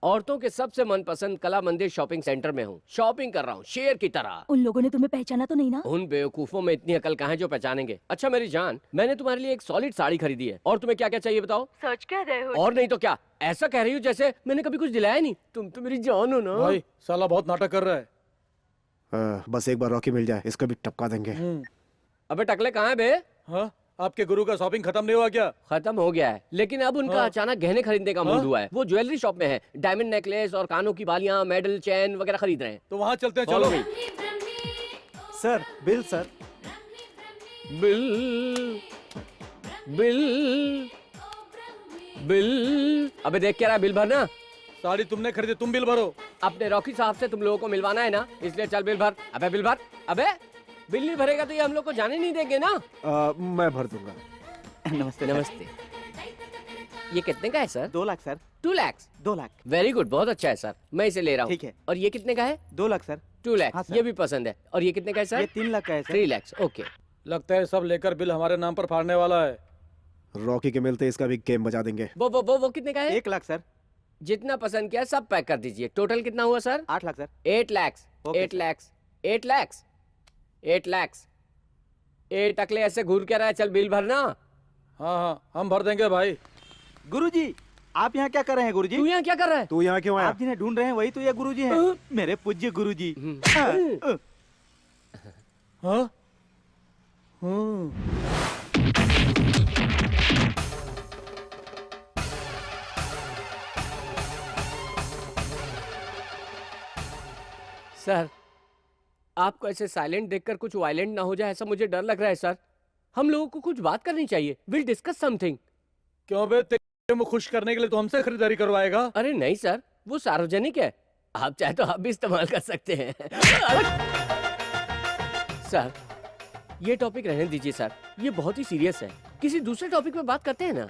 औरतों के सबसे मनपसंद कला मंदिर शॉपिंग सेंटर में हूँ। शॉपिंग कर रहा हूँ शेर की तरह। उन लोगों ने तुम्हें पहचाना तो नहीं ना? उन बेवकूफों में इतनी अकल कहाँ है जो पहचानेंगे। अच्छा मेरी जान, मैंने तुम्हारे लिए एक सॉलिड साड़ी खरीदी है और तुम्हें क्या क्या चाहिए बताओ? सोच कह रहे हो? और नहीं तो क्या, ऐसा कह रही हूँ जैसे मैंने कभी कुछ दिलाया नहीं। तुम तो मेरी जान हो ना। भाई साला बहुत नाटक कर रहा है। बस एक बार रॉकी मिल जाए, इसको भी टपका देंगे। अबे टकले कहाँ है बे? हाँ? आपके गुरु का शॉपिंग खत्म नहीं हुआ क्या? खत्म हो गया है, लेकिन अब उनका हाँ। अचानक गहने खरीदने का मूड हुआ है। वो ज्वेलरी शॉप में है, डायमंड नेकलेस और कानों की बालियां, मेडल, चैन वगैरह खरीद रहे हैं। तो वहाँ चलते हैं, Follow चलो। me। Sir bill sir. Bill bill bill. अबे देख क्या रहा है, बिल भरना। साड़ी तुमने खरीदी, तुम बिल भरो। अपने रॉकी साहब से तुम लोगों को मिलवाना है ना, इसलिए चल बिल भर। अबे बिल भर। अबे बिल नहीं भरेगा तो ये हम लोग को जाने नहीं देंगे ना। मैं भर दूंगा। नमस्ते नमस्ते। ये कितने का है sir? 2 lakh sir. 2 lakh. 2 lakh. Very good, बहुत अच्छा है सर, मैं इसे ले रहा हूँ। ठीक है। और ये कितने का है? 2 लाख सर। 2 लाख। हाँ, सर। ये भी पसंद है। और ये कितने का है सर? ये 3 लाख का है सर। 3 लाख। ओके। लगता है सब लेकर बिल हमारे नाम पर फाड़ने वाला है। रॉकी के मिलते इसका भी गेम बजा देंगे। वो कितने का है? 1 लाख सर। जितना पसंद किया सब पैक कर दीजिए। टोटल कितना हुआ सर? 8 लाख सर। 8 लाख। 8 लाख। 8 लाख। 8 लाख। 8 अकले ऐसे घूर के रहा है, चल बिल भरना। हाँ हाँ हम भर देंगे भाई। गुरुजी, आप यहाँ क्या कर रहे हैं गुरुजी? तू यहाँ क्या कर रहा है? तू यहाँ क्यों आया? आप जिन्हें ढूंढ रहे हैं वही तो ये गुरुजी हैं। मेरे पूज्य गुरुजी। हाँ? सर आपको ऐसे साइलेंट देखकर कुछ वायलेंट ना हो जाए, ऐसा मुझे डर लग रहा है सर। हम लोगों को कुछ बात करनी चाहिए। Will discuss something. क्यों बे, तेरे को खुश करने के लिए तो हमसे खरीदारी करवाएगा? अरे नहीं सर, वो सार्वजनिक है, आप चाहे तो आप भी इस्तेमाल कर सकते हैं। सर ये टॉपिक रहने दीजिए सर, ये बहुत ही सीरियस है। किसी दूसरे टॉपिक पे बात करते हैं ना।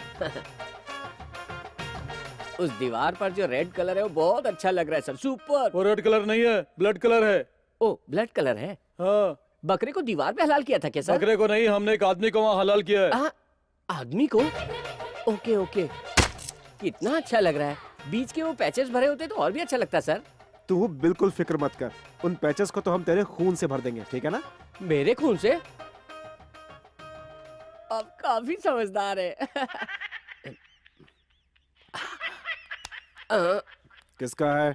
उस दीवार पर जो रेड कलर है वो बहुत अच्छा लग रहा है सर, सुपर। वो रेड कलर नहीं है, ब्लड कलर है। ओ ब्लड कलर है। हाँ। बकरे को दीवार पे हलाल किया था क्या सर? बकरे को नहीं, हमने एक आदमी को वहाँ हलाल किया है। आदमी को? ओके ओके, कितना अच्छा लग रहा है। बीच के वो पैचेस भरे होते तो और भी अच्छा लगता सर। तू बिल्कुल फिक्र मत कर, उन पैचेस को तो हम तेरे खून से भर देंगे, ठीक है ना? मेरे खून से? अब काफी समझदार है। किसका है?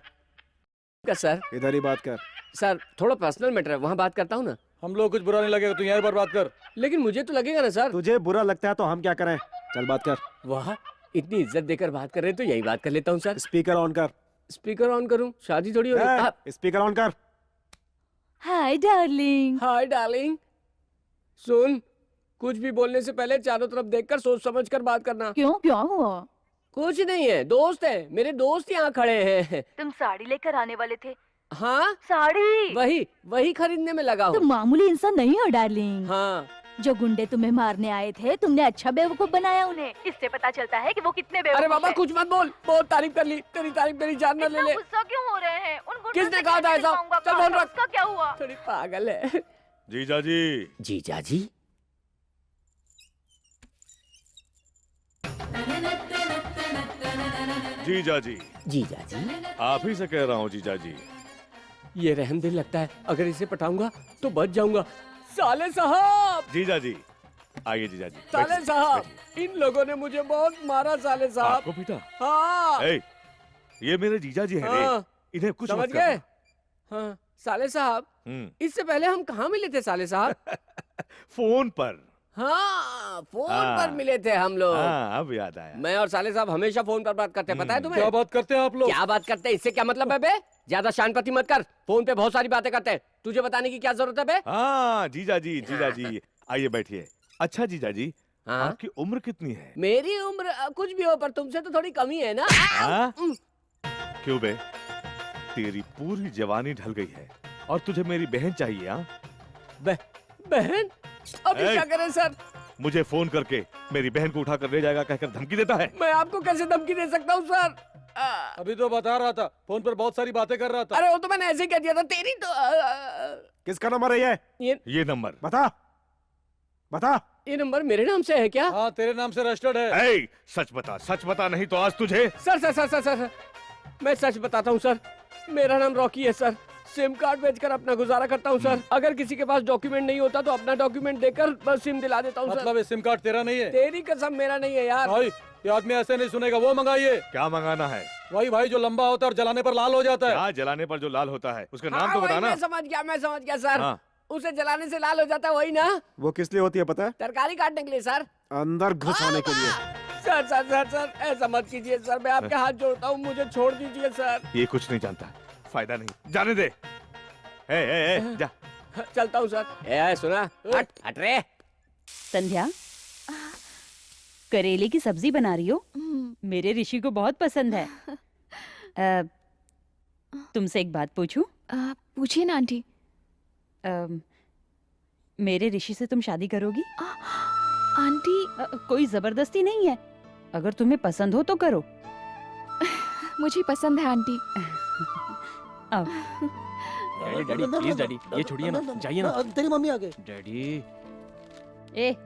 का सर। इधर ही बात कर। सर थोड़ा पर्सनल मैटर है, वहाँ बात करता हूँ ना। हम लोग कुछ बुरा नहीं लगेगा, तू यहाँ पर बात कर। लेकिन मुझे तो लगेगा ना सर। तुझे बुरा लगता है तो हम क्या करें? चल बात कर। वाह, इतनी इज्जत देकर बात कर रहे हैं तो यही बात कर लेता हूँ सर। स्पीकर ऑन कर। स्पीकर ऑन करूँ? शादी थोड़ी हो रही। स्पीकर ऑन कर। Hi darling. Hi darling. सुन, कुछ भी बोलने से पहले चारों तरफ देखकर सोच समझ कर बात करना। क्यों, क्या हुआ? कुछ नहीं है, दोस्त है मेरे, दोस्त यहाँ खड़े हैं। तुम साड़ी लेकर आने वाले थे? हाँ साड़ी? वही खरीदने में लगा हूँ। तुम मामूली इंसान नहीं हो डार्लिंग। हाँ। जो गुंडे तुम्हें मारने आए थे, तुमने अच्छा बेवकूफ बनाया उन्हें। इससे पता चलता है कि वो कितने बेवकूफ अरे बाबा हैं। कुछ मत बोल, बहुत तारीफ कर ली, तेरी तारीफ मेरी जान न ले ले। गुस्सा क्यों हो रहे हैं? उन गुंडों किसने से कहा था कैसे ऐसा? दिखाऊंगा चल फोन पावर? रख। उसका क्या हुआ? थोड़ी पागल है। जीजा जी। जीजा जी? जीजा जी। जीजा जी? आप ही से कह रहा हूँ जीजा जी। ये रहमदिल लगता है, अगर इसे पटाऊंगा तो बच जाऊंगा। साले साहब! जीजा जी आइए जीजा जी। साले बैठिए, साहब, बैठिए। इन लोगों ने मुझे बहुत मारा साले साहब। आपको पीटा? हाँ। ए, ये मेरे जीजा जी हैं रे, हाँ। इन्हें कुछ समझ मत गए? करना। हाँ साले साहब, इससे पहले हम कहाँ मिले थे साले साहब? फोन पर। हाँ फोन हाँ। पर मिले थे हम लोग। हाँ अब याद आया। मैं और साले साहब हमेशा फोन पर बात करते हैं, पता है तुम्हें? क्या बात करते हैं आप लोग? क्या बात करते हैं, इससे क्या मतलब है बे? ज्यादा शानपति मत कर, फोन पे बहुत सारी बातें करते हैं, तुझे बताने की क्या जरूरत है बे? हाँ जीजा जी आइए बैठिए। अच्छा जीजा जी, हाँ? आपकी उम्र कितनी है? मेरी उम्र कुछ भी हो पर तुमसे तो थोड़ी कम ही है ना। हाँ? क्यों बे, तेरी पूरी जवानी ढल गई है और तुझे मेरी बहन चाहिए? हाँ बहन? अभी ए! क्या करें सर? मुझे फोन करके मेरी बहन को उठा कर ले जाएगा कहकर धमकी देता है। मैं आपको कैसे धमकी दे सकता हूँ सर? अभी तो बता रहा था, फोन पर बहुत सारी बातें कर रहा था। अरे वो तो मैंने ऐसे ही कह दिया था। तेरी तो किसका नंबर है ये? ये नंबर बता बता। ये नंबर मेरे नाम से है क्या? हाँ, तेरे नाम से रजिस्टर्ड है। ए, सच बता नहीं तो आज तुझे। Sir sir sir sir sir मैं सच बताता हूँ सर। मेरा नाम रॉकी है सर। सिम कार्ड बेचकर अपना गुजारा करता हूँ सर। अगर किसी के पास डॉक्यूमेंट नहीं होता तो अपना डॉक्यूमेंट देकर बस सिम दिला देता हूँ सर। मतलब ये सिम कार्ड तेरा नहीं है? तेरी कसम मेरा नहीं है यार। भाई ये आदमी ऐसे नहीं सुनेगा, वो मंगाइए। क्या मंगाना है? वही भाई जो लंबा होता है और जलाने पर लाल हो जाता है। क्या जलाने पर जो लाल होता है उसका नाम हाँ, तो वही बताना। मैं समझ गया सर। हाँ। उसे जलाने से लाल हो जाता है, वही ना? वो किस लिए होती है पता है? तरकारी काटने के लिए सर। अंदर घुसाने के लिए। सर सर सर सर ऐसा मत कीजिए सर, मैं आपके हाथ जोड़ता हूँ, मुझे छोड़ दीजिए सर। ये कुछ नहीं जानता, फायदा नहीं, जाने दे। ए, जा। चलता हूँ सर। ए सुना, हट रे। संध्या, करेले की सब्जी बना रही हो? मेरे ऋषि को बहुत पसंद है। तुमसे एक बात पूछूं? पूछिए ना आंटी। मेरे ऋषि से तुम शादी करोगी? आंटी कोई जबरदस्ती नहीं है, अगर तुम्हें पसंद हो तो करो। मुझे पसंद है आंटी। आओ। डैडी डैडी प्लीज डैडी, ये छोड़िए ना, जाइए ना। तेरी मम्मी आ गई। डैडी। ए,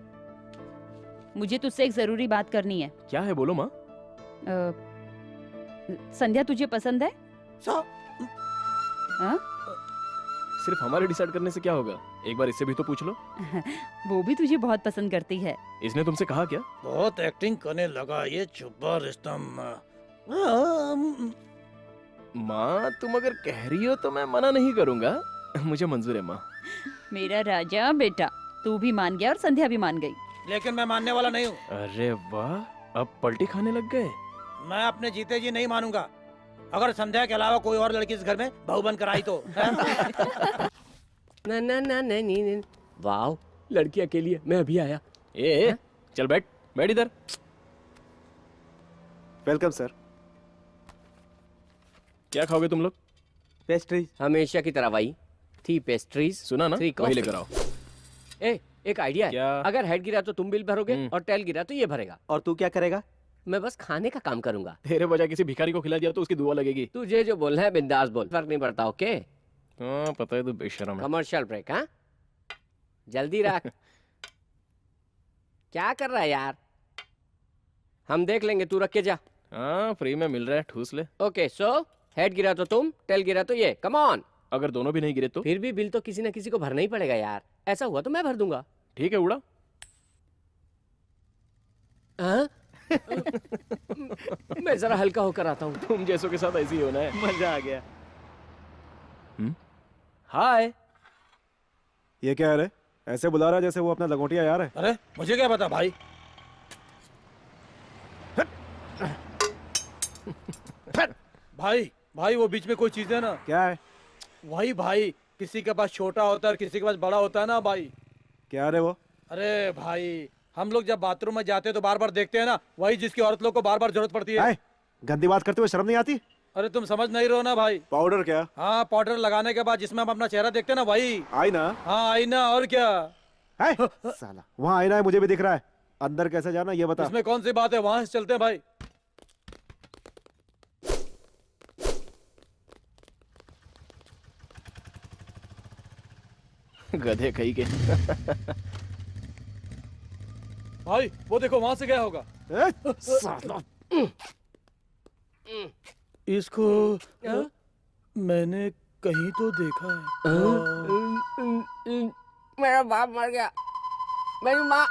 मुझे तुझसे एक जरूरी बात करनी है। क्या है, बोलो माँ। संध्या तुझे पसंद है? हाँ? सिर्फ हमारे डिसाइड करने से क्या होगा, एक बार इससे भी तो पूछ लो। वो भी तुझे बहुत पसंद करती है। इसने तुमसे कहा क्या? बहुत एक्टिंग करने लगा ये छुपा रिश्ता। माँ तुम अगर कह रही हो तो मैं मना नहीं करूंगा, मुझे मंजूर है माँ। मेरा राजा बेटा, तू भी मान गया और संध्या भी मान गई। लेकिन मैं मानने वाला नहीं हूँ। अरे वाह, अब पलटी खाने लग गए। मैं अपने जीते जी नहीं मानूंगा। अगर संध्या के अलावा कोई और लड़की इस घर में बहू बनकर आई तो। ना ना ना नहीं। वाह, लड़की अकेली है, मैं अभी आया। ए, चल बैठ इधर। Welcome sir. क्या खाओगे तुम लोग? पेस्ट्रीज। हमेशा की तरह वही थी पेस्ट्रीज। सुना ना, वही लेकर आओ। ए, एक आइडिया है। अगर हेड गिरा तो तुम बिल भरोगे और टेल गिरा तो ये भरेगा। और तू क्या करेगा? मैं बस खाने का काम करूंगा। तेरे बजाय किसी भिखारी को खिला दिया तो उसकी दुआ लगेगी। तुझे जो बोलना है बिंदास बोल, फर्क नहीं पड़ता। ओके? हाँ पता है, तू बेशरम है। Commercial break. हाँ जल्दी रख। क्या कर रहा है यार? हम देख लेंगे, तू रख के जा। हाँ फ्री में मिल रहा है, ठूस ले। ओके, सो हेड गिरा तो तुम, टेल गिरा तो ये। Come on. अगर दोनों भी नहीं गिरे तो? फिर भी बिल तो किसी न किसी को भरना ही पड़ेगा यार। ऐसा हुआ तो मैं भर दूंगा। ठीक है उड़ा। हाँ? मैं जरा हल्का होकर आता हूँ। तुम जैसों के साथ ऐसे ही होना है। मजा आ गया। हाय। ये क्या है रे? ऐसे बुला रहा है जैसे वो अपना लंगोटिया यार है। अरे मुझे क्या पता भाई। भाई वो बीच में कोई चीज है ना? क्या है? वही भाई, किसी के पास छोटा होता है और किसी के पास बड़ा होता है ना भाई। क्या रे वो? अरे भाई, हम लोग जब बाथरूम में जाते हैं तो बार बार देखते हैं ना, वही जिसकी औरत लोग को बार बार जरूरत पड़ती है। गंदी बात करते हुए शर्म नहीं आती? अरे तुम समझ नहीं रहो ना भाई। पाउडर क्या? हाँ, पाउडर लगाने के बाद जिसमें हम अपना चेहरा देखते हैं ना, वही आईना। हाँ आईना, और क्या है? साला वहाँ आईना है, मुझे भी दिख रहा है। अंदर कैसे जाना ये बता। इसमें कौन सी बात है, वहां से चलते हैं भाई। गधे कहीं के। भाई वो देखो, वहां से गया होगा। साला। इसको मैंने कहीं तो देखा है। मेरा बाप मर गया, मेरी माँ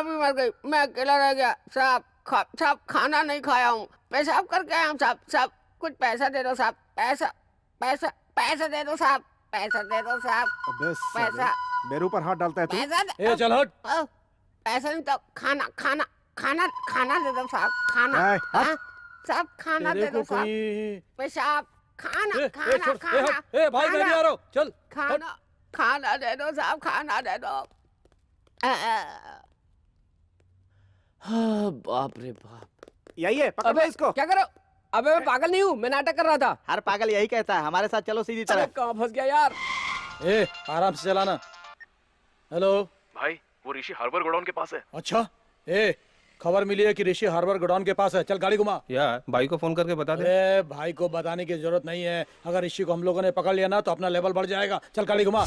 भी मर गई, मैं अकेला रह गया। साहब खाना नहीं खाया हूँ, पेशाब करके आया हूँ। साहब कुछ पैसा दे दो साहब। पैसा दे दो साहब। पैसा दे दो साहब। पैसा। मेरे ऊपर हाथ डालता है तू? ए चल हट। पैसा नहीं तो खाना दे दो साहब। खाना साहब, खाना दे दो साहब। पेशाब, खाना। भाई मैं भी आ रहा हूँ, चल। खाना दे दो साहब, खाना दे दो। हाँ बाप रे बाप। यही है, पकड़ लो इसको। क्या करो? अबे मैं पागल नहीं हूँ, मैं नाटक कर रहा था। हर पागल यही कहता है, हमारे साथ चलो सीधी तरह। कहाँ फंस गया यार? ए आराम से चलाना। हेलो भाई, वो ऋषि हार्बर गोडाउन के पास है। अच्छा, ए खबर मिली है कि ऋषि हार्बर गोडाउन के पास है। चल गाड़ी घुमा। या भाई को फोन करके बता दे। ए भाई को बताने की जरूरत नहीं है। अगर ऋषि को हम लोगों ने पकड़ लिया ना तो अपना लेवल बढ़ जाएगा। चल गाड़ी घुमा।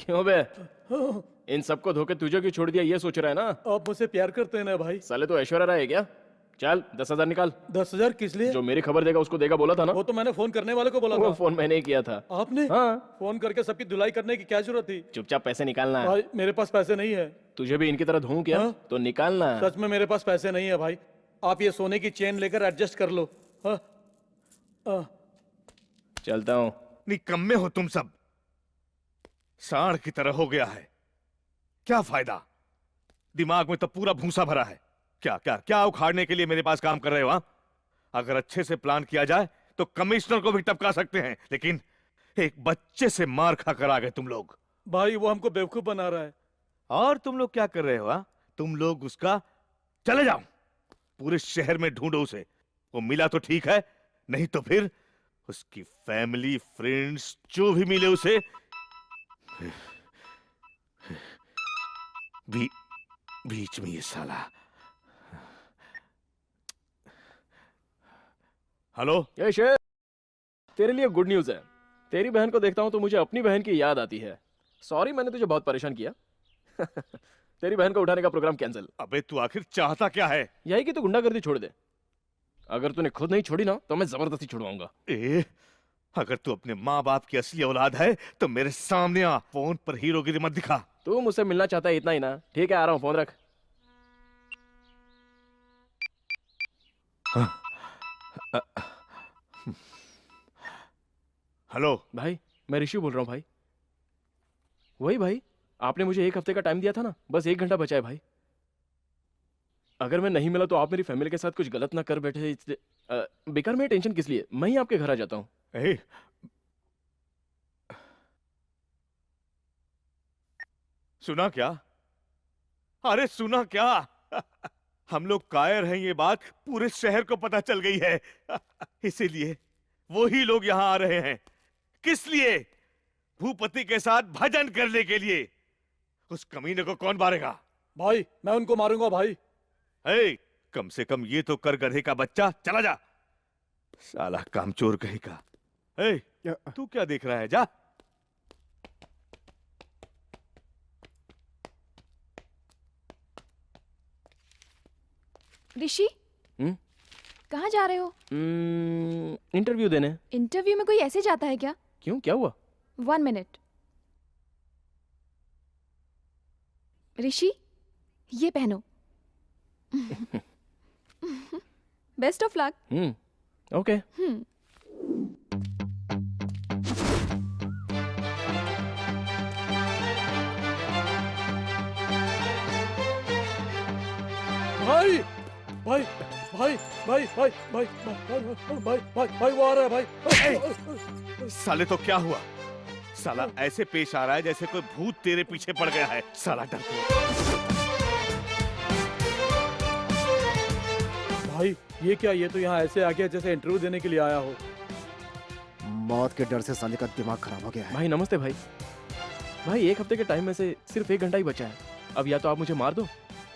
क्यों बे? इन सबको धोखे तुझे क्यों छोड़ दिया ये सोच रहा है ना? आप मुझसे प्यार करते हैं ना भाई? साले तो ऐश्वर्या राय है क्या? चल 10,000 निकाल। 10,000 किस लिए? जो मेरी खबर देगा उसको देगा बोला था ना? वो तो मैंने फोन करने वाले को बोला वो था। फोन मैंने ही किया था। आपने? हाँ। फोन करके सबकी धुलाई करने की क्या जरूरत थी? चुपचाप पैसे निकालना है। भाई मेरे पास पैसे नहीं है। तुझे भी इनकी तरह धोऊं क्या? हाँ? तो निकालना है। सच में मेरे पास पैसे नहीं है भाई। आप ये सोने की चेन लेकर एडजस्ट कर लो। हाँ? चलता हूँ। निकम्मे हो तुम सब। सांड की तरह हो गया है। क्या फायदा? दिमाग में तो पूरा भूसा भरा है। क्या क्या क्या उखाड़ने के लिए मेरे पास काम कर रहे हो? हाँ? अगर अच्छे से प्लान किया जाए तो कमिश्नर को भी टपका सकते हैं, लेकिन एक बच्चे से मार खा कर आ गए तुम लोग। भाई वो हमको बेवकूफ बना रहा है। और तुम लोग क्या कर रहे हो? हाँ? तुम लोग उसका चले जाओ, पूरे शहर में ढूंढो उसे। वो मिला तो ठीक है, नहीं तो फिर उसकी फैमिली फ्रेंड्स जो भी मिले उसे बीच में ये साला। हेलो ये शेर, तेरे लिए गुड न्यूज है। तेरी बहन को देखता हूं तो मुझे अपनी बहन की याद आती है। सॉरी मैंने तुझे बहुत परेशान किया। तेरी बहन को उठाने का प्रोग्राम कैंसिल। अबे तू आखिर चाहता क्या है? यही कि तू गुंडागर्दी छोड़ दे। अगर तूने खुद नहीं छोड़ी ना तो मैं जबरदस्ती छुड़वाऊंगा। अगर तू अपने माँ बाप की असली औलाद है तो मेरे सामने आ। फोन पर हीरोगिरी मत दिखा। तू मुझसे मिलना चाहता है इतना ही ना? ठीक है आ रहा हूँ, फोन रख। हेलो भाई, मैं ऋषि बोल रहा हूँ भाई। वही भाई, आपने मुझे 1 हफ्ते का टाइम दिया था ना, बस 1 घंटा बचा है भाई। अगर मैं नहीं मिला तो आप मेरी फैमिली के साथ कुछ गलत ना कर बैठे, इसलिए बेकार में टेंशन किस लिए? मैं ही आपके घर आ जाता हूँ। सुना क्या? अरे सुना क्या? हम लोग कायर हैं, ये बात पूरे शहर को पता चल गई है। इसीलिए वो ही लोग यहाँ आ रहे हैं। किस लिए? भूपति के साथ भजन करने के लिए। उस कमीने को कौन मारेगा? भाई मैं उनको मारूंगा भाई। कम से कम ये तो कर गधे का बच्चा। चला जा साला कामचोर कहीं का। तू क्या देख रहा है? जा। ऋषि कहाँ जा रहे हो? इंटरव्यू देने। इंटरव्यू में कोई ऐसे जाता है क्या? क्यों, क्या हुआ? 1 मिनट। ऋषि ये पहनो। Best of luck. ओके। भाई भाई भाई भाई भाई भाई भाई भाई भाई वो आ रहा है भाई। साले तो क्या हुआ? साला ऐसे पेश आ रहा है जैसे कोई भूत तेरे पीछे पड़ गया है। साला डरपोक। भाई ये क्या? ये तो यहाँ ऐसे आ गया जैसे इंटरव्यू देने के लिए आया हो। मौत के डर से साले का दिमाग खराब हो गया है। भाई नमस्ते भाई। भाई 1 हफ्ते के टाइम में से सिर्फ 1 घंटा ही बचा है। अब या तो आप मुझे मार दो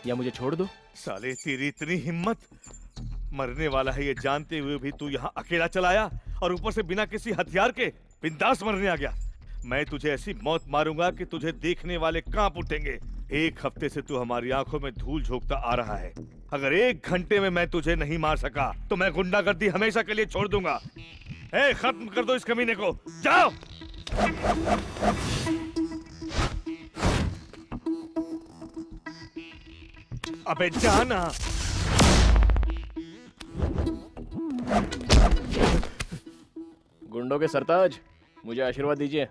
या मुझे छोड़ दो। साले तेरी इतनी हिम्मत! मरने वाला है ये जानते हुए भी तू यहाँ अकेला चलाया, और ऊपर से बिना किसी हथियार के बिंदास मरने आ गया। मैं तुझे ऐसी मौत मारूंगा कि तुझे देखने वाले कांप उठेंगे। 1 हफ्ते से तू हमारी आंखों में धूल झोंकता आ रहा है। अगर 1 घंटे में मैं तुझे नहीं मार सका तो मैं गुंडागर्दी हमेशा के लिए छोड़ दूंगा। खत्म कर दो इस कमीने को, जाओ। अबे जाना। गुंडों के सरताज, मुझे आशीर्वाद दीजिए।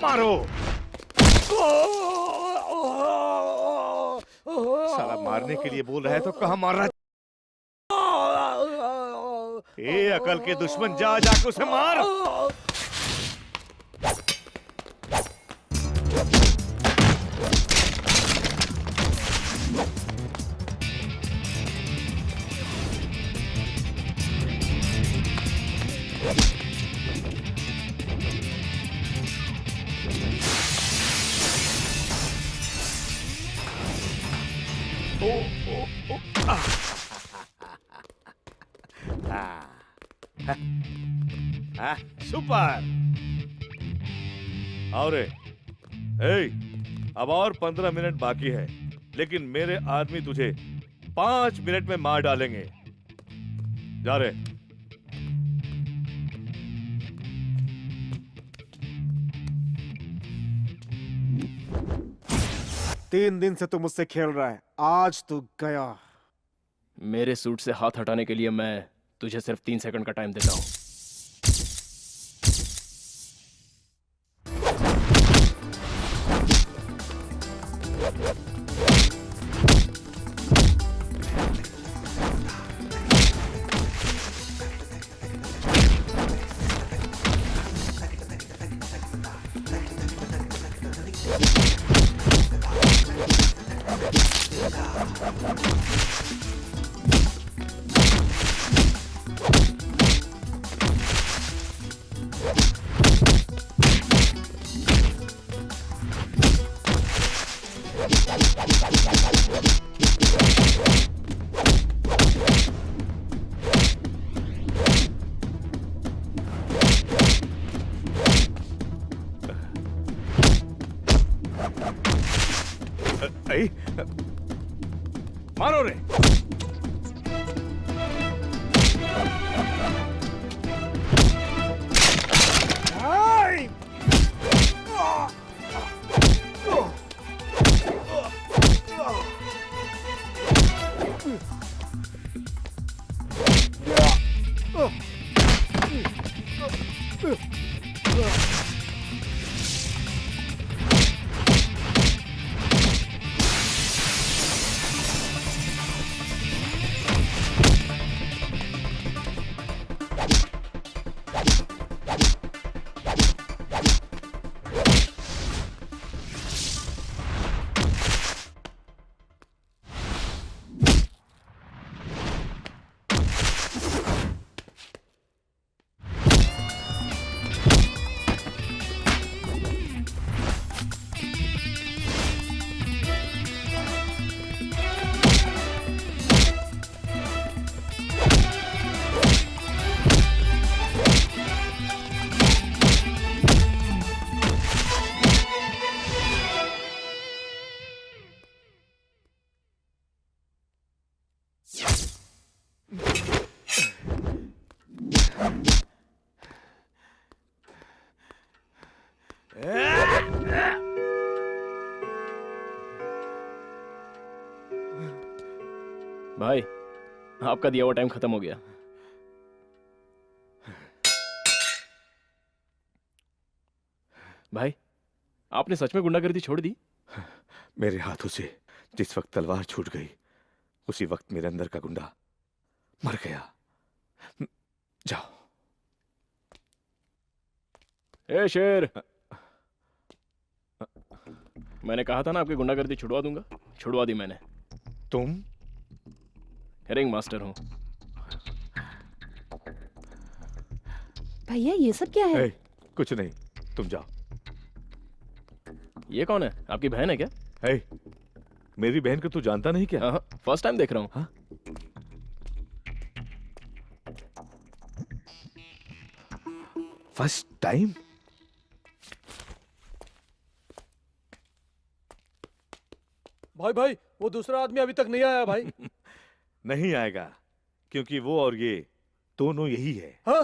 मारो। साला मारने के लिए बोल रहा है तो कहाँ मार रहा है? अकल के दुश्मन, जा जाके उसे मार। सुपर। और अब और 15 मिनट बाकी है, लेकिन मेरे आदमी तुझे 5 मिनट में मार डालेंगे। जा रे। तीन दिन से तू मुझसे खेल रहा है, आज तू गया। मेरे सूट से हाथ हटाने के लिए मैं तुझे सिर्फ 3 सेकंड का टाइम देता हूँ। मारो रे। भाई, आपका दिया हुआ टाइम खत्म हो गया। भाई, आपने सच में गुंडागर्दी छोड़ दी? मेरे हाथों से जिस वक्त तलवार छूट गई उसी वक्त मेरे अंदर का गुंडा मर गया। जाओ। ए शेर, मैंने कहा था ना आपकी गुंडागर्दी छुड़वा दूंगा, छुड़वा दी मैंने। तुम? रिंग मास्टर हूँ। भैया ये सब क्या है? ए, कुछ नहीं, तुम जाओ। ये कौन है? आपकी बहन है क्या? ए, मेरी बहन को तू जानता नहीं क्या? हाँ, फर्स्ट टाइम देख रहा हूँ। हाँ? First time? भाई भाई वो दूसरा आदमी अभी तक नहीं आया भाई। नहीं आएगा, क्योंकि वो और ये दोनों यही है। हाँ?